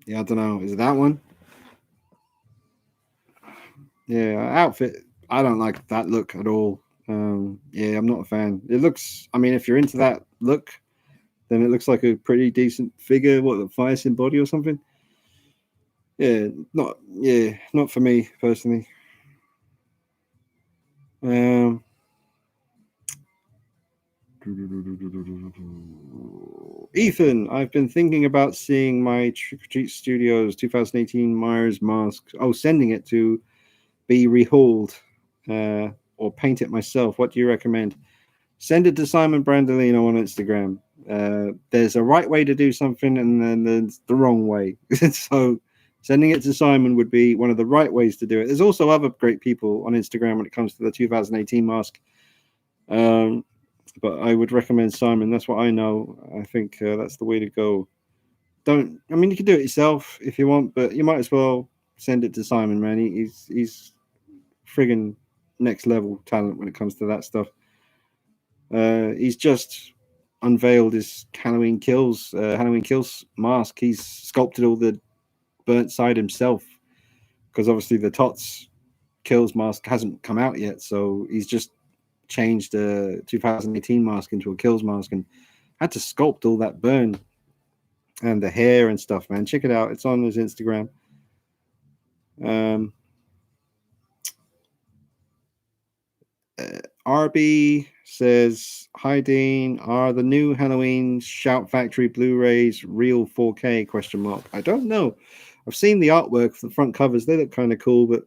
Yeah, I don't know. Is it that one? Yeah, outfit. I don't like that look at all. Yeah, I'm not a fan. It looks. I mean, if you're into that look, then it looks like a pretty decent figure. What, the Firesin body or something? Yeah, not. Yeah, not for me personally. Um, Ethan, I've been thinking about seeing my Trick or Treat Studios 2018 Myers mask. Oh, sending it to be rehauled or paint it myself. What do you recommend? Send it to Simon Brandolino on Instagram. There's a right way to do something, and then there's the wrong way. So, sending it to Simon would be one of the right ways to do it. There's also other great people on Instagram when it comes to the 2018 mask. But I would recommend Simon. That's what I know. I think that's the way to go. Don't. I mean, you can do it yourself if you want, but you might as well send it to Simon, man. He's friggin' next level talent when it comes to that stuff. He's just unveiled his Halloween Kills mask. He's sculpted all the burnt side himself because obviously the Tots Kills mask hasn't come out yet. So he's just changed the 2018 mask into a Kills mask and had to sculpt all that burn and the hair and stuff, man. Check it out. It's on his Instagram. Um, RB says, "Hi Dean, are the new Halloween Shout Factory Blu-rays real 4K? Question mark. I don't know. I've seen the artwork for the front covers. They look kind of cool, but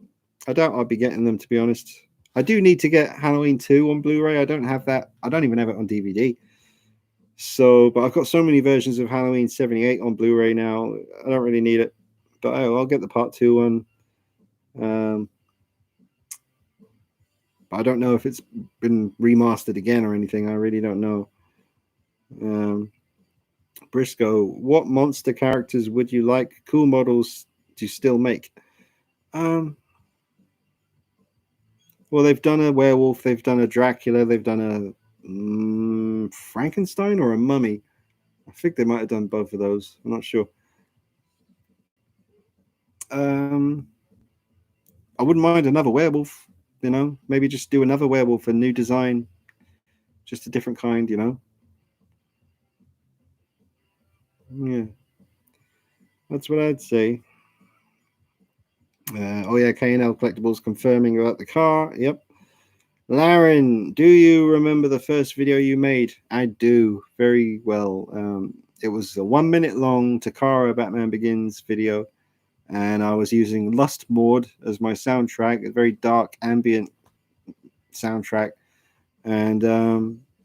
I doubt I'll be getting them, to be honest. I do need to get Halloween 2 on Blu-ray. I don't have that. I don't even have it on DVD. So, but I've got so many versions of Halloween 78 on Blu-ray now. I don't really need it. But I'll get the part 2 one. But I don't know if it's been remastered again or anything. I really don't know. Briscoe, what monster characters would you like cool models to still make? Well, they've done a werewolf, they've done a Dracula, they've done a Frankenstein or a mummy. I think they might have done both of those. I'm not sure. I wouldn't mind another werewolf. You know, maybe just do another werewolf, a new design, just a different kind. You know. Yeah, that's what I'd say. Oh yeah, K&L Collectibles confirming about the car. Yep. Laren, do you remember the first video you made? I do very well. It was a 1 minute long Takara Batman Begins video, and I was using Lust Mord as my soundtrack, a very dark ambient soundtrack. And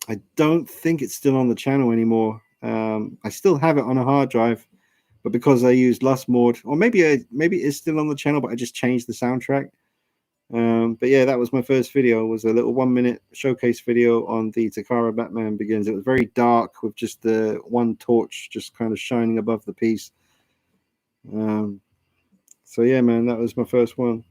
I don't think it's still on the channel anymore. I still have it on a hard drive, but because I used Lust Mord, or maybe it's still on the channel, but I just changed the soundtrack. But yeah, that was my first video. It was a little 1 minute showcase video on the Takara Batman Begins. It was very dark with just the one torch just kind of shining above the piece. So yeah, man, that was my first one.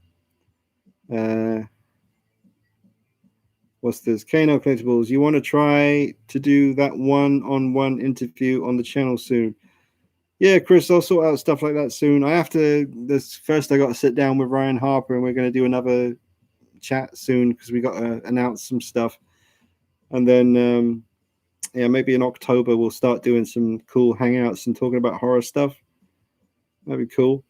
What's this? Kano Collectibles. You want to try to do that one-on-one interview on the channel soon? Yeah, Chris, I'll sort out stuff like that soon. I have to. This first, I got to sit down with Ryan Harper, and we're going to do another chat soon because we got to announce some stuff, and then yeah, maybe in October we'll start doing some cool hangouts and talking about horror stuff. That'd be cool.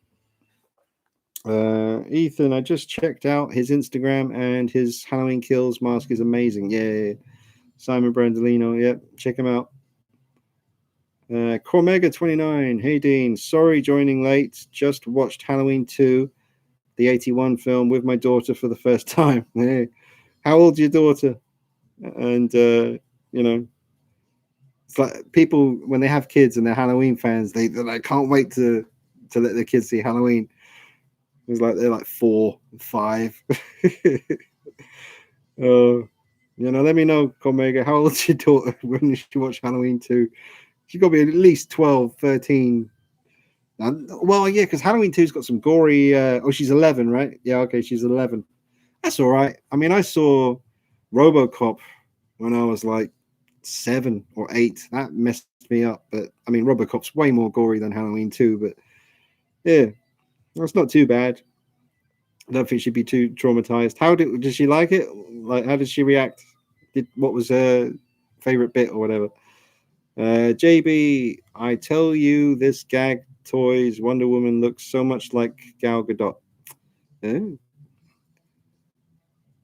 Ethan, I just checked out his Instagram and his Halloween Kills mask is amazing. Yeah. Simon Brandolino. Yep, check him out. Cormega 29. Hey Dean, sorry joining late. Just watched Halloween 2, the 81 film with my daughter for the first time. Hey, how old's your daughter? And you know, it's like people when they have kids and they're Halloween fans, they like can't wait to let their kids see Halloween. It's like they're like 4, 5. Let me know, Comega, how old's your daughter when she watched Halloween 2? She's got to be at least 12, 13. Well, yeah, because Halloween 2's got some gory. She's 11, right? Yeah, okay, she's 11. That's all right. I mean, I saw RoboCop when I was like 7 or 8. That messed me up. But I mean, RoboCop's way more gory than Halloween 2. But yeah, that's not too bad. I don't think she'd be too traumatized. Did she like it? Like, how did she react? What was her favorite bit or whatever? JB, I tell you, this gag toys Wonder Woman looks so much like Gal Gadot.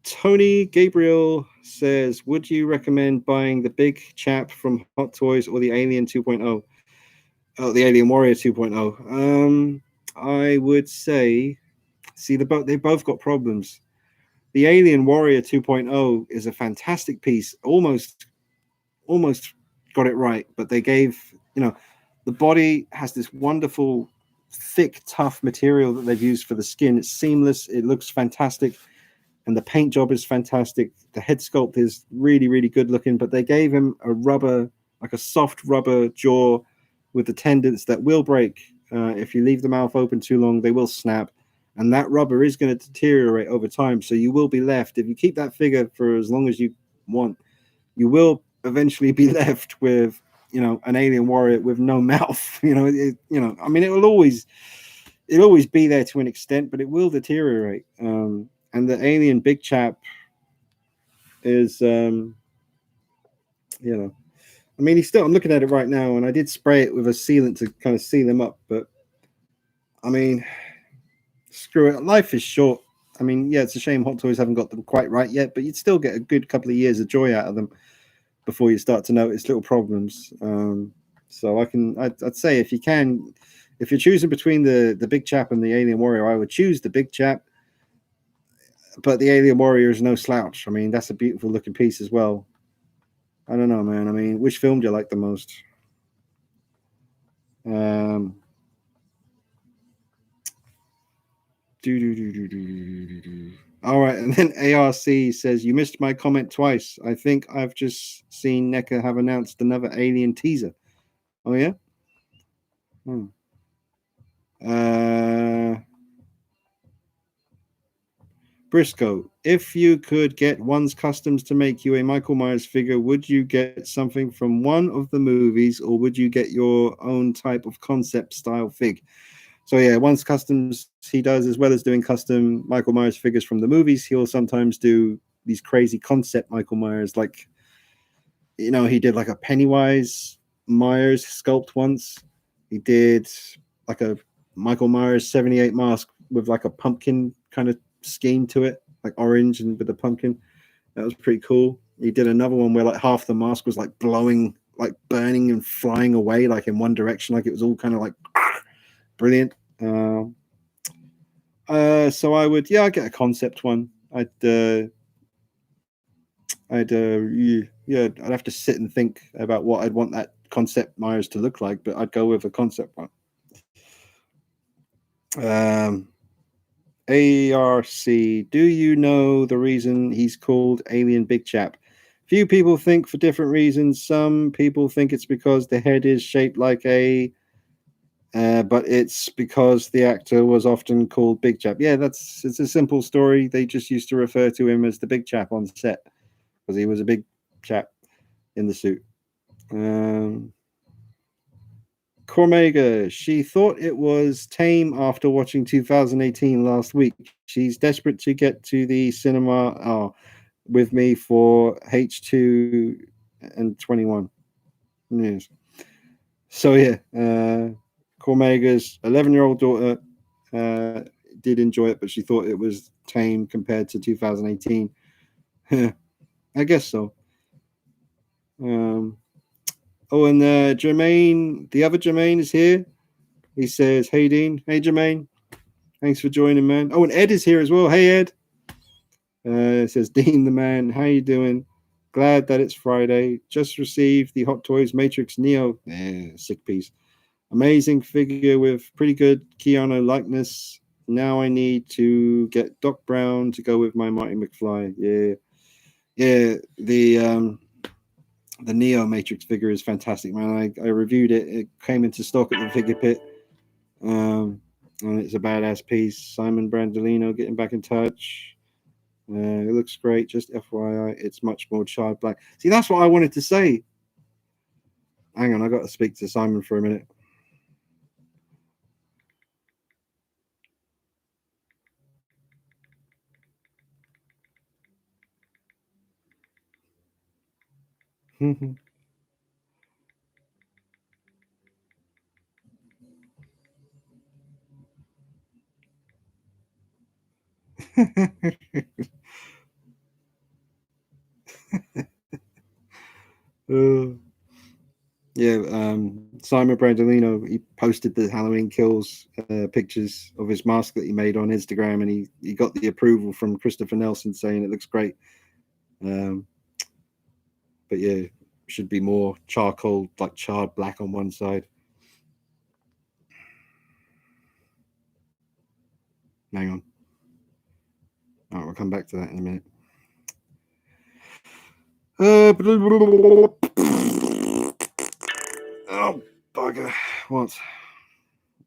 Tony Gabriel says, would you recommend buying the Big Chap from Hot Toys or the Alien 2.0? Oh, the Alien Warrior 2.0. I would say, see, they both got problems. The Alien Warrior 2.0 is a fantastic piece, almost got it right, but they gave, the body has this wonderful, thick, tough material that they've used for the skin. It's seamless. It looks fantastic. And the paint job is fantastic. The head sculpt is really, really good looking, but they gave him a rubber, like a soft rubber jaw with the tendons that will break. If you leave the mouth open too long, they will snap. And that rubber is going to deteriorate over time. So you will be left, if you keep that figure for as long as you want, you will eventually be left with, an alien warrior with no mouth. I mean, it'll always be there to an extent, but it will deteriorate. And the alien Big Chap is, I mean, I'm looking at it right now, and I did spray it with a sealant to kind of seal him up, but I mean, screw it. Life is short. I mean, yeah, it's a shame Hot Toys haven't got them quite right yet, but you'd still get a good couple of years of joy out of them before you start to notice little problems. So I'd say if you're choosing between the Big Chap and the Alien Warrior, I would choose the Big Chap. But the Alien Warrior is no slouch. I mean, that's a beautiful looking piece as well. I don't know, man. I mean, which film do you like the most? All right, and then ARC says, you missed my comment twice. I think I've just seen NECA have announced another Alien teaser. Oh, yeah? Briscoe, if you could get One's Customs to make you a Michael Myers figure, would you get something from one of the movies, or would you get your own type of concept style fig? So yeah, One's Customs, he does, as well as doing custom Michael Myers figures from the movies, he'll sometimes do these crazy concept Michael Myers, like, he did like a Pennywise Myers sculpt once. He did like a Michael Myers 78 mask with like a pumpkin kind of scheme to it, like orange and with the pumpkin. That was pretty cool. He did another one where like half the mask was like blowing, like burning and flying away, like in one direction, like it was all kind of like brilliant. So I'd get a concept one. I'd have to sit and think about what I'd want that concept Myers to look like, but I'd go with a concept one. ARC, do you know the reason he's called Alien Big Chap? Few people think for different reasons. Some people think it's because the head is shaped like but it's because the actor was often called Big Chap. Yeah, it's a simple story. They just used to refer to him as the Big Chap on set because he was a big chap in the suit. Cormega, she thought it was tame after watching 2018 last week. She's desperate to get to the cinema with me for H2 and 21. Yes. So yeah, Cormega's 11-year-old daughter did enjoy it, but she thought it was tame compared to 2018. I guess so. And Jermaine, the other Jermaine is here. He says, hey, Dean. Hey, Jermaine. Thanks for joining, man. Oh, and Ed is here as well. Hey, Ed. It says, Dean, the man. How you doing? Glad that it's Friday. Just received the Hot Toys Matrix Neo. Sick piece. Amazing figure with pretty good Keanu likeness. Now I need to get Doc Brown to go with my Marty McFly. Yeah, yeah. The Neo Matrix figure is fantastic, man. I reviewed it. It came into stock at the Figure Pit, and it's a badass piece. Simon Brandolino getting back in touch. It looks great. Just FYI, it's much more charred black. See, that's what I wanted to say. Hang on, I got to speak to Simon for a minute. uh, yeah, Simon Brandolino, he posted the Halloween Kills pictures of his mask that he made on Instagram, and he got the approval from Christopher Nelson saying it looks great. Um, but yeah, should be more charcoal, like charred black on one side. Hang on. All right, we'll come back to that in a minute. Oh, bugger. What?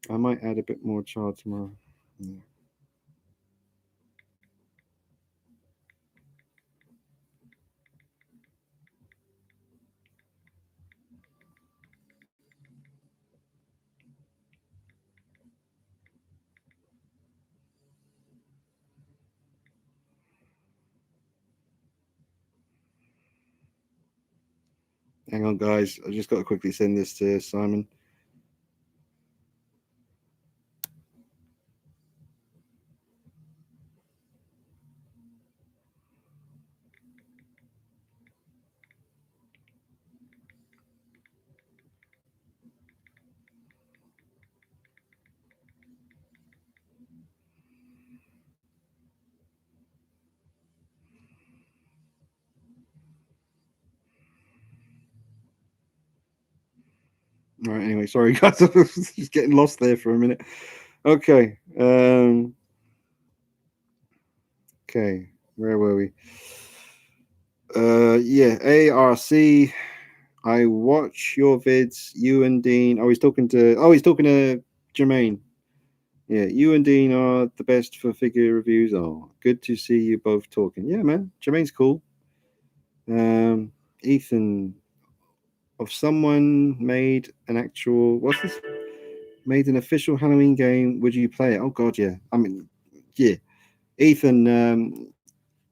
I might add a bit more char tomorrow. Yeah. Hang on, guys. I just got to quickly send this to Simon. All right. Anyway, sorry, guys. I was just getting lost there for a minute. Okay. Okay. Where were we? Yeah. ARC. I watch your vids. You and Dean. Oh, he's talking to. Oh, he's talking to Jermaine. Yeah, you and Dean are the best for figure reviews. Oh, good to see you both talking. Yeah, man. Jermaine's cool. Ethan, of someone made an actual what's this? Made an official Halloween game. Would you play it? Oh God, yeah. I mean, yeah. Ethan,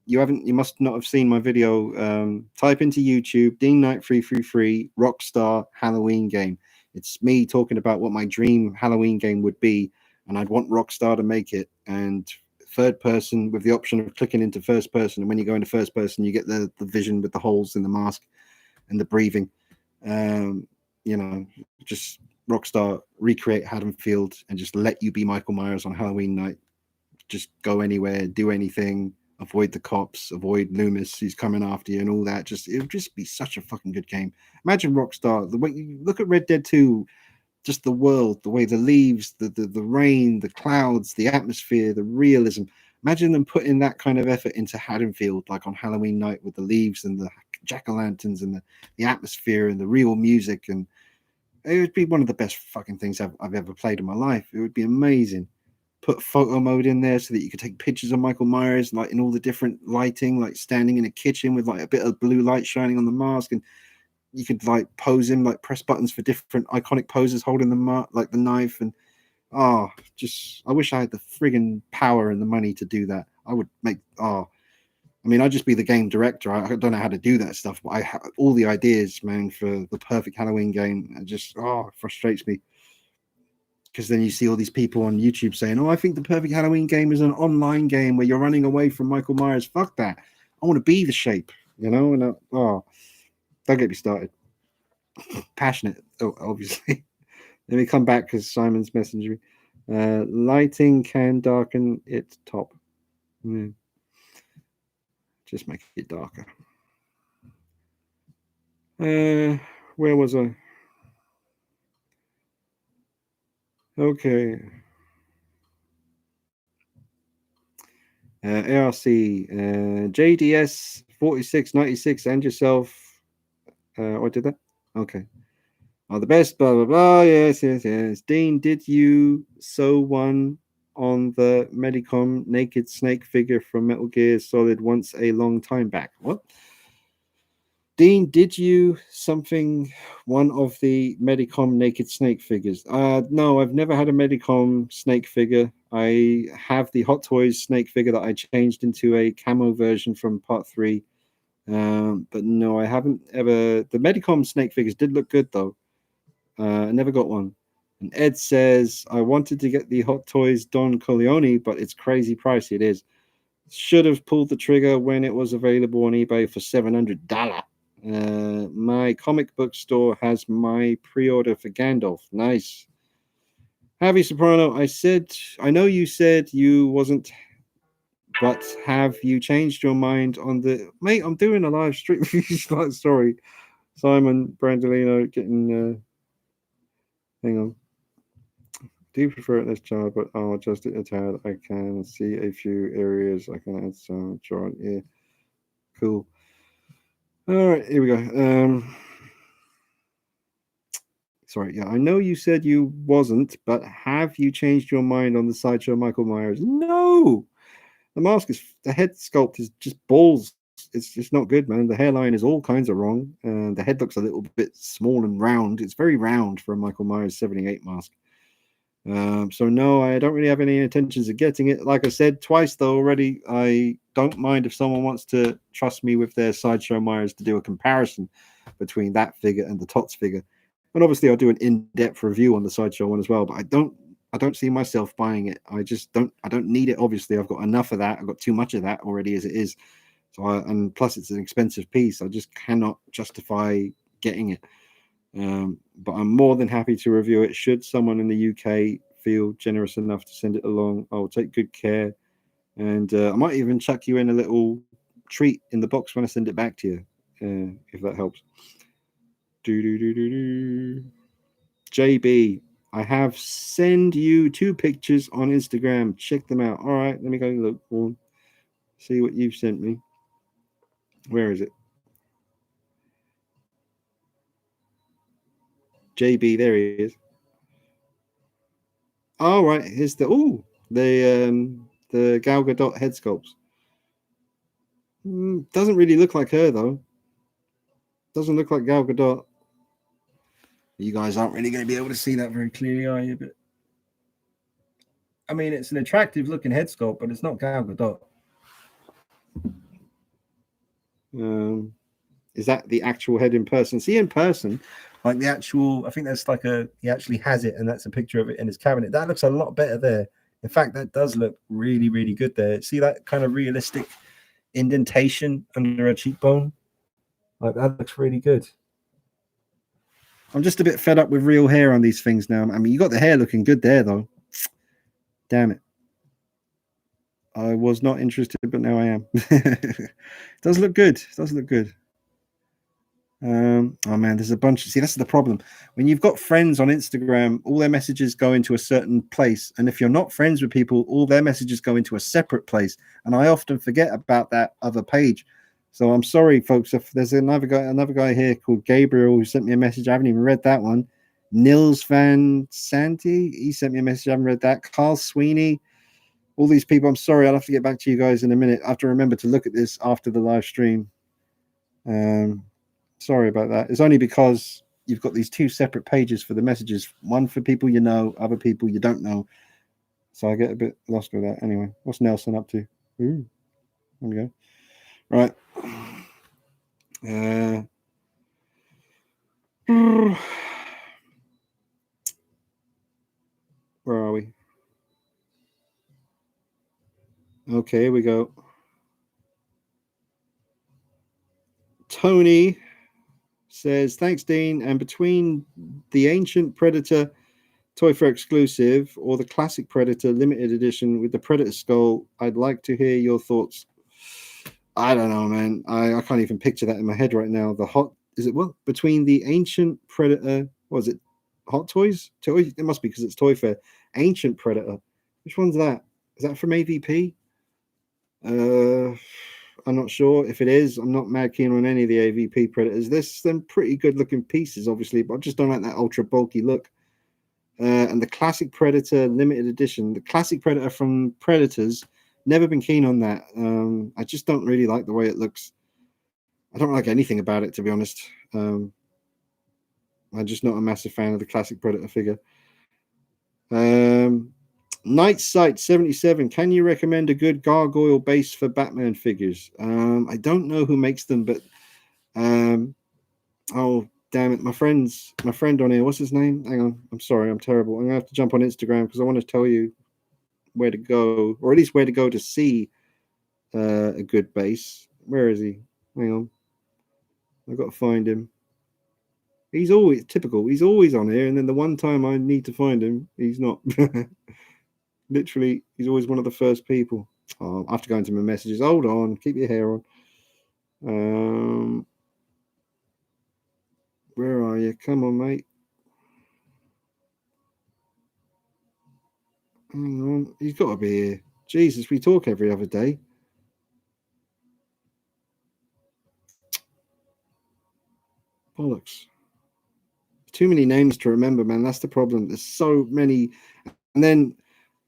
you haven't. You must not have seen my video. Type into YouTube Dean Knight 333 Rockstar Halloween game. It's me talking about what my dream Halloween game would be, and I'd want Rockstar to make it. And third person with the option of clicking into first person. And when you go into first person, you get the vision with the holes in the mask and the breathing. Um, you know, just Rockstar recreate Haddonfield and just let you be Michael Myers on Halloween night. Just go anywhere, do anything, avoid the cops, avoid Loomis who's coming after you and all that. Just it would just be such a fucking good game. Imagine Rockstar, the way you look at Red Dead 2, just the world, the way the leaves, the rain, the clouds, the atmosphere, the realism. Imagine them putting that kind of effort into Haddonfield, like on Halloween night with the leaves and the jack-o'-lanterns and the atmosphere and the real music. And it would be one of the best fucking things I've ever played in my life. It would be amazing. Put photo mode in there so that you could take pictures of Michael Myers, like in all the different lighting, like standing in a kitchen with like a bit of blue light shining on the mask, and you could like pose him, like press buttons for different iconic poses, holding the like the knife, and just I wish I had the friggin' power and the money to do that. I would make I mean, I'd just be the game director. I don't know how to do that stuff, but I have all the ideas, man, for the perfect Halloween game. It just it frustrates me because then you see all these people on YouTube saying, "Oh, I think the perfect Halloween game is an online game where you're running away from Michael Myers." Fuck that! I want to be the shape, you know. And don't get me started. Passionate, obviously. Let me come back because Simon's messaging me. Lighting can darken its top. Yeah. Just make it darker. Where was I? Okay. ARC, JDS 4696, and yourself. What did that? Okay. Are the best, blah, blah, blah. Yes, yes, yes. Dean, did you sew one on the Medicom Naked Snake figure from Metal Gear Solid once a long time back? What? Dean, did you something one of the Medicom Naked Snake figures? No, I've never had a Medicom Snake figure. I have the Hot Toys Snake figure that I changed into a camo version from Part 3. But no, I haven't ever. The Medicom Snake figures did look good though. I never got one. And Ed says, I wanted to get the Hot Toys Don Corleone, but it's crazy pricey. It is. Should have pulled the trigger when it was available on eBay for $700. My comic book store has my pre-order for Gandalf. Nice. Javi Soprano, I know you said you wasn't, but have you changed your mind on the... Mate, I'm doing a live stream. Sorry. Simon Brandolino getting... hang on. Do you prefer it this child, but I'll adjust it a tad. I can see a few areas I can add some drawn here. Cool. All right, here we go. Sorry, yeah, I know you said you wasn't, but have you changed your mind on the Sideshow Michael Myers? No! The head sculpt is just balls. It's just not good, man. The hairline is all kinds of wrong. The head looks a little bit small and round. It's very round for a Michael Myers 78 mask. So no, I don't really have any intentions of getting it. Like I said twice though already, I don't mind if someone wants to trust me with their Sideshow Myers to do a comparison between that figure and the Tots figure. And obviously I'll do an in-depth review on the Sideshow one as well, but I don't see myself buying it. I don't need it. Obviously I've got enough of that. I've got too much of that already as it is. And plus it's an expensive piece. I just cannot justify getting it. But I'm more than happy to review it. Should someone in the UK feel generous enough to send it along, I'll take good care. And I might even chuck you in a little treat in the box when I send it back to you, if that helps. JB, I have send you 2 pictures on Instagram. Check them out. All right, let me go look for them. See what you've sent me. Where is it? JB, there he is. All right, here's the Gal Gadot head sculpts. Doesn't really look like her though. Doesn't look like Gal Gadot. You guys aren't really going to be able to see that very clearly, are you? But I mean, it's an attractive looking head sculpt, but it's not Gal Gadot. Is that the actual head in person? See, in person, like the actual, I think that's like he actually has it, and that's a picture of it in his cabinet. That looks a lot better there. In fact, that does look really, really good there. See that kind of realistic indentation under a cheekbone? Like that looks really good. I'm just a bit fed up with real hair on these things now. I mean, you got the hair looking good there, though. Damn it. I was not interested, but now I am. It does look good. It does look good. Oh man, there's a bunch. See, that's the problem. When you've got friends on Instagram, all their messages go into a certain place, and if you're not friends with people, all their messages go into a separate place. And I often forget about that other page. So I'm sorry, folks. If there's another guy here called Gabriel who sent me a message, I haven't even read that one. Nils Van Santi, he sent me a message. I haven't read that. Carl Sweeney, all these people. I'm sorry. I'll have to get back to you guys in a minute. I have to remember to look at this after the live stream. Sorry about that. It's only because you've got these 2 separate pages for the messages. One for people you know, other people you don't know. So I get a bit lost with that. Anyway, what's Nelson up to? Ooh, there we go. Right. Where are we? Okay, here we go. Tony says, thanks, Dean. And between the Ancient Predator Toy Fair exclusive or the Classic Predator limited edition with the Predator skull, I'd like to hear your thoughts. I don't know, man. I can't even picture that in my head right now. Between the Ancient Predator, what is it? Hot Toys? It must be because it's Toy Fair. Ancient Predator. Which one's that? Is that from AVP? I'm not sure if it is. I'm not mad keen on any of the AVP Predators. There's some pretty good looking pieces, obviously, but I just don't like that ultra bulky look. And the Classic Predator limited edition, the Classic Predator from Predators, never been keen on that. I just don't really like the way it looks. I don't like anything about it, to be honest. I'm just not a massive fan of the Classic Predator figure. Night Sight 77. Can you recommend a good gargoyle base for Batman figures? I don't know who makes them, but oh damn it, my friend on here. What's his name? Hang on. I'm sorry, I'm terrible. I'm gonna have to jump on Instagram because I want to tell you where to go, or at least where to go to see a good base. Where is he? Hang on. I've got to find him. He's always typical. He's always on here, and then the one time I need to find him, he's not. Literally, he's always one of the first people. Oh, I have to go into my messages. Hold on, keep your hair on. Where are you? Come on, mate. Hang on, he's got to be here. Jesus, we talk every other day. Bollocks. Too many names to remember, man. That's the problem. There's so many. And then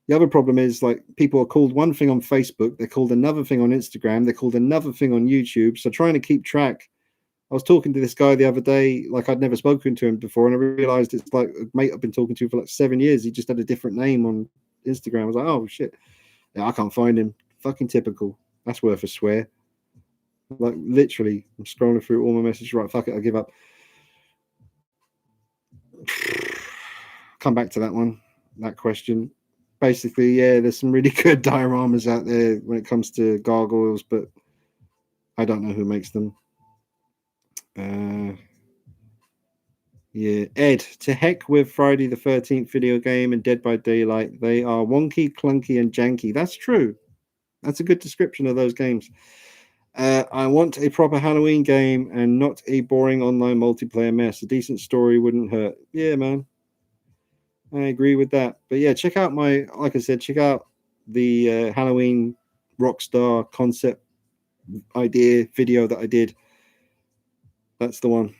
the other problem is, like, people are called one thing on Facebook, they're called another thing on Instagram, they're called another thing on YouTube. So trying to keep track. I was talking to this guy the other day, like I'd never spoken to him before, and I realized it's like a mate I've been talking to for like 7 years. He just had a different name on Instagram. I was like, oh shit. Yeah, I can't find him. Fucking typical. That's worth a swear. Like literally, I'm scrolling through all my messages. Right, fuck it, I give up. Come back to that question. Basically, yeah, there's some really good dioramas out there when it comes to gargoyles, but I don't know who makes them. Yeah, Ed, to heck with Friday the 13th video game and Dead by Daylight. They are wonky, clunky, and janky. That's true. That's a good description of those games. I want a proper Halloween game and not a boring online multiplayer mess. A decent story wouldn't hurt. Yeah, man. I agree with that. But yeah, check out like I said, check out the Halloween Rockstar concept idea video that I did. That's the one.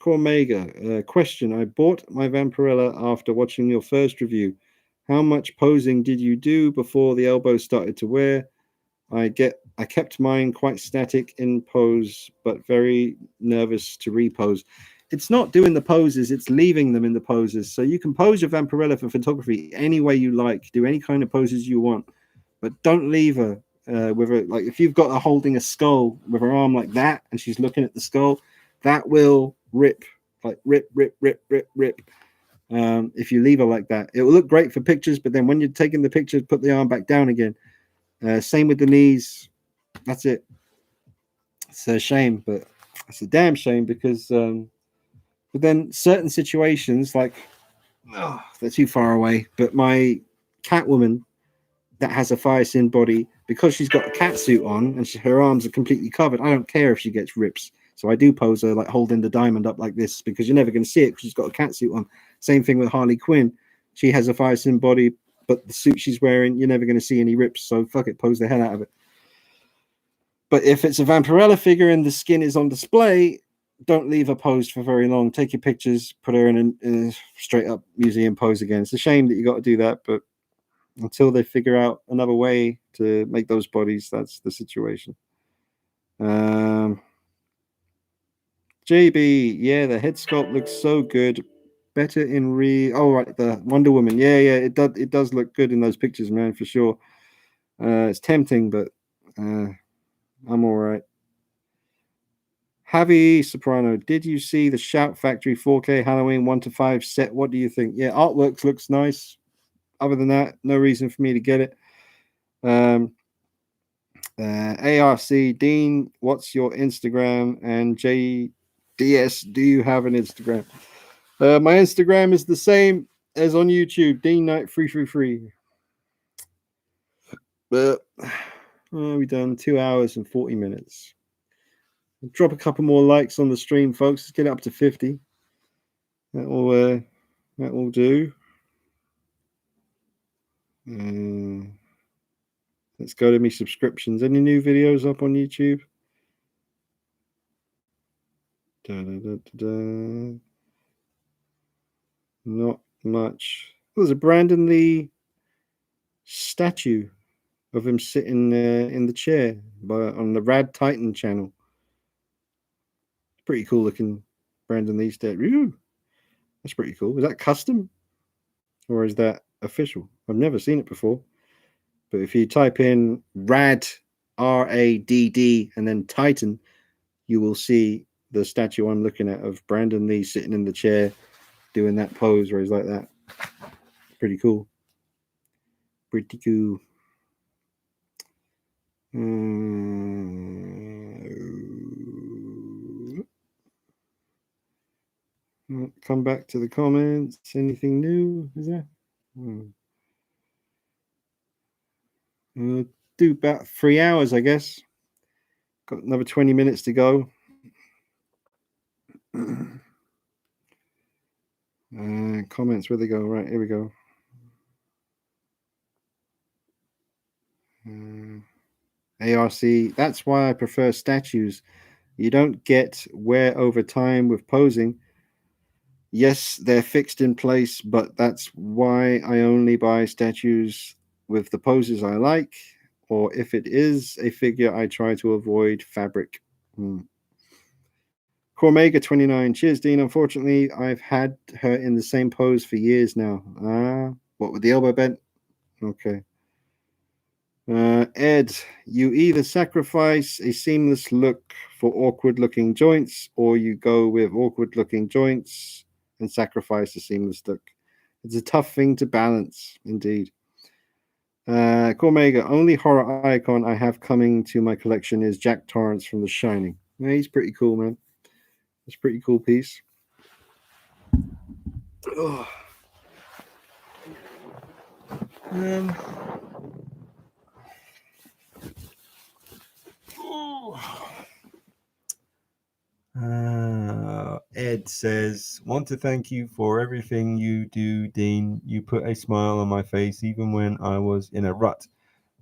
Cormega, question. I bought my Vampirella after watching your first review. How much posing did you do before the elbows started to wear? I kept mine quite static in pose, but very nervous to repose. It's not doing the poses, it's leaving them in the poses. So you can pose your Vampirella for photography any way you like, do any kind of poses you want, but don't leave her with her. Like if you've got her holding a skull with her arm like that and she's looking at the skull, that will rip, like rip. If you leave her like that, it will look great for pictures, but then when you're taking the picture, put the arm back down again. Same with the knees. That's it. It's a shame, but it's a damn shame because but then certain situations like they're too far away. But my Catwoman that has a Firesin body, because she's got a cat suit on and her arms are completely covered, I don't care if she gets rips. So I do pose her like holding the diamond up like this because you're never going to see it because she's got a cat suit on. Same thing with Harley Quinn. She has a Firesin body, but the suit she's wearing, you're never going to see any rips. So fuck it, pose the hell out of it. But if it's a Vampirella figure and the skin is on display, don't leave her posed for very long. Take your pictures, put her in a straight up museum pose again. It's a shame that you got to do that, but until they figure out another way to make those bodies, that's the situation. JB, yeah, the head sculpt looks so good. Better in right, the Wonder Woman. Yeah, it does look good in those pictures, man, for sure. It's tempting, but I'm all right. Javi Soprano, did you see the Shout Factory 4K Halloween 1-5 set? What do you think? Yeah, artwork looks nice. Other than that, no reason for me to get it. ARC Dean, what's your Instagram? And JDS, do you have an Instagram? My Instagram is the same as on YouTube, Dean Knight 333. But we done 2 hours and 40 minutes. Drop a couple more likes on the stream, folks. Let's get it up to 50. That will do. Let's go to me subscriptions. Any new videos up on YouTube? Not much. There's a Brandon Lee statue of him sitting in the chair on the Rad Titan channel. Pretty cool looking Brandon Lee statue. That's pretty cool. Is that custom or is that official? I've never seen it before. But if you type in Rad, RADD, and then Titan, you will see the statue I'm looking at of Brandon Lee sitting in the chair doing that pose where he's like that. Pretty cool. Pretty cool. Come back to the comments. Anything new? Is there? Do about 3 hours, I guess. Got another 20 minutes to go. Comments, where they go? Right, here we go. ARC, that's why I prefer statues. You don't get wear over time with posing. Yes, they're fixed in place, but that's why I only buy statues with the poses I like, or if it is a figure, I try to avoid fabric. Cormega 29, cheers, Dean. Unfortunately, I've had her in the same pose for years now. What, with the elbow bent? Okay. Ed, you either sacrifice a seamless look for awkward looking joints, or you go with awkward looking joints and sacrifice a seamless look. It's a tough thing to balance, indeed. Cormega, only horror icon I have coming to my collection is Jack Torrance from The Shining. Yeah, he's pretty cool, man. It's a pretty cool piece. Oh. Ed says, want to thank you for everything you do, Dean. You put a smile on my face even when I was in a rut.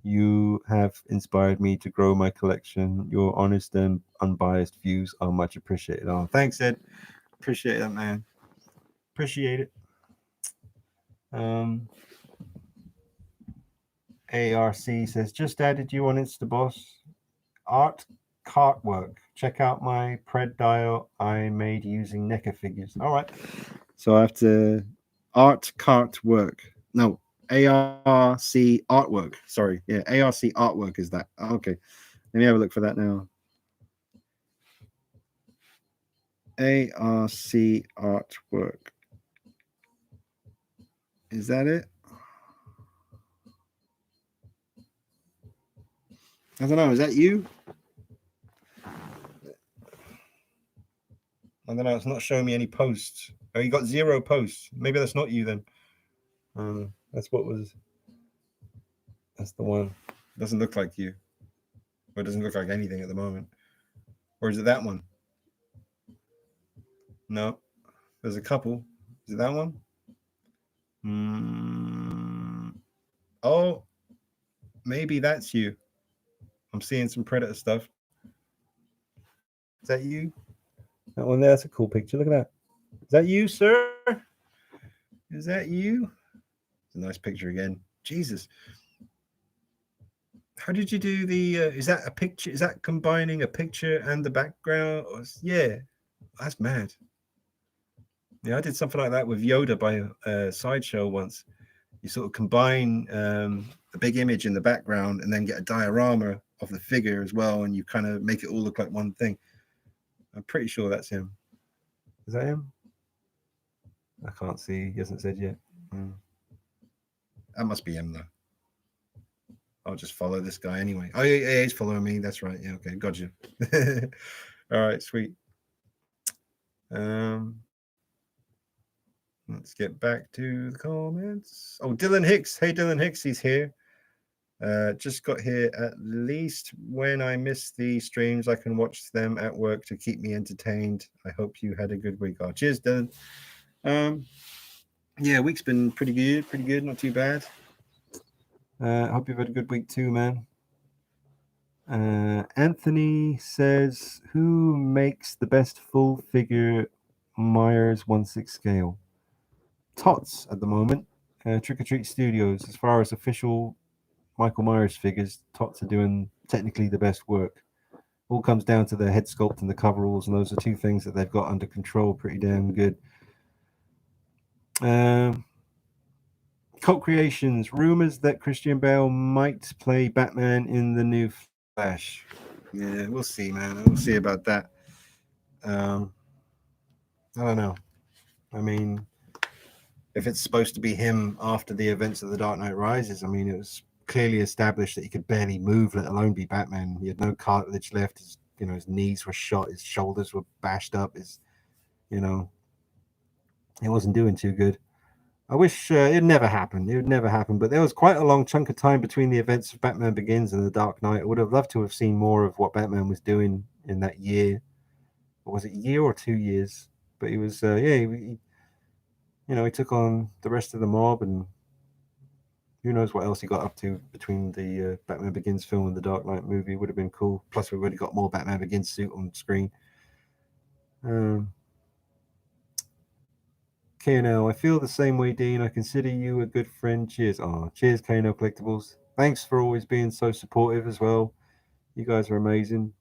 You have inspired me to grow my collection. Your honest and unbiased views are much appreciated. Oh, thanks, Ed. Appreciate that, man. Appreciate it. ARC says, just added you on InstaBoss. Art Cartwork. Check out my pred dial I made using NECA figures. All right. So I have to Art Cartwork. No, ARC Artwork. Sorry. Yeah, ARC Artwork is that. Okay. Let me have a look for that now. ARC Artwork. Is that it? I don't know. Is that you? I don't know. It's not showing me any posts. Oh, you got 0 posts. Maybe that's not you then. That's what was. That's the one. Doesn't look like you. Or it doesn't look like anything at the moment. Or is it that one? No. There's a couple. Is it that one? Oh, maybe that's you. I'm seeing some Predator stuff. Is that you? That one there, that's a cool picture. Look at that. Is that you, sir? Is that you? It's a nice picture again. Jesus. How did you do the is that a picture? Is that combining a picture and the background? Yeah, that's mad. Yeah, I did something like that with Yoda by Sideshow once. You sort of combine a big image in the background and then get a diorama of the figure as well, and you kind of make it all look like one thing. I'm pretty sure that's him. Is that him? I can't see. He hasn't said yet. That must be him, though. I'll just follow this guy anyway. Oh, yeah, he's following me. That's right. Yeah, okay, got you. All right, sweet. Let's get back to the comments. Oh, Dylan Hicks. Hey, Dylan Hicks, he's here. Just got here. At least when I miss the streams, I can watch them at work to keep me entertained. I hope you had a good week. Oh, cheers, Dylan. Yeah, week's been pretty good, not too bad. Hope you've had a good week too, man. Anthony says, who makes the best full figure Myers 1/6 scale? Tots at the moment. Trick or Treat Studios. As far as official Michael Myers figures, Tots are doing technically the best work. All comes down to the head sculpt and the coveralls, and those are two things that they've got under control pretty damn good. Um, Cult Creations. Rumors that Christian Bale might play Batman in the new Flash. Yeah, we'll see, man. We'll see about that. Um, I don't know. I mean, if it's supposed to be him after the events of The Dark Knight Rises, I mean, it was clearly established that he could barely move, let alone be Batman. He had no cartilage left. His knees were shot, his shoulders were bashed up. You know, he wasn't doing too good. I wish it never happened. It would never happen. But there was quite a long chunk of time between the events of Batman Begins and The Dark Knight. I would have loved to have seen more of what Batman was doing in that year. Or was it a year or 2 years? But he was, he took on the rest of the mob, and who knows what else he got up to between the Batman Begins film and the Dark Knight movie. Would have been cool. Plus, we've already got more Batman Begins suit on screen. Um, KNL, I feel the same way, Dean. I consider you a good friend. Cheers. Oh, cheers, KNL Collectibles. Thanks for always being so supportive as well. You guys are amazing.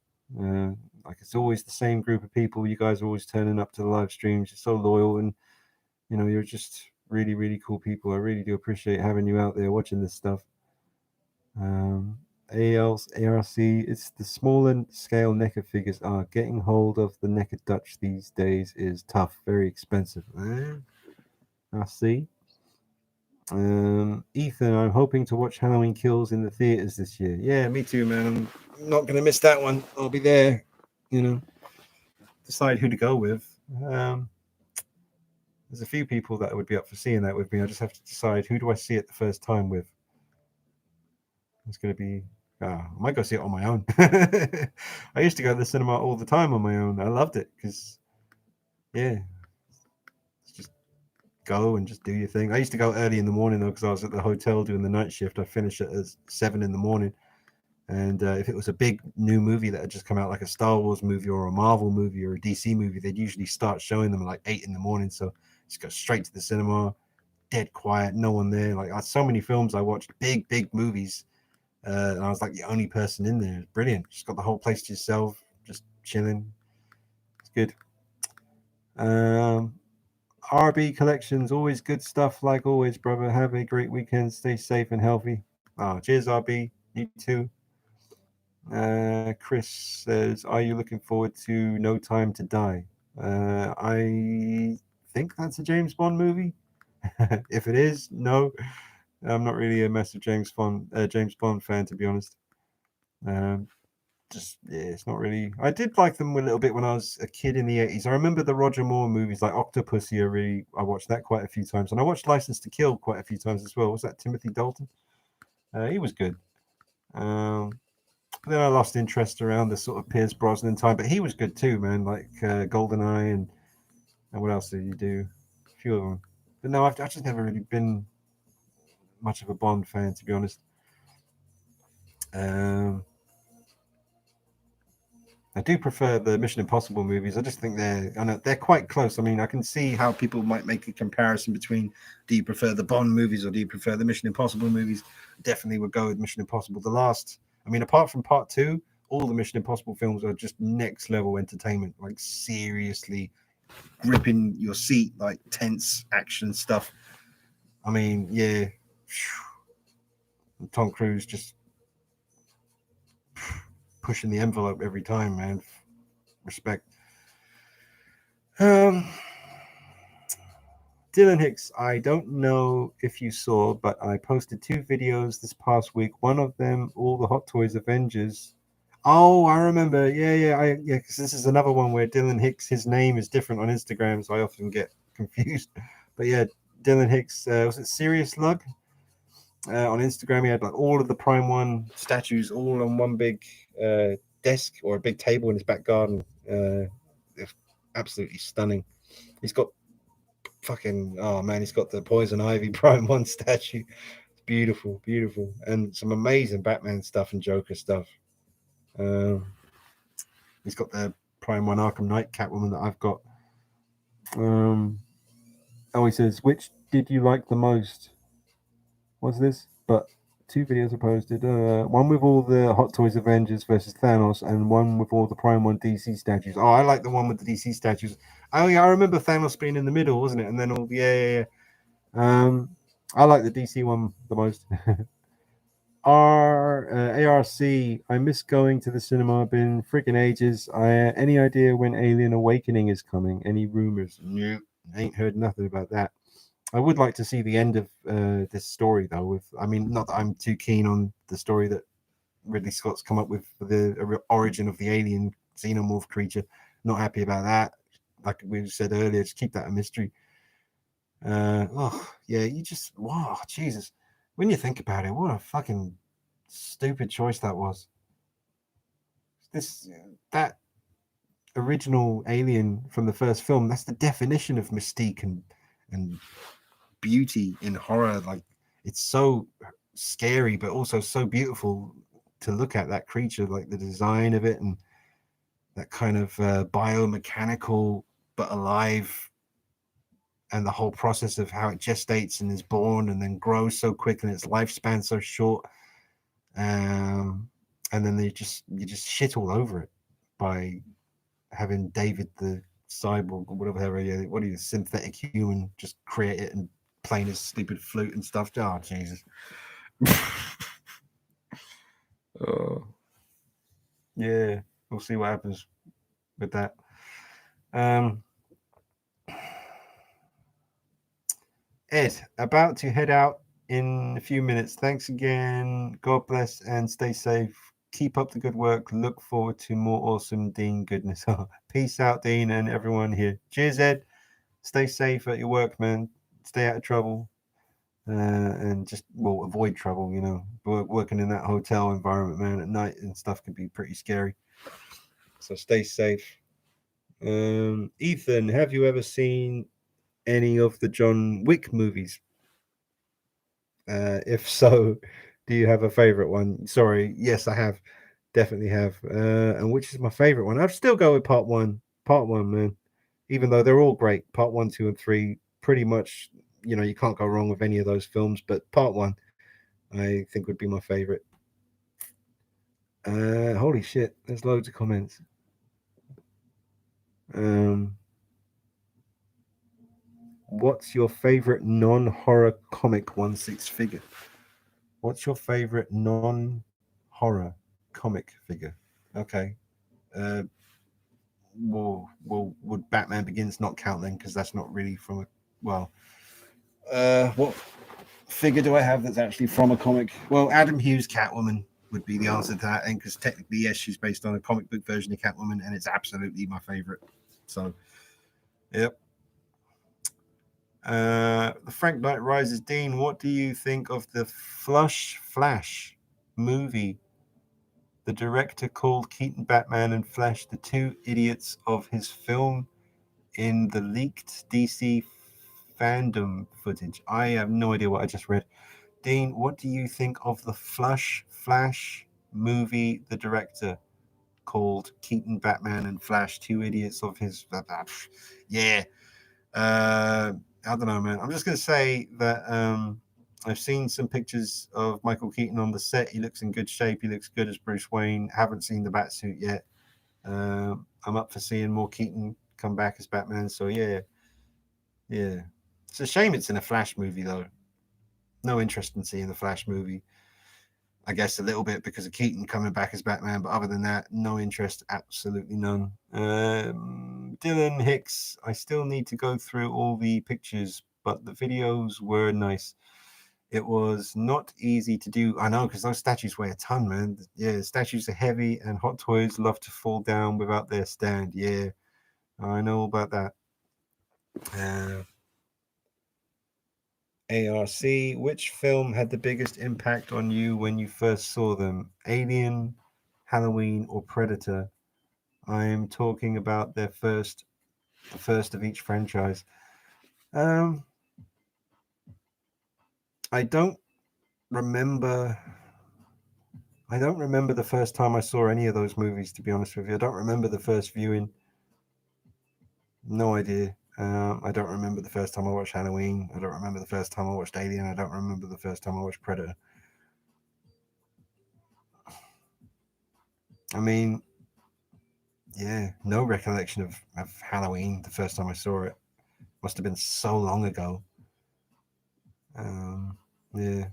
Uh, like it's always the same group of people. You guys are always turning up to the live streams. You're so loyal, and you're just really, really cool people. I really do appreciate having you out there watching this stuff. Um, AL's ARC, it's the smaller scale NECA figures are getting hold of the NECA Dutch these days is tough, very expensive. I see. Ethan, I'm hoping to watch Halloween Kills in the theaters this year. Yeah, me too, man. I'm not gonna miss that one. I'll be there. You know, decide who to go with. Um, there's a few people that would be up for seeing that with me. I just have to decide who do I see it the first time with. It's gonna be. I might go see it on my own. I used to go to the cinema all the time on my own. I loved it because, yeah, just go and just do your thing. I used to go early in the morning though because I was at the hotel doing the night shift. I finished at 7 in the morning. And if it was a big new movie that had just come out, like a Star Wars movie or a Marvel movie or a DC movie, they'd usually start showing them at like 8 in the morning. So just go straight to the cinema, dead quiet, no one there. Like so many films I watched, big, big movies, and I was like the only person in there. It's brilliant. Just got the whole place to yourself, just chilling. It's good. Um, RB Collections, always good stuff. Like always, brother. Have a great weekend. Stay safe and healthy. Cheers, RB. You too. Chris says, "Are you looking forward to No Time to Die?" I think that's a James Bond movie. If it is, no, I'm not really a massive James Bond fan, to be honest. Um, just yeah, it's not really. I did like them a little bit when I was a kid in the '80s. I remember the Roger Moore movies like Octopussy. I watched that quite a few times, and I watched License to Kill quite a few times as well. Was that Timothy Dalton? He was good. Um, But then I lost interest around the sort of Pierce Brosnan time, but he was good too, man. Like Goldeneye and what else did you do? A few of them. But no, I've just never really been much of a Bond fan, to be honest. Um, I do prefer the Mission Impossible movies. I just think they're quite close. I mean, I can see how people might make a comparison between do you prefer the Bond movies or do you prefer the Mission Impossible movies? Definitely would go with Mission Impossible. I mean, apart from part two, all the Mission Impossible films are just next level entertainment. Like seriously gripping your seat, like tense action stuff. I mean, yeah, Tom Cruise just pushing the envelope every time, man. Respect. Um, Dylan Hicks, I don't know if you saw, but I posted two videos this past week. One of them, all the Hot Toys Avengers. Oh, I remember. Yeah. Because this is another one where Dylan Hicks, his name is different on Instagram, so I often get confused. But yeah, Dylan Hicks, was it Serious Lug? On Instagram, he had like all of the Prime One statues all on one big desk or a big table in his back garden. It's absolutely stunning. He's got fucking, oh man, he's got the Poison Ivy Prime One statue. beautiful, beautiful, and some amazing Batman stuff and Joker stuff. He's got the Prime One Arkham Knight Catwoman that I've got. He says, which did you like the most? What's this? But 2 videos are posted. One with all the Hot Toys Avengers versus Thanos, and one with all the Prime One DC statues. Oh, I like the one with the DC statues. Oh yeah, I remember Thanos being in the middle, wasn't it? And then all I like the DC one the most. ARC. I miss going to the cinema. Been freaking ages. Any idea when Alien Awakening is coming? Any rumors? Nope. Ain't heard nothing about that. I would like to see the end of this story, though. Not that I'm too keen on the story that Ridley Scott's come up with for the origin of the alien xenomorph creature. Not happy about that. Like we said earlier, just keep that a mystery. Wow, Jesus. When you think about it, what a fucking stupid choice that was. That original alien from the first film, that's the definition of mystique and beauty in horror. Like, it's so scary but also so beautiful to look at, that creature, like the design of it and that kind of biomechanical but alive, and the whole process of how it gestates and is born and then grows so quick and its lifespan so short. And then you just shit all over it by having David the cyborg or whatever, what are you, synthetic human, just create it and playing his stupid flute and stuff. Oh, Jesus. Oh. Yeah, we'll see what happens with that. Ed, about to head out in a few minutes. Thanks again. God bless and stay safe. Keep up the good work. Look forward to more awesome Dean goodness. Peace out, Dean, and everyone here. Cheers, Ed. Stay safe at your work, man. Stay out of trouble. And just, avoid trouble, working in that hotel environment, man, at night and stuff can be pretty scary. So stay safe. Ethan, have you ever seen any of the John Wick movies? If so, do you have a favorite one? Sorry, yes, I have. Definitely have. And which is my favorite one? I'd still go with part one. Part one, man. Even though they're all great, part 1, 2, and 3, pretty much, you can't go wrong with any of those films. But part 1, I think, would be my favorite. Holy shit, there's loads of comments. What's your favorite non-horror comic 1/6 figure? What's your favorite non-horror comic figure? Okay. Would Batman Begins not count then? Because that's not really from a... Well, what figure do I have that's actually from a comic? Well, Adam Hughes' Catwoman would be the answer to that, and because technically, yes, she's based on a comic book version of Catwoman, and it's absolutely my favorite. So, yep. The Frank Knight Rises. Dean, what do you think of the Flash movie? The director called Keaton Batman and Flash the two idiots of his film in the leaked DC fandom footage. I have no idea what I just read. Dean, what do you think of the Flash movie? The director called Keaton Batman and Flash two idiots of his... Yeah. I don't know, man. I'm just going to say that I've seen some pictures of Michael Keaton on the set. He looks in good shape. He looks good as Bruce Wayne. Haven't seen the Batsuit yet. I'm up for seeing more Keaton come back as Batman. So, yeah. It's a shame it's in a Flash movie, though. No interest in seeing the Flash movie. I guess a little bit because of Keaton coming back as Batman, but other than that, no interest, absolutely none. Dylan Hicks, I still need to go through all the pictures, but the videos were nice. It was not easy to do. I know, because those statues weigh a ton, man. Yeah, statues are heavy, and Hot Toys love to fall down without their stand. Yeah, I know about that. ARC, which film had the biggest impact on you when you first saw them? Alien, Halloween, or Predator? I am talking about the first of each franchise. I don't remember. I don't remember the first time I saw any of those movies, to be honest with you. I don't remember the first viewing. No idea. I don't remember the first time I watched Halloween. I don't remember the first time I watched Alien. I don't remember the first time I watched Predator. I mean, yeah, no recollection of Halloween the first time I saw it. Must have been so long ago. Yeah.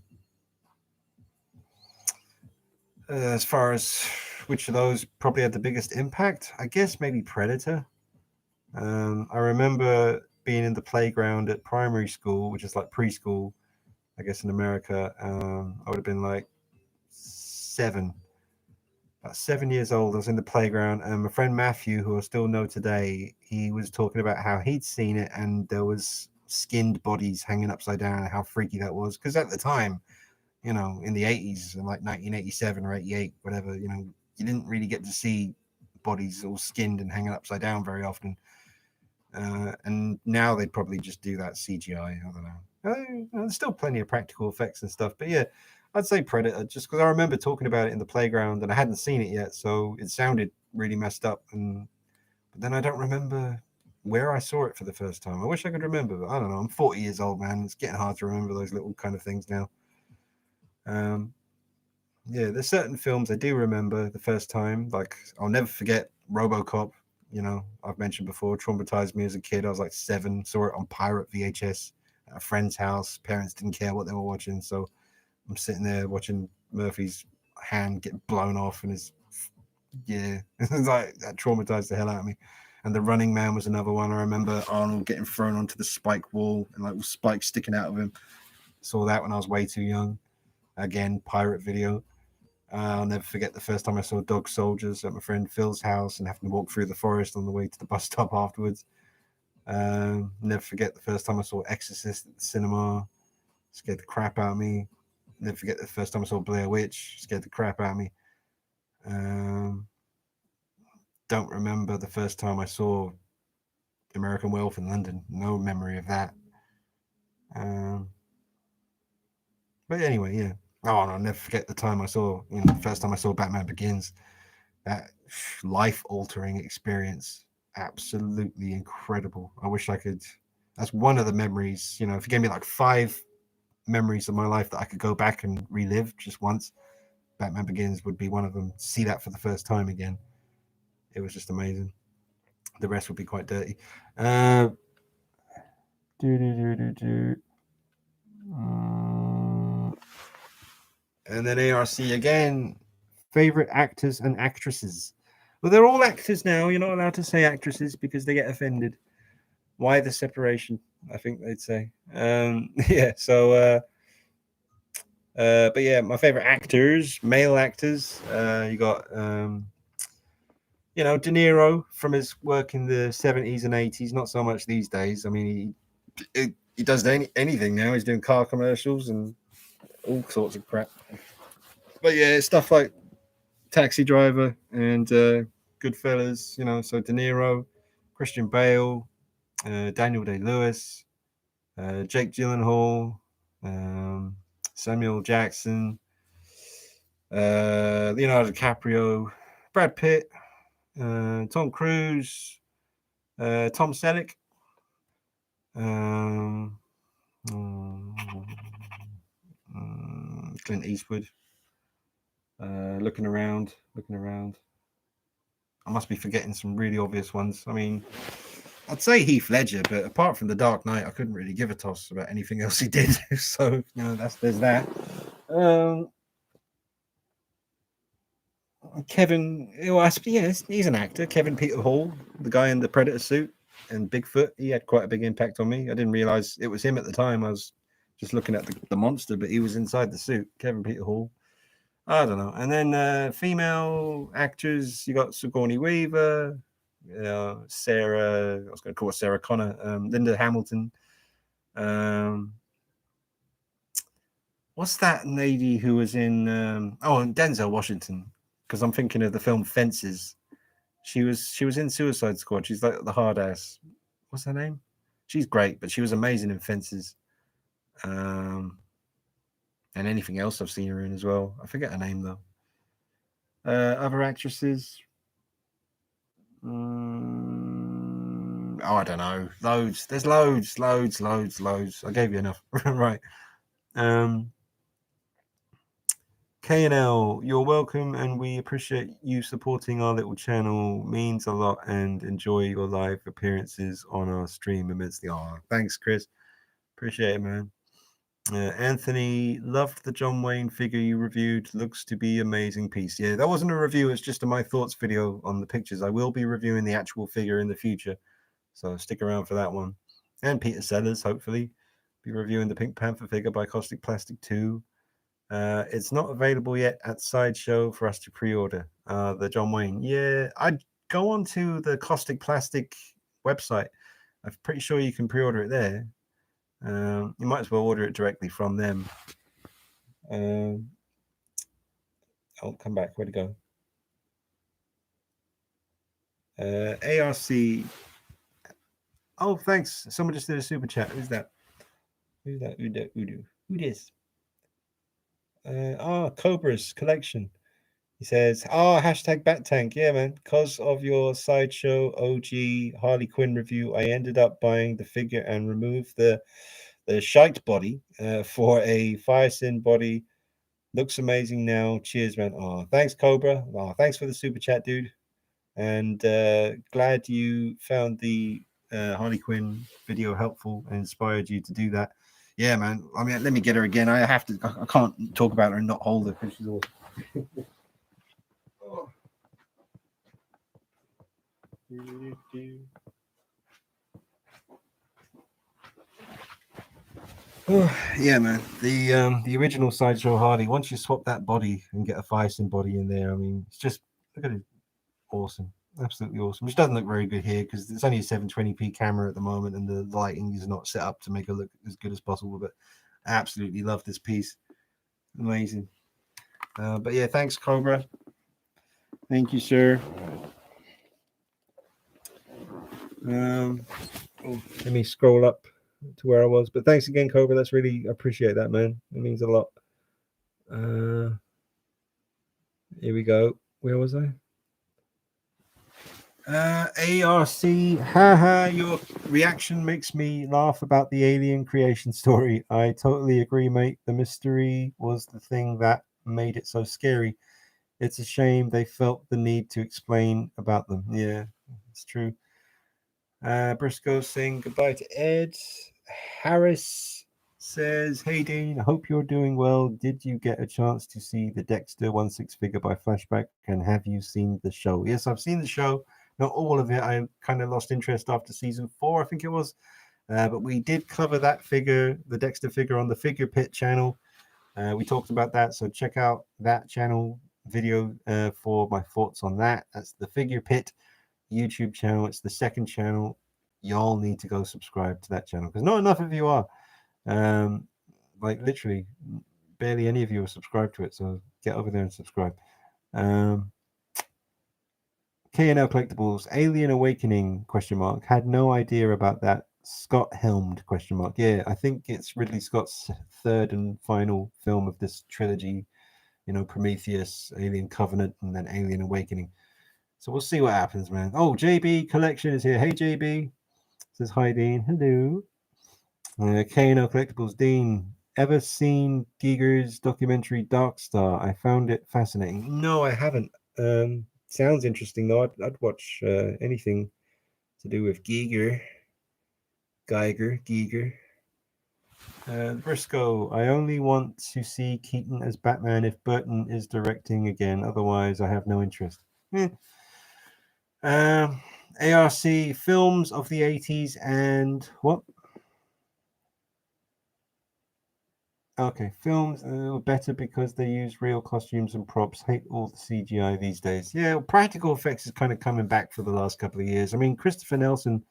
As far as which of those probably had the biggest impact, I guess maybe Predator. I remember being in the playground at primary school, which is like preschool, I guess in America. I would have been like about 7 years old. I was in the playground, and my friend Matthew, who I still know today, he was talking about how he'd seen it, and there was skinned bodies hanging upside down, and how freaky that was. Because at the time, in the 80s, in like 1987 or 88, whatever, you didn't really get to see bodies all skinned and hanging upside down very often. And now they'd probably just do that CGI. I don't know. There's still plenty of practical effects and stuff, but yeah, I'd say Predator, just because I remember talking about it in the playground and I hadn't seen it yet, so it sounded really messed up. But then I don't remember where I saw it for the first time. I wish I could remember, but I don't know. I'm 40 years old, man. It's getting hard to remember those little kind of things now. Yeah, there's certain films I do remember the first time. Like, I'll never forget RoboCop. I've mentioned before, traumatized me as a kid. I was like 7, saw it on pirate VHS at a friend's house. Parents didn't care what they were watching, so I'm sitting there watching Murphy's hand get blown off, and it's like that traumatized the hell out of me. And The Running Man was another one. I remember Arnold getting thrown onto the spike wall and like spikes sticking out of him. Saw that when I was way too young. Again, pirate video. I'll never forget the first time I saw Dog Soldiers at my friend Phil's house and having to walk through the forest on the way to the bus stop afterwards. Never forget the first time I saw Exorcist at the cinema. Scared the crap out of me. Never forget the first time I saw Blair Witch. Scared the crap out of me. Don't remember the first time I saw American Werewolf in London. No memory of that. But anyway, yeah. Oh, and I'll never forget the time I saw, the first time I saw Batman Begins. That life-altering experience. Absolutely incredible. I wish I could. That's one of the memories, if you gave me like 5 memories of my life that I could go back and relive just once, Batman Begins would be one of them. See that for the first time again. It was just amazing. The rest would be quite dirty. And then ARC again. Favorite actors and actresses. Well, they're all actors now. You're not allowed to say actresses because they get offended. Why the separation? I think they'd say. Yeah. So, but yeah, my favorite actors, male actors. You got, De Niro from his work in the 70s and 80s. Not so much these days. I mean, he does anything now. He's doing car commercials and all sorts of crap. But yeah, stuff like Taxi Driver and Goodfellas. So De Niro, Christian Bale, Daniel Day-Lewis, Jake Gyllenhaal, Samuel Jackson, Leonardo DiCaprio, Brad Pitt, Tom Cruise, Tom Selleck, Clint Eastwood. Looking around. I must be forgetting some really obvious ones. I mean, I'd say Heath Ledger, but apart from The Dark Knight, I couldn't really give a toss about anything else he did. So, there's that. Kevin, he's an actor. Kevin Peter Hall, the guy in the Predator suit and Bigfoot, he had quite a big impact on me. I didn't realize it was him at the time. I was just looking at the monster, but he was inside the suit. Kevin Peter Hall. I don't know. And then female actors, you got Sigourney Weaver, Sarah, I was going to call her Sarah Connor, Linda Hamilton. What's that lady who was in? And Denzel Washington, because I'm thinking of the film Fences. She was in Suicide Squad. She's like the hard ass. What's her name? She's great, but she was amazing in Fences. and anything else I've seen her in as well. I forget her name though. Other actresses. Oh, I don't know. Loads. There's loads. I gave you enough. Right. K&L, you're welcome, and we appreciate you supporting our little channel. Means a lot, and enjoy your live appearances on our stream amidst the thanks, Chris. Appreciate it, man. Anthony, loved the John Wayne figure you reviewed. Looks to be amazing piece. Yeah, that wasn't a review. It's just a my thoughts video on the pictures. I will be reviewing the actual figure in the future, so stick around for that one. And Peter Sellers, hopefully, be reviewing the Pink Panther figure by Caustic Plastic 2. It's not available yet at Sideshow for us to pre-order. The John Wayne. Yeah, I'd go on to the Caustic Plastic website. I'm pretty sure you can pre-order it there. You might as well order it directly from them. I'll come back. Where'd it go? ARC. Oh, thanks. Someone just did a super chat. Who's that? Who this? Cobra's collection. He says, hashtag Bat-Tank. Yeah, man. Because of your Sideshow OG Harley Quinn review, I ended up buying the figure and removed the shite body for a Firesin body. Looks amazing now. Cheers, man. Thanks, Cobra. Thanks for the super chat, dude. And glad you found the Harley Quinn video helpful and inspired you to do that. Yeah, man. I mean, let me get her again. I can't talk about her and not hold her because she's awesome. Yeah, man. The original Sideshow Harley. Once you swap that body and get a Firesin body in there, I mean, it's just look at it, awesome, absolutely awesome. Which doesn't look very good here because it's only a 720p camera at the moment, and the lighting is not set up to make it look as good as possible. But I absolutely love this piece. Amazing. But yeah, thanks, Cobra. Thank you, sir. Let me scroll up to where I was. But thanks again, Cobra. That's really appreciate that, man. It means a lot. Here we go. Where was I? ARC, haha, your reaction makes me laugh about the alien creation story. I totally agree, mate. The mystery was the thing that made it so scary. It's a shame they felt the need to explain about them. Yeah, it's true. Briscoe saying goodbye to Ed. Harris says, hey Dean, I hope you're doing well. Did you get a chance to see the Dexter 1/6 figure by Flashback, and have you seen the show? Yes, I've seen the show. Not all of it. I kind of lost interest after season 4, I think it was. But we did cover that figure, the Dexter figure, on the Figure Pit channel. We talked about that, so check out that channel video for my thoughts on that. That's the Figure Pit YouTube channel. It's the second channel. Y'all need to go subscribe to that channel because not enough of you are. Like literally, barely any of you are subscribed to it. So get over there and subscribe. K&L Collectibles, Alien Awakening, ? Had no idea about that. Scott Helmed, ? Yeah, I think it's Ridley Scott's third and final film of this trilogy. You know, Prometheus, Alien Covenant, and then Alien Awakening. So we'll see what happens, man. Oh, JB Collection is here. Hey, JB. Says hi, Dean. Hello. K&L Collectibles, Dean. Ever seen Giger's documentary Dark Star? I found it fascinating. No, I haven't. Sounds interesting though. I'd watch anything to do with Giger. Briscoe, I only want to see Keaton as Batman if Burton is directing again. Otherwise, I have no interest. ARC films of the 80s and what? Okay, films are better because they use real costumes and props. Hate all the CGI these days. Yeah, practical effects is kind of coming back for the last couple of years. I mean, Christopher Nelson,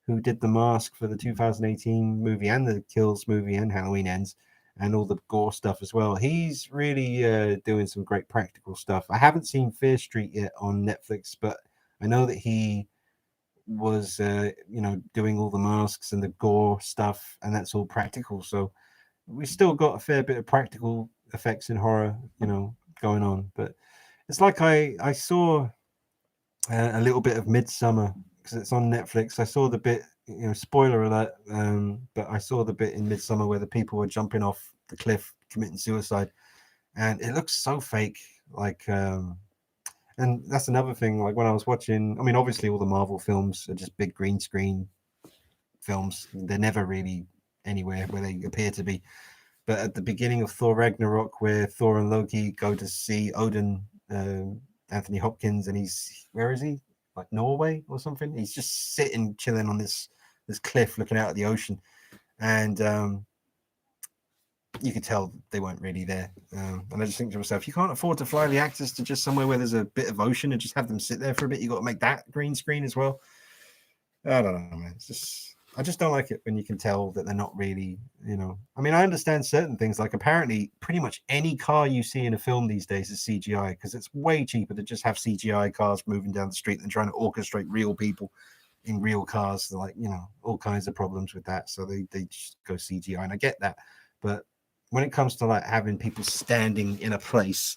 who did the mask for the 2018 movie and the Kills movie and Halloween Ends and all the gore stuff as well, he's really doing some great practical stuff. I haven't seen Fear Street yet on Netflix, but I know that he was, doing all the masks and the gore stuff, and that's all practical. So, we still got a fair bit of practical effects in horror, going on. But it's like I saw a little bit of Midsummer because it's on Netflix. I saw the bit, spoiler alert, but I saw the bit in Midsummer where the people were jumping off the cliff committing suicide, and it looks so fake. Like, and that's another thing. Like when I was watching, I mean, obviously all the Marvel films are just big green screen films. They're never really anywhere where they appear to be. But at the beginning of Thor Ragnarok, where Thor and Loki go to see Odin, Anthony Hopkins, and where is he? Like Norway or something? He's just sitting, chilling on this cliff, looking out at the ocean, and you could tell they weren't really there. And I just think to myself, you can't afford to fly the actors to just somewhere where there's a bit of ocean and just have them sit there for a bit. You got to make that green screen as well. I don't know, man. I just don't like it when you can tell that they're not really, I mean, I understand certain things, like apparently pretty much any car you see in a film these days is CGI because it's way cheaper to just have CGI cars moving down the street than trying to orchestrate real people in real cars. They're like, all kinds of problems with that. So they just go CGI, and I get that. But when it comes to like having people standing in a place,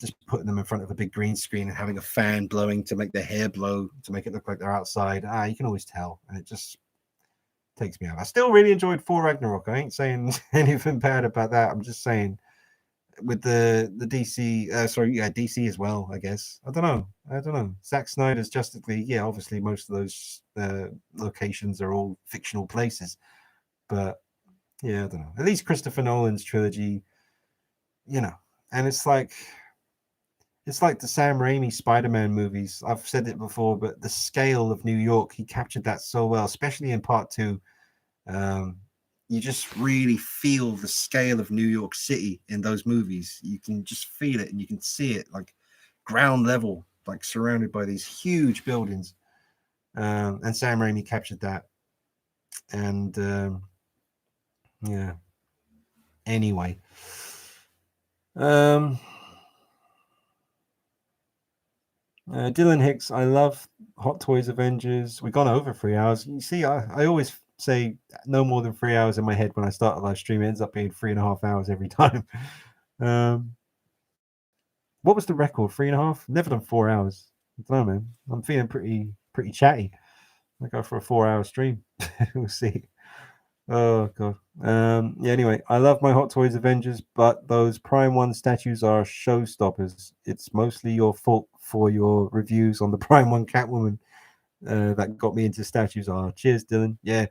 just putting them in front of a big green screen and having a fan blowing to make their hair blow to make it look like they're outside, you can always tell, and it just takes me out. I still really enjoyed Thor Ragnarok. I ain't saying anything bad about that. I'm just saying with the DC, DC as well, I guess. I don't know. Zack Snyder's Justice League, yeah, obviously most of those locations are all fictional places, but yeah, I don't know. At least Christopher Nolan's trilogy, and it's like the Sam Raimi Spider-Man movies. I've said it before, but the scale of New York, he captured that so well, especially in part 2. You just really feel the scale of New York City in those movies. You can just feel it and you can see it like ground level, like surrounded by these huge buildings. And Sam Raimi captured that. And yeah. Anyway. Dylan Hicks, I love Hot Toys Avengers. We've gone over 3 hours. You see, I always say no more than 3 hours in my head when I start a live stream. It ends up being 3.5 hours every time. What was the record? 3.5? Never done 4 hours. I don't know, man. I'm feeling pretty chatty. I go for a 4-hour stream. We'll see. Oh god. Yeah, anyway, I love my Hot Toys Avengers, but those Prime 1 statues are showstoppers. It's mostly your fault for your reviews on the Prime 1 Catwoman that got me into statues. Cheers, Dylan. Yeah,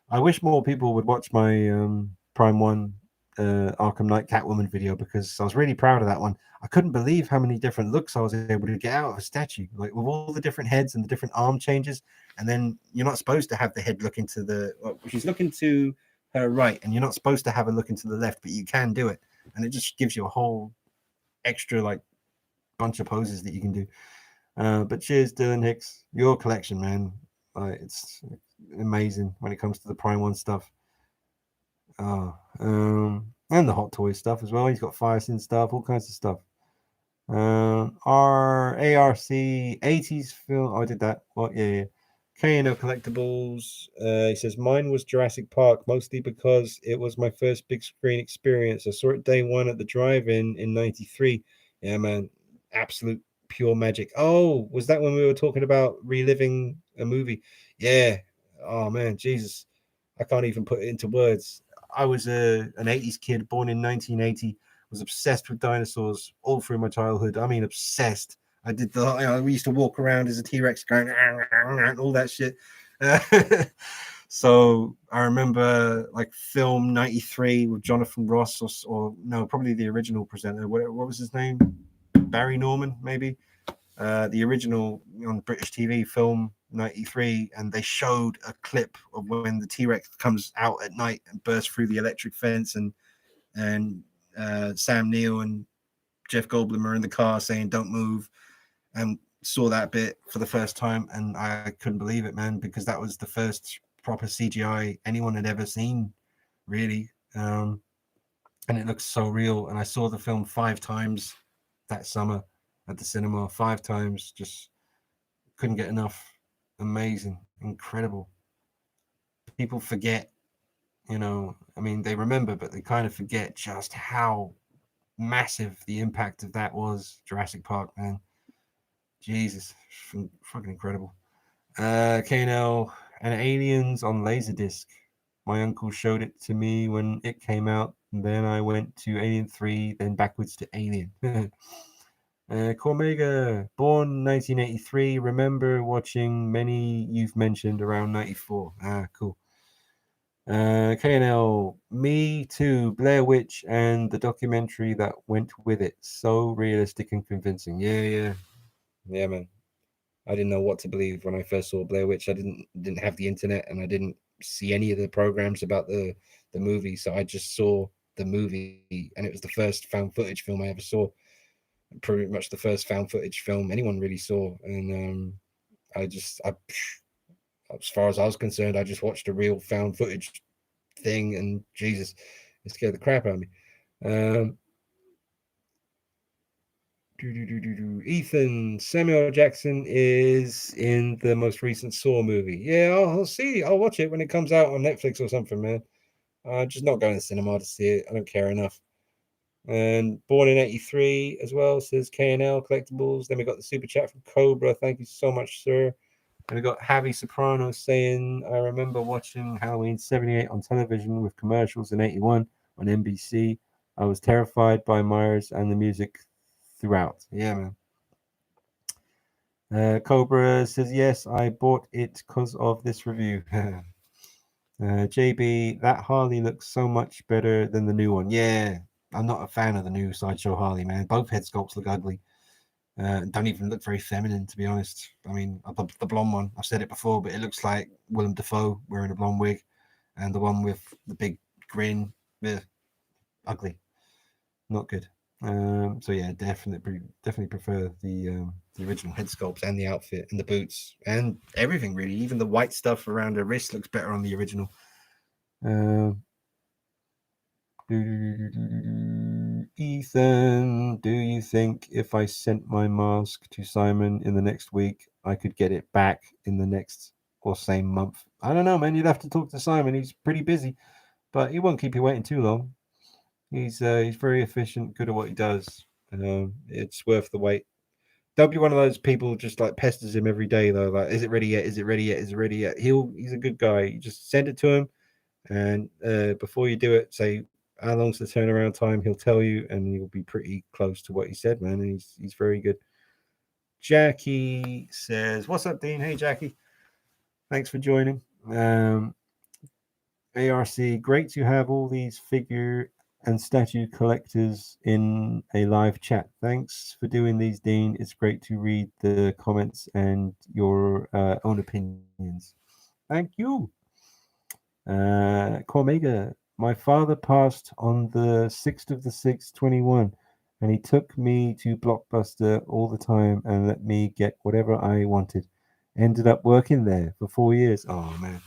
I wish more people would watch my Prime 1 Arkham Knight Catwoman video because I was really proud of that one. I couldn't believe how many different looks I was able to get out of a statue, like with all the different heads and the different arm changes. And then you're not supposed to have the head looking to she's looking to her right, and you're not supposed to have her looking to the left, but you can do it, and it just gives you a whole extra like bunch of poses that you can do. But cheers, Dylan Hicks, your collection, man. It's amazing when it comes to the Prime 1 stuff. And the Hot Toys stuff as well. He's got Firesin stuff, all kinds of stuff. Our ARC 80s film. I did that. What? Yeah. K&O Collectibles. He says mine was Jurassic Park, mostly because it was my first big screen experience. I saw it day one at the drive-in in '93. Yeah, man, absolute pure magic. Oh, was that when we were talking about reliving a movie? Yeah. Oh man, Jesus, I can't even put it into words. I was an 80s kid born in 1980, was obsessed with dinosaurs all through my childhood. I mean, obsessed. I did we used to walk around as a T-Rex going, all that shit. So I remember like film 93 with Jonathan Ross or no, probably the original presenter. What was his name? Barry Norman, maybe. The original on British TV film 93, and they showed a clip of when the T-Rex comes out at night and bursts through the electric fence, and Sam Neill and Jeff Goldblum are in the car saying don't move, and saw that bit for the first time, and I couldn't believe it, man, because that was the first proper CGI anyone had ever seen, really. And it looks so real. And I saw the film 5 times that summer at the cinema, 5 times, just couldn't get enough. Amazing, incredible. People forget You know, I mean, they remember, but they kind of forget just how massive the impact of that was. Jurassic Park, man. Jesus, fucking incredible. KNL and Aliens on Laserdisc. My uncle showed it to me when it came out, and then I went to Alien 3, then backwards to Alien. Cormega, born 1983. Remember watching many you've mentioned around 94. Ah, cool. KNL, me too. Blair Witch and the documentary that went with it. So realistic and convincing. Yeah, man. I didn't know what to believe when I first saw Blair Witch. I didn't have the internet, and I didn't see any of the programs about the movie. So I just saw the movie, and it was the first found footage film I ever saw. Pretty much the first found footage film anyone really saw. And as far as I was concerned, I just watched a real found footage thing, and Jesus, it scared the crap out of me. Ethan, Samuel Jackson is in the most recent Saw movie. Yeah, I'll see. I'll watch it when it comes out on Netflix or something, man. I'm just not going to the cinema to see it. I don't care enough. And born in 83 as well, says KNL Collectibles. Then we got the super chat from Cobra. Thank you so much, sir. And we got Javi Soprano saying, I remember watching Halloween 78 on television with commercials in 81 on NBC. I was terrified by Myers and the music throughout. Yeah, man. Cobra says, yes, I bought it because of this review. JB, that Harley looks so much better than the new one. Yeah, I'm not a fan of the new Sideshow Harley, man. Both head sculpts look ugly. Don't even look very feminine, to be honest. I mean, the blonde one, I've said it before, but it looks like Willem Dafoe wearing a blonde wig. And the one with the big grin, ugly. Not good. So yeah, definitely prefer the original head sculpts and the outfit and the boots and everything really. Even the white stuff around her wrist looks better on the original. Ethan, do you think if I sent my mask to Simon in the next week, I could get it back in the next or same month? I don't know, man. You'd have to talk to Simon. He's pretty busy, but he won't keep you waiting too long. He's very efficient, good at what he does. It's worth the wait. Don't be one of those people just like pesters him every day though. Like, is it ready yet? Is it ready yet? Is it ready yet? He's a good guy. You just send it to him, and before you do it, say how long's the turnaround time. He'll tell you, and you'll be pretty close to what he said, man. And he's very good. Jackie says, "What's up, Dean? Hey, Jackie. Thanks for joining." ARC, great to have all these figure and statue collectors in a live chat. Thanks for doing these, Dean. It's great to read the comments and your own opinions. Thank you. Cormega, my father passed on the 6th of the 6th, 21, and he took me to Blockbuster all the time and let me get whatever I wanted. Ended up working there for 4 years. Oh, man.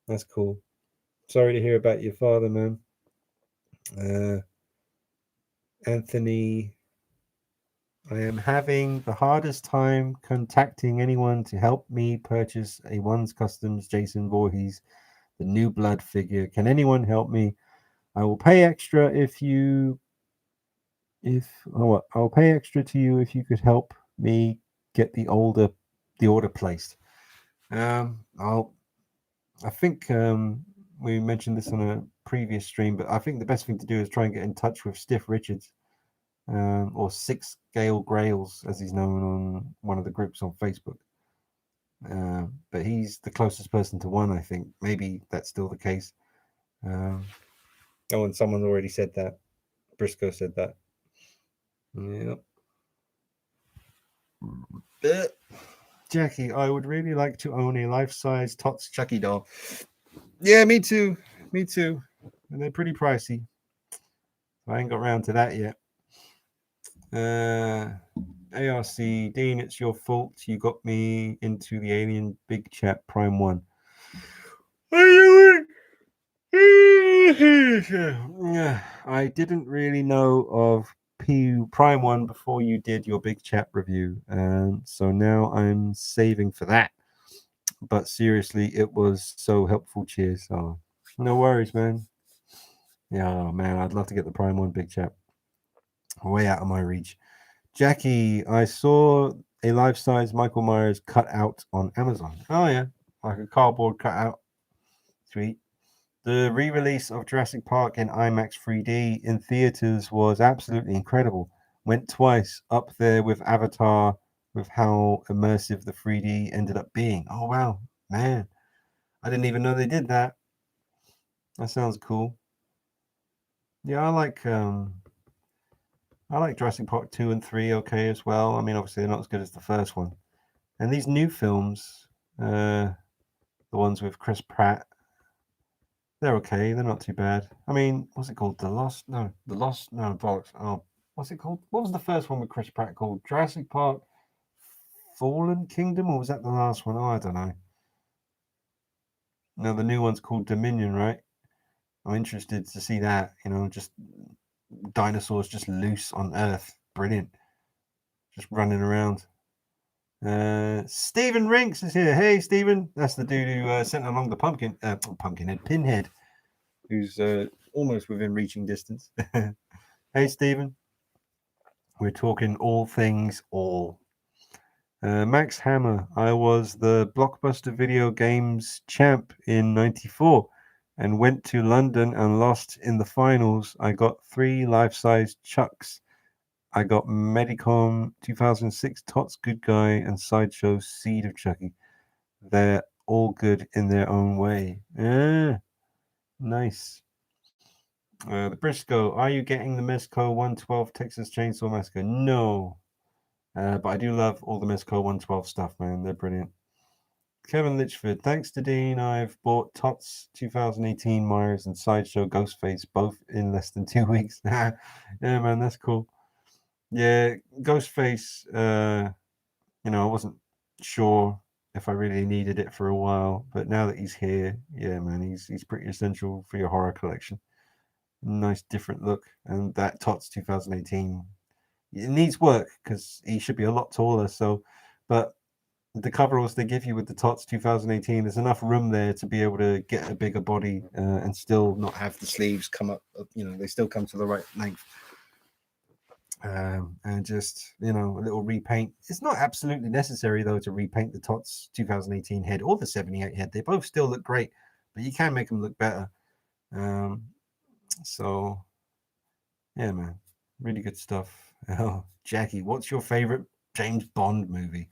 That's cool. Sorry to hear about your father, man. Anthony, I am having the hardest time contacting anyone to help me purchase a One's Customs Jason Voorhees, the New Blood figure. Can anyone help me? I will pay extra I'll pay extra to you if you could help me get the order placed. I think we mentioned this on a previous stream, but I think the best thing to do is try and get in touch with Stiff Richards, or Six Gale Grails, as he's known on one of the groups on Facebook. But he's the closest person to one, I think. Maybe that's still the case. And someone already said that. Briscoe said that. Yep. But Jackie, I would really like to own a life-size Tots Chucky doll. Yeah, me too. And they're pretty pricey. I ain't got around to that yet. ARC, Dean, it's your fault. You got me into the Alien Big Chat Prime 1. I didn't really know of Prime 1 before you did your Big Chat review, and so now I'm saving for that. But seriously, it was so helpful. Cheers. Oh, No worries, man. Yeah, oh, man, I'd love to get the Prime one, big chap. Way out of my reach. Jackie, I saw a life-size Michael Myers cut out on Amazon. Oh yeah, like a cardboard cutout. Sweet. The re-release of Jurassic Park in IMAX 3D in theaters was absolutely incredible. Went twice, up there with Avatar, with how immersive the 3D ended up being. Oh wow, man. I didn't even know they did that. That sounds cool. Yeah, I like Jurassic Park 2 and 3 okay as well. I mean, obviously they're not as good as the first one. And these new films, the ones with Chris Pratt, they're okay. They're not too bad. I mean, what's it called? The Lost? No, The Lost? No, bollocks. Oh, what's it called? What was the first one with Chris Pratt called? Jurassic Park Fallen Kingdom? Or was that the last one? Oh, I don't know. No, the new one's called Dominion, right? I'm interested to see that. You know, just dinosaurs just loose on Earth. Brilliant. Just running around. Stephen Rinks is here. Hey, Stephen. That's the dude who sent along the Pumpkinhead, Pinhead, who's almost within reaching distance. Hey, Stephen. We're talking all things all. Max Hammer. I was the Blockbuster Video Games champ in '94 and went to London and lost in the finals. I got 3 life-size Chucks. I got Medicom 2006 Tots Good Guy and Sideshow Seed of Chucky. They're all good in their own way. Yeah, nice. The Briscoe, are you getting the Mezco 112 Texas Chainsaw Massacre? No. But I do love all the Mezco 112 stuff, man. They're brilliant. Kevin Litchford, thanks to Dean, I've bought Tots 2018 Myers and Sideshow Ghostface both in less than 2 weeks. Yeah, man, that's cool. Yeah, Ghostface, I wasn't sure if I really needed it for a while, but now that he's here, yeah, man, he's pretty essential for your horror collection. Nice different look, and that Tots 2018, it needs work because he should be a lot taller. So, but the coveralls they give you with the Tots 2018, there's enough room there to be able to get a bigger body and still not have the sleeves come up. They still come to the right length. And just a little repaint. It's not absolutely necessary though to repaint the Tots 2018 head or the 78 head. They both still look great, but you can make them look better. So yeah, man, really good stuff. Oh, Jackie, what's your favorite James Bond movie?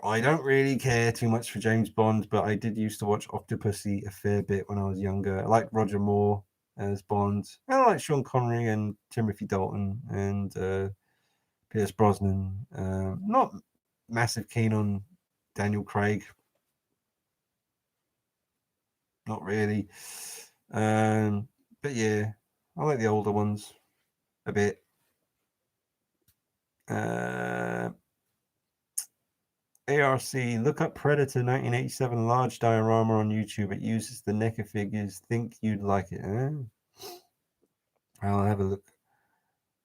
I don't really care too much for James Bond, but I did used to watch Octopussy a fair bit when I was younger. I like Roger Moore as Bond. I like Sean Connery and Timothy Dalton and Pierce Brosnan. Not massive keen on Daniel Craig. Not really. But yeah, I like the older ones a bit. ARC, look up Predator 1987 large diorama on YouTube. It uses the NECA figures. Think you'd like it. I'll have a look.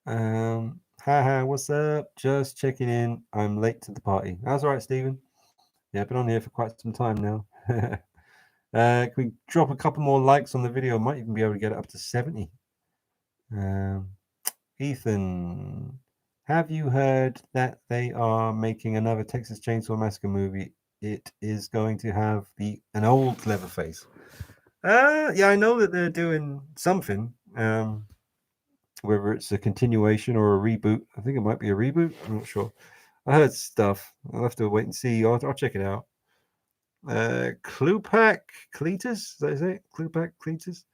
Haha, what's up? Just checking in. I'm late to the party. That's all right, Stephen. Yeah, I've been on here for quite some time now. Can we drop a couple more likes on the video? Might even be able to get it up to 70. Ethan, have you heard that they are making another Texas Chainsaw Massacre movie? It is going to have an old Leatherface. Yeah, I know that they're doing something. Whether it's a continuation or a reboot. I think it might be a reboot. I'm not sure. I heard stuff. I'll have to wait and see. I'll check it out. Clupac Cletus, is that it? Clupac Cletus.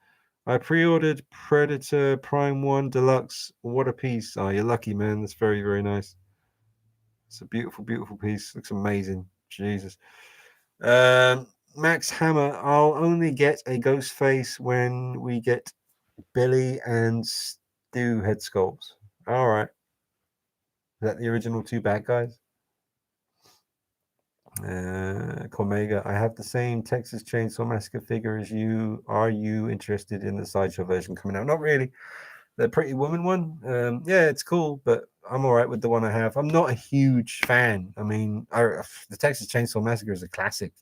I pre-ordered Predator Prime 1 Deluxe. What a piece. Oh, you're lucky, man. That's very, very nice. It's a beautiful, beautiful piece. Looks amazing. Jesus. Max Hammer, I'll only get a ghost face when we get Billy and Stu head sculpts. All right. Is that the original 2 bad guys? Comega, I have the same Texas Chainsaw Massacre figure as you. Are you interested in the Sideshow version coming out? Not really. The Pretty Woman one, yeah, it's cool, but I'm all right with the one I have. I'm not a huge fan. I mean, the Texas Chainsaw Massacre is a classic,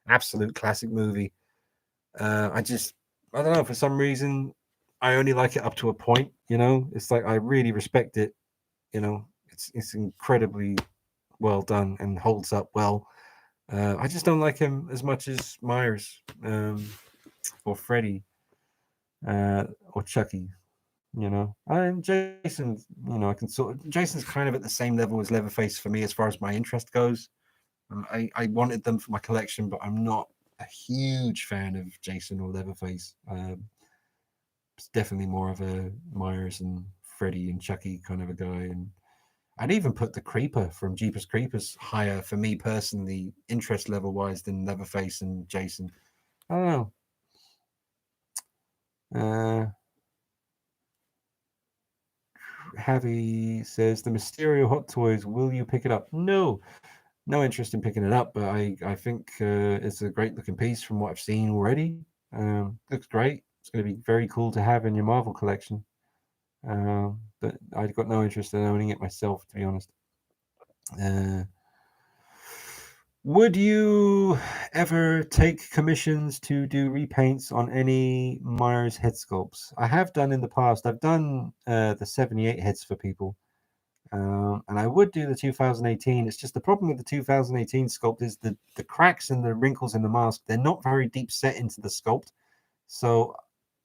absolute classic movie. I don't know, for some reason, I only like it up to a point. It's like I really respect it. It's incredibly well done and holds up well. I just don't like him as much as Myers, or Freddy, or Chucky. And Jason. Jason's kind of at the same level as Leatherface for me as far as my interest goes. I wanted them for my collection, but I'm not a huge fan of Jason or Leatherface. It's definitely more of a Myers and Freddy and Chucky kind of a guy. And I'd even put the Creeper from Jeepers Creepers higher for me personally, interest level wise, than Leatherface and Jason. I don't know. Javi says, the Mysterio Hot Toys, will you pick it up? No interest in picking it up, but I think it's a great looking piece from what I've seen already. Looks great. It's going to be very cool to have in your Marvel collection. But I've got no interest in owning it myself, to be honest. Would you ever take commissions to do repaints on any Myers head sculpts? I have done in the past. I've done the 78 heads for people. And I would do the 2018. It's just the problem with the 2018 sculpt is the cracks and the wrinkles in the mask. They're not very deep set into the sculpt. So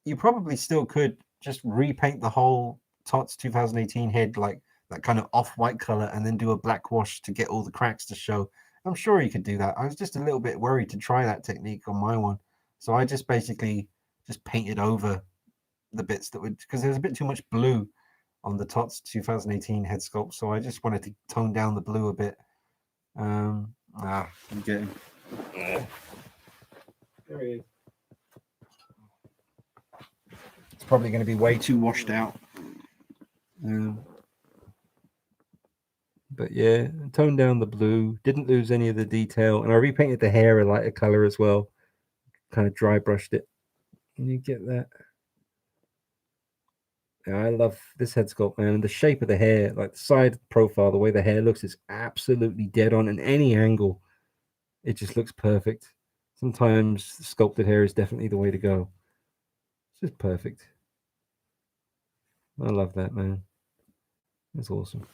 you probably still could just repaint the whole TOTS 2018 head like that kind of off-white color and then do a black wash to get all the cracks to show. I'm sure you could do that. I was just a little bit worried to try that technique on my one. So I just basically just painted over the bits that would, because there's a bit too much blue on the TOTS 2018 head sculpt. So I just wanted to tone down the blue a bit. You get him. There he is. It's probably going to be way too washed out. But yeah, toned down the blue, didn't lose any of the detail, and I repainted the hair a lighter color as well. Kind of dry brushed it. And you get that. Yeah, I love this head sculpt, man. And the shape of the hair, like the side profile, the way the hair looks is absolutely dead on in any angle. It just looks perfect. Sometimes sculpted hair is definitely the way to go. It's just perfect. I love that, man. That's awesome.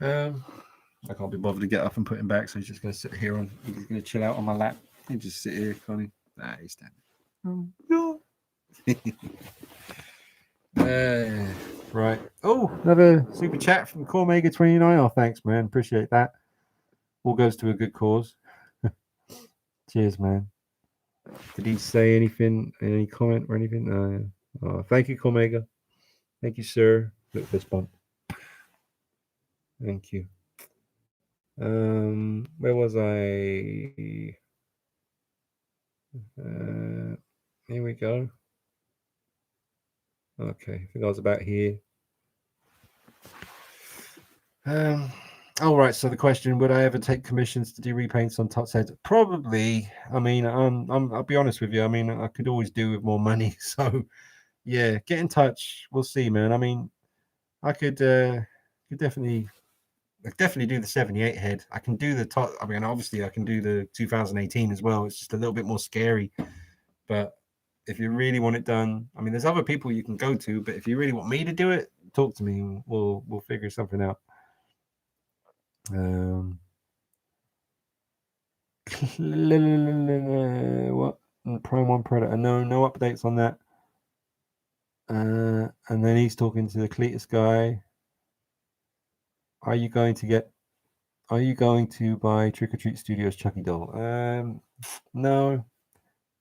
I can't be bothered to get up and put him back, so he's just going to sit here he's going to chill out on my lap. He just sit here, can't he? Nah, he's standing. Right. Oh, another super chat from Cormega29. Oh, thanks, man. Appreciate that. All goes to a good cause. Cheers, man. Did he say anything? Any comment or anything? Thank you, Cormega. Thank you, sir. Look at this bump. Thank you. Where was I? Here we go. Okay, I think I was about here. All right. So the question: would I ever take commissions to do repaints on TOTS heads? Probably. I mean, I'll be honest with you. I mean, I could always do with more money. So, yeah, get in touch. We'll see, man. I mean, I could definitely do the 78 head. I can do the top. I mean, obviously, I can do the 2018 as well. It's just a little bit more scary. But if you really want it done, I mean, there's other people you can go to. But if you really want me to do it, talk to me. We'll figure something out. What? Prime 1 Predator? No updates on that. And then he's talking to the Cletus guy. Are you going to buy Trick or Treat Studios Chucky doll? No,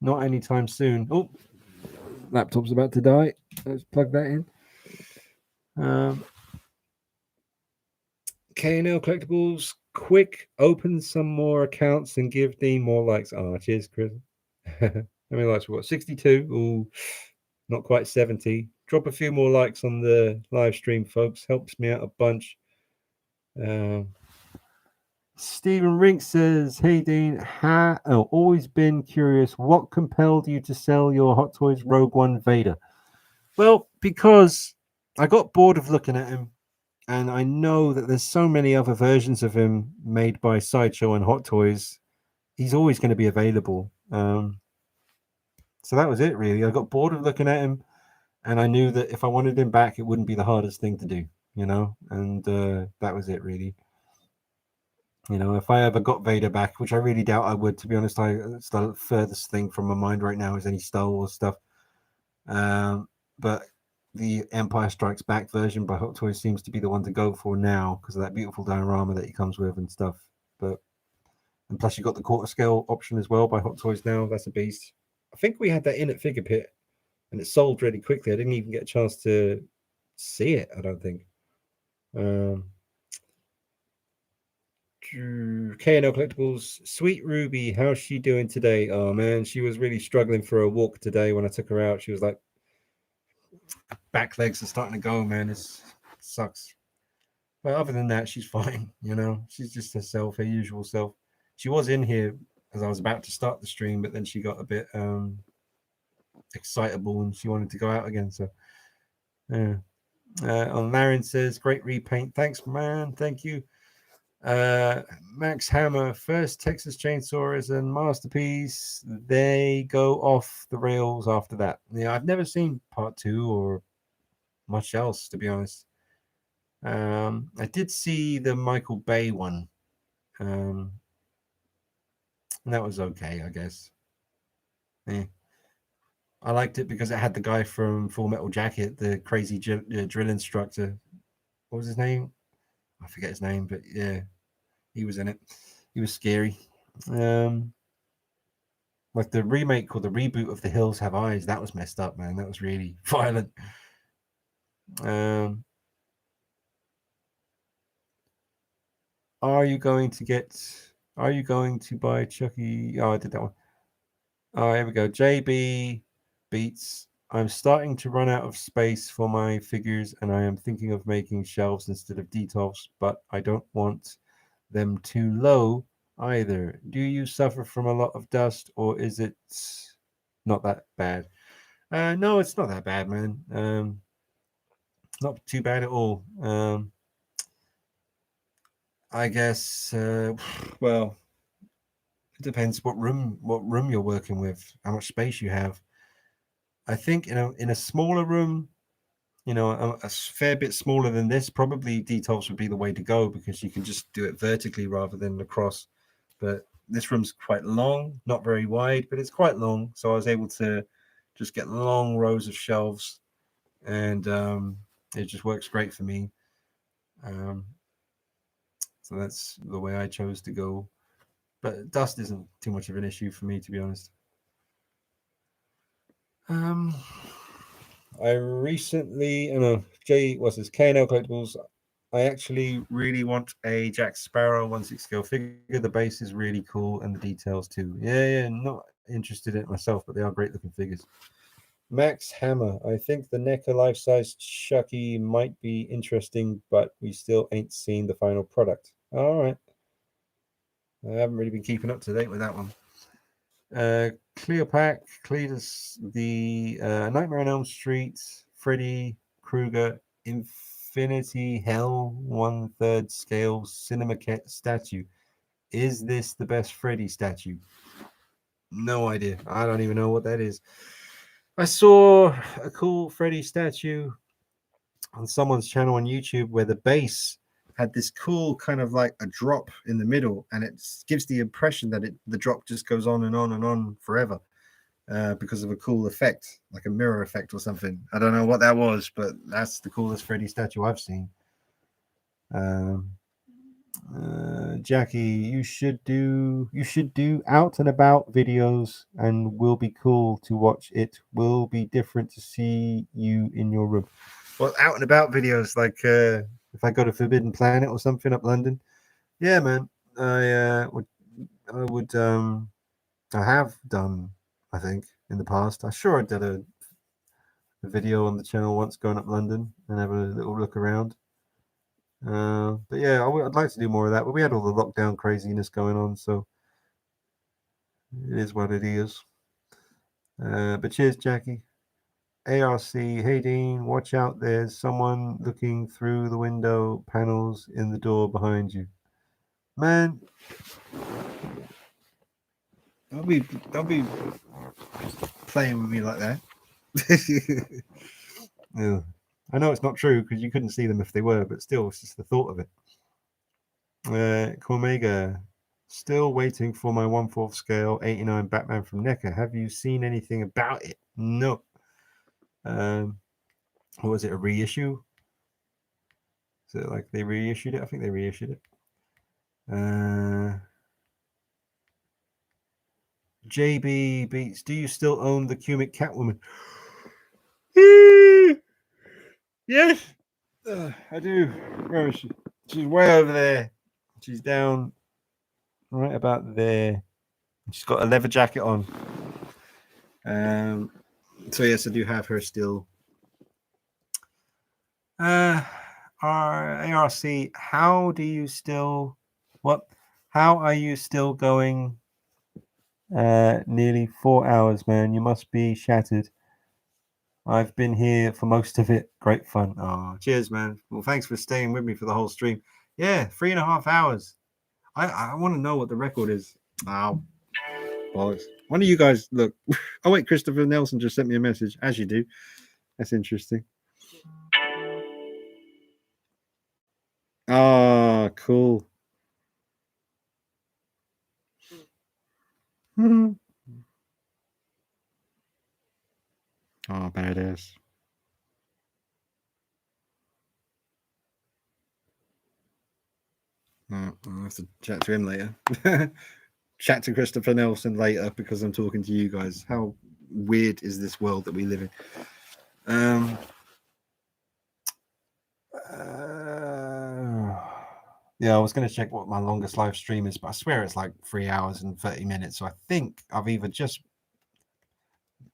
not anytime soon. Oh, laptop's about to die. Let's plug that in. K&L Collectibles, quick, open some more accounts and give Dean more likes. Oh, cheers, Chris. How many likes we got? 62. Ooh, not quite 70. Drop a few more likes on the live stream, folks. Helps me out a bunch. Stephen Rink says, hey, Dean, always been curious. What compelled you to sell your Hot Toys Rogue One Vader? Well, because I got bored of looking at him. And I know that there's so many other versions of him made by Sideshow and Hot Toys. He's always going to be available. So that was it, really. I got bored of looking at him, and I knew that if I wanted him back, it wouldn't be the hardest thing to do, and that was it, really. If I ever got Vader back, which I really doubt I would, to be honest, it's the furthest thing from my mind right now is any Star Wars stuff. But the Empire Strikes Back version by Hot Toys seems to be the one to go for now because of that beautiful diorama that he comes with and stuff. And plus, you got the quarter scale option as well by Hot Toys now. That's a beast. I think we had that in at Figure Pit, and it sold really quickly. I didn't even get a chance to see it, I don't think. K&L Collectibles, Sweet Ruby, how's she doing today? Oh man, she was really struggling for a walk today when I took her out. She was like, back legs are starting to go, man. It sucks. But other than that, she's fine. She's just herself, her usual self. She was in here as I was about to start the stream, but then she got a bit excitable and she wanted to go out again. So, yeah. On Laren says, great repaint. Thanks, man. Thank you. Max Hammer, first Texas Chainsaw is a masterpiece. They go off the rails after that. Yeah, I've never seen part 2 or much else, to be honest. I did see the Michael Bay one. And that was okay, I guess. Yeah. I liked it because it had the guy from Full Metal Jacket, the crazy drill instructor. What was his name? I forget his name, but yeah, he was in it. He was scary. Like the remake or the reboot of The Hills Have Eyes, that was messed up, man. That was really violent. Are you going to buy Chucky? Oh, I did that one. Oh, here we go. JB Beats. I'm starting to run out of space for my figures, and I am thinking of making shelves instead of detofs, but I don't want them too low either. Do you suffer from a lot of dust, or is it not that bad? No, it's not that bad, man. Not too bad at all. I guess. Well, it depends what room you're working with, how much space you have. I think in a smaller room, a fair bit smaller than this, probably detofs would be the way to go because you can just do it vertically rather than across. But this room's quite long, not very wide, but it's quite long. So I was able to just get long rows of shelves, and it just works great for me. So that's the way I chose to go. But dust isn't too much of an issue for me, to be honest. I recently, what's this? K&L Collectibles. I actually really want a Jack Sparrow 1/6 scale figure. The base is really cool and the details too. Yeah, not interested in it myself, but they are great looking figures. Max Hammer. I think the NECA life-size Chucky might be interesting, but we still ain't seen the final product. All right. I haven't really been keeping up to date with that one. Cleopac, Cletus, the Nightmare on Elm Street, Freddy Krueger, Infinity Hell 1/3 scale cinema statue. Is this the best Freddy statue? No idea. I don't even know what that is. I saw a cool Freddy statue on someone's channel on YouTube where the base had this cool kind of like a drop in the middle, and it gives the impression that the drop just goes on and on and on forever because of a cool effect, like a mirror effect or something. I don't know what that was, but that's the coolest Freddy statue I've seen. Jackie, you should do out and about videos, and will be cool to watch. It will be different to see you in your room. Well, out and about videos, like if I go to Forbidden Planet or something up London. Yeah, man. I have done, I think, in the past. I sure I did a video on the channel once going up London and have a little look around. But yeah, I'd like to do more of that. But we had all the lockdown craziness going on, so it is what it is. But cheers, Jackie. ARC, hey Dean, watch out, there's someone looking through the window panels in the door behind you. Man, Don't be playing with me like that. Yeah. I know it's not true because you couldn't see them if they were, but still, it's just the thought of it. Cormega, still waiting for my 1/4 scale 89 Batman from NECA. Have you seen anything about it? No. What was it, a reissue? Is it like they reissued it? I think they reissued it. JB Beats, do you still own the Cubic Catwoman? Yes, I do. Where is she? She's way over there. She's down right about there. She's got a leather jacket on. So yes, I do have her still. Our ARC, how do you still how are you still going nearly 4 hours, man? You must be shattered. I've been here for most of it. Great fun. Oh, cheers, man. Well, thanks for staying with me for the whole stream. Yeah, 3.5 hours. I want to know what the record is. Oh, bollocks. One of you guys look. Oh wait, Christopher Nelson just sent me a message, as you do. That's interesting. Ah, cool. Oh, badass. I'll have to chat to him later. Chat to Christopher Nelson later because I'm talking to you guys. How weird is this world that we live in? Yeah, I was going to check what my longest live stream is, but I swear it's like 3 hours and 30 minutes. So I think I've either just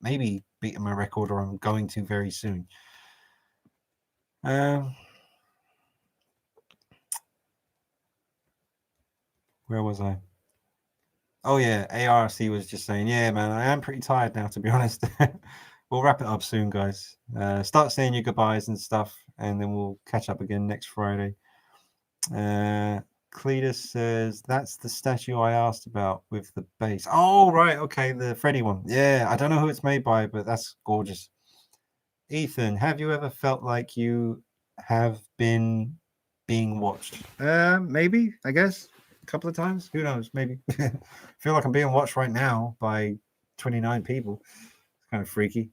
maybe beaten my record or I'm going to very soon. Where was I? Oh yeah, ARC was just saying, yeah, man, I am pretty tired now, to be honest. We'll wrap it up soon, guys. Start saying your goodbyes and stuff, and then we'll catch up again next Friday. Cletus says, that's the statue I asked about with the base. Oh, right. Okay. The Freddy one. Yeah. I don't know who it's made by, but that's gorgeous. Ethan, have you ever felt like you have been being watched? Maybe, I guess. A couple of times. Who knows? Maybe. I feel like I'm being watched right now by 29 people. It's kind of freaky.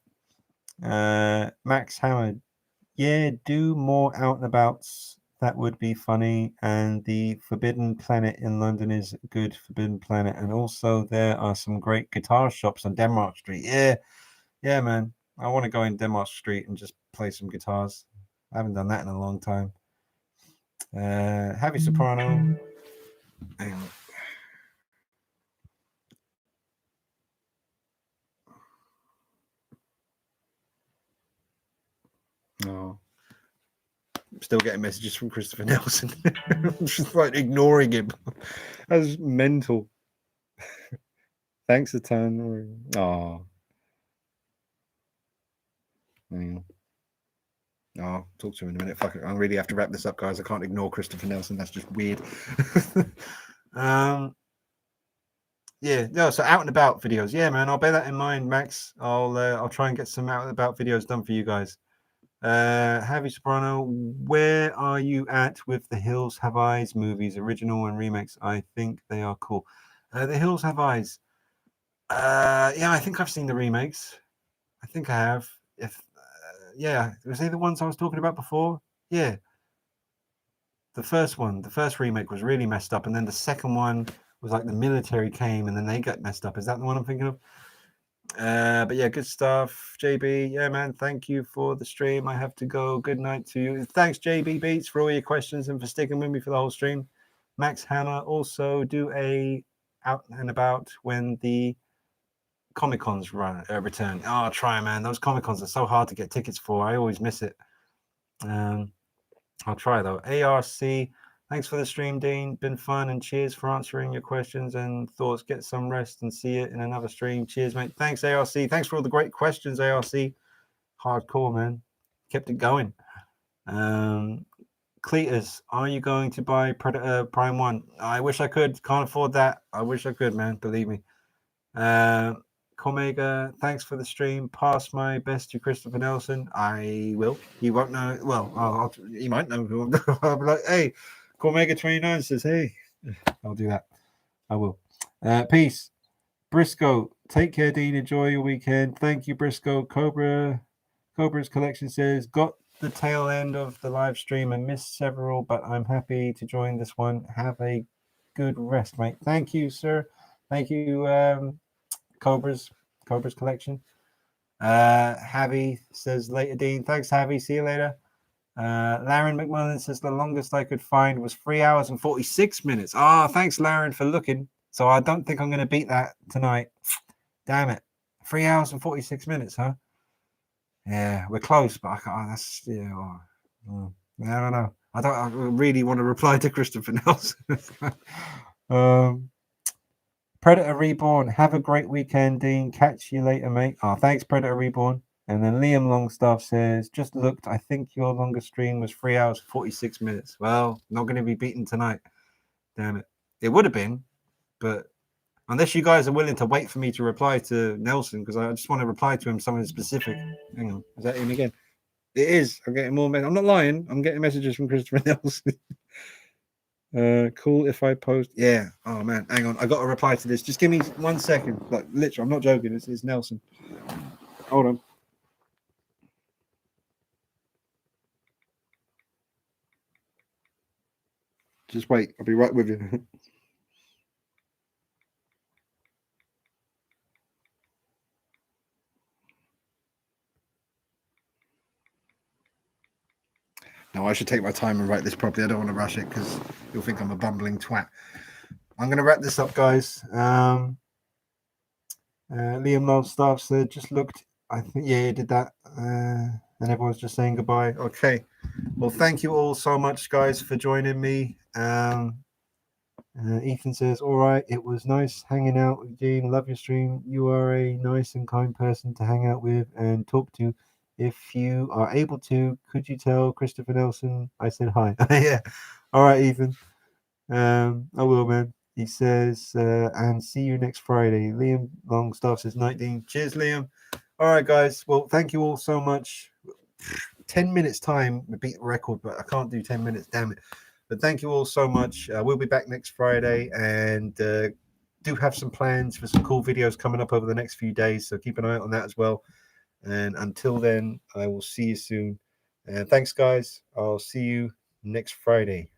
Max Howard. Yeah, do more out and abouts. That would be funny. And the Forbidden Planet in London is a good Forbidden Planet. And also there are some great guitar shops on Denmark Street. Yeah, man. I want to go in Denmark Street and just play some guitars. I haven't done that in a long time. Happy Soprano. Hang on. Oh. I'm still getting messages from Christopher Nelson. I'm just like ignoring him. That's mental. Thanks a ton. Oh. I'll talk to him in a minute. Fuck it. I really have to wrap this up, guys. I can't ignore Christopher Nelson. That's just weird. Yeah, no, so out and about videos. Yeah, man, I'll bear that in mind, Max. I'll try and get some out and about videos done for you guys. Javi Soprano, where are you at with the Hills Have Eyes movies, original and remakes? I think they are cool. The Hills Have Eyes. Yeah, I think I've seen the remakes. I think I have. Yeah, was they the ones I was talking about before? Yeah. The first remake was really messed up, and then the second one was like the military came and then they got messed up. Is that the one I'm thinking of? But yeah, good stuff. JB, yeah, man, thank you for the stream. I have to go. Good night to you. Thanks, JB Beats, for all your questions and for sticking with me for the whole stream. Max Hannah, also do a out and about when the Comic Cons return. Oh, try, man. Those Comic Cons are so hard to get tickets for. I always miss it. I'll try though. ARC, thanks for the stream, Dean. Been fun, and cheers for answering your questions and thoughts. Get some rest and see it in another stream. Cheers, mate. Thanks, ARC. Thanks for all the great questions, ARC. Hardcore, man. Kept it going. Cletus, are you going to buy Predator Prime 1? I wish I could. Can't afford that. I wish I could, man. Believe me. Comega, thanks for the stream. Pass my best to Christopher Nelson. I will. You won't know. Well, you might know who I'm. I'll be like, hey, Comega 29 says, hey. I'll do that. I will. Peace. Briscoe, take care, Dean. Enjoy your weekend. Thank you, Briscoe. Cobra's collection says, got the tail end of the live stream and missed several, but I'm happy to join this one. Have a good rest, mate. Thank you, sir. Thank you, Cobra's collection. Javi says, later, Dean. Thanks, Javi. See you later. Laren McMullen says the longest I could find was 3 hours and 46 minutes. Thanks, Laren, for looking. So I don't think I'm going to beat that tonight. Damn it. 3 hours and 46 minutes, huh? Yeah, we're close, but I can't. That's, yeah. I don't know. I really want to reply to Christopher Nelson. Predator Reborn, have a great weekend, Dean. Catch you later, mate. Thanks, Predator Reborn. And then Liam Longstaff says, just looked, I think your longest stream was 3 hours, 46 minutes. Well, not going to be beaten tonight. Damn it. It would have been, but unless you guys are willing to wait for me to reply to Nelson, because I just want to reply to him something specific. Hang on. Is that him again? It is. I'm getting more. I'm not lying. I'm getting messages from Christopher Nelson. Cool if I post. Yeah. Oh man, hang on. I got to reply to this. Just give me 1 second. Like literally, I'm not joking. It's Nelson. Hold on. Just wait. I'll be right with you. Now I should take my time and write this properly. I don't want to rush it because you'll think I'm a bumbling twat. I'm going to wrap this up, guys. Liam Longstaff said, just looked. I think, yeah, he did that. And everyone's just saying goodbye. Okay. Well, thank you all so much, guys, for joining me. Ethan says, all right, it was nice hanging out with Dean. Love your stream. You are a nice and kind person to hang out with and talk to. If you are able to, could you tell Christopher Nelson I said hi? Yeah. All right, Ethan. I will, man. He says, and see you next Friday. Liam Longstaff says, night, Dean. Cheers, Liam. All right, guys. Well, thank you all so much. 10 minutes time would beat the record, but I can't do 10 minutes. Damn it. But thank you all so much. We'll be back next Friday and do have some plans for some cool videos coming up over the next few days. So keep an eye out on that as well. And until then, I will see you soon. And thanks, guys. I'll see you next Friday.